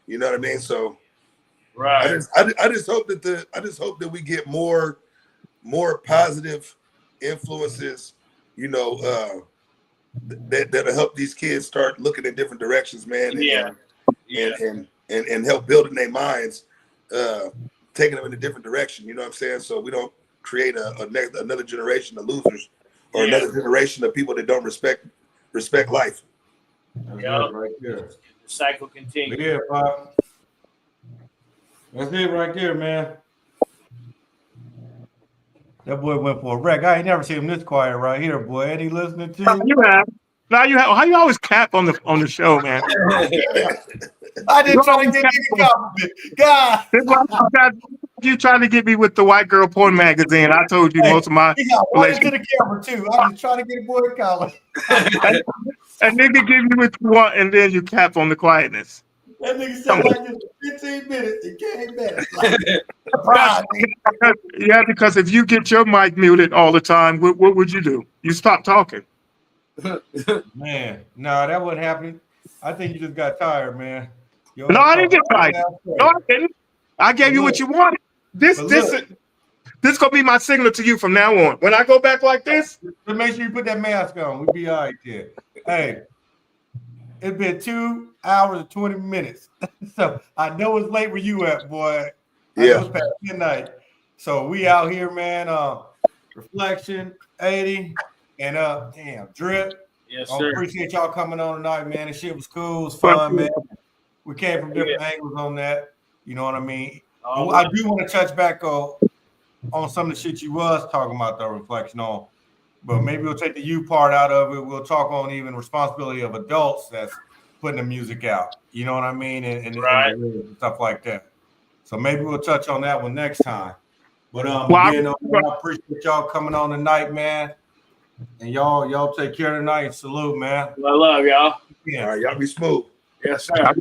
You know what I mean? So, right. I just hope that we get more positive influences. You know, that'll help these kids start looking in different directions, man. And help building their minds, taking them in a different direction. You know what I'm saying? So we don't create another generation of losers. Or another generation of people that don't respect life. Yeah, right there. The cycle continues. Yeah, Pop. That's it right there, man. That boy went for a wreck. I ain't never seen him this quiet right here, boy. Ain't he listening to you? You have. Now you have. How you always cap on the show, man? I didn't try to get any compliment. God. You trying to get me with the white girl porn magazine. I told you most of my He got one to the camera too. I was trying to get a boy a collar. And nigga give you what you want and then you cap on the quietness. That nigga said like this for 15 minutes. It came back. Like, surprise, nigga. Yeah, because if you get your mic muted all the time, what would you do? You stop talking. Man, no, that wasn't happening. I think you just got tired, man. No, I didn't get tired. No, I didn't. I gave you what you wanted. This gonna be my signal to you from now on. When I go back like this, just make sure you put that mask on. We'll be all right there. Hey, it's been 2 hours and 20 minutes. So I know it's late where you at, boy. I know it's past midnight. So we out here, man. Reflection, 80, and damn, Drip. Yes, I sir. appreciate y'all coming on tonight, man. This shit was cool. It was fun, man. We came from different angles on that. You know what I mean? I do want to touch back on some of the shit you was talking about, the reflection on. But maybe we'll take the you part out of it. We'll talk on even responsibility of adults that's putting the music out. You know what I mean? And stuff like that. So maybe we'll touch on that one next time. But again, I appreciate y'all coming on tonight, man. And y'all take care tonight. Salute, man. I love y'all. Yeah. All right, y'all be smooth. Yes, sir.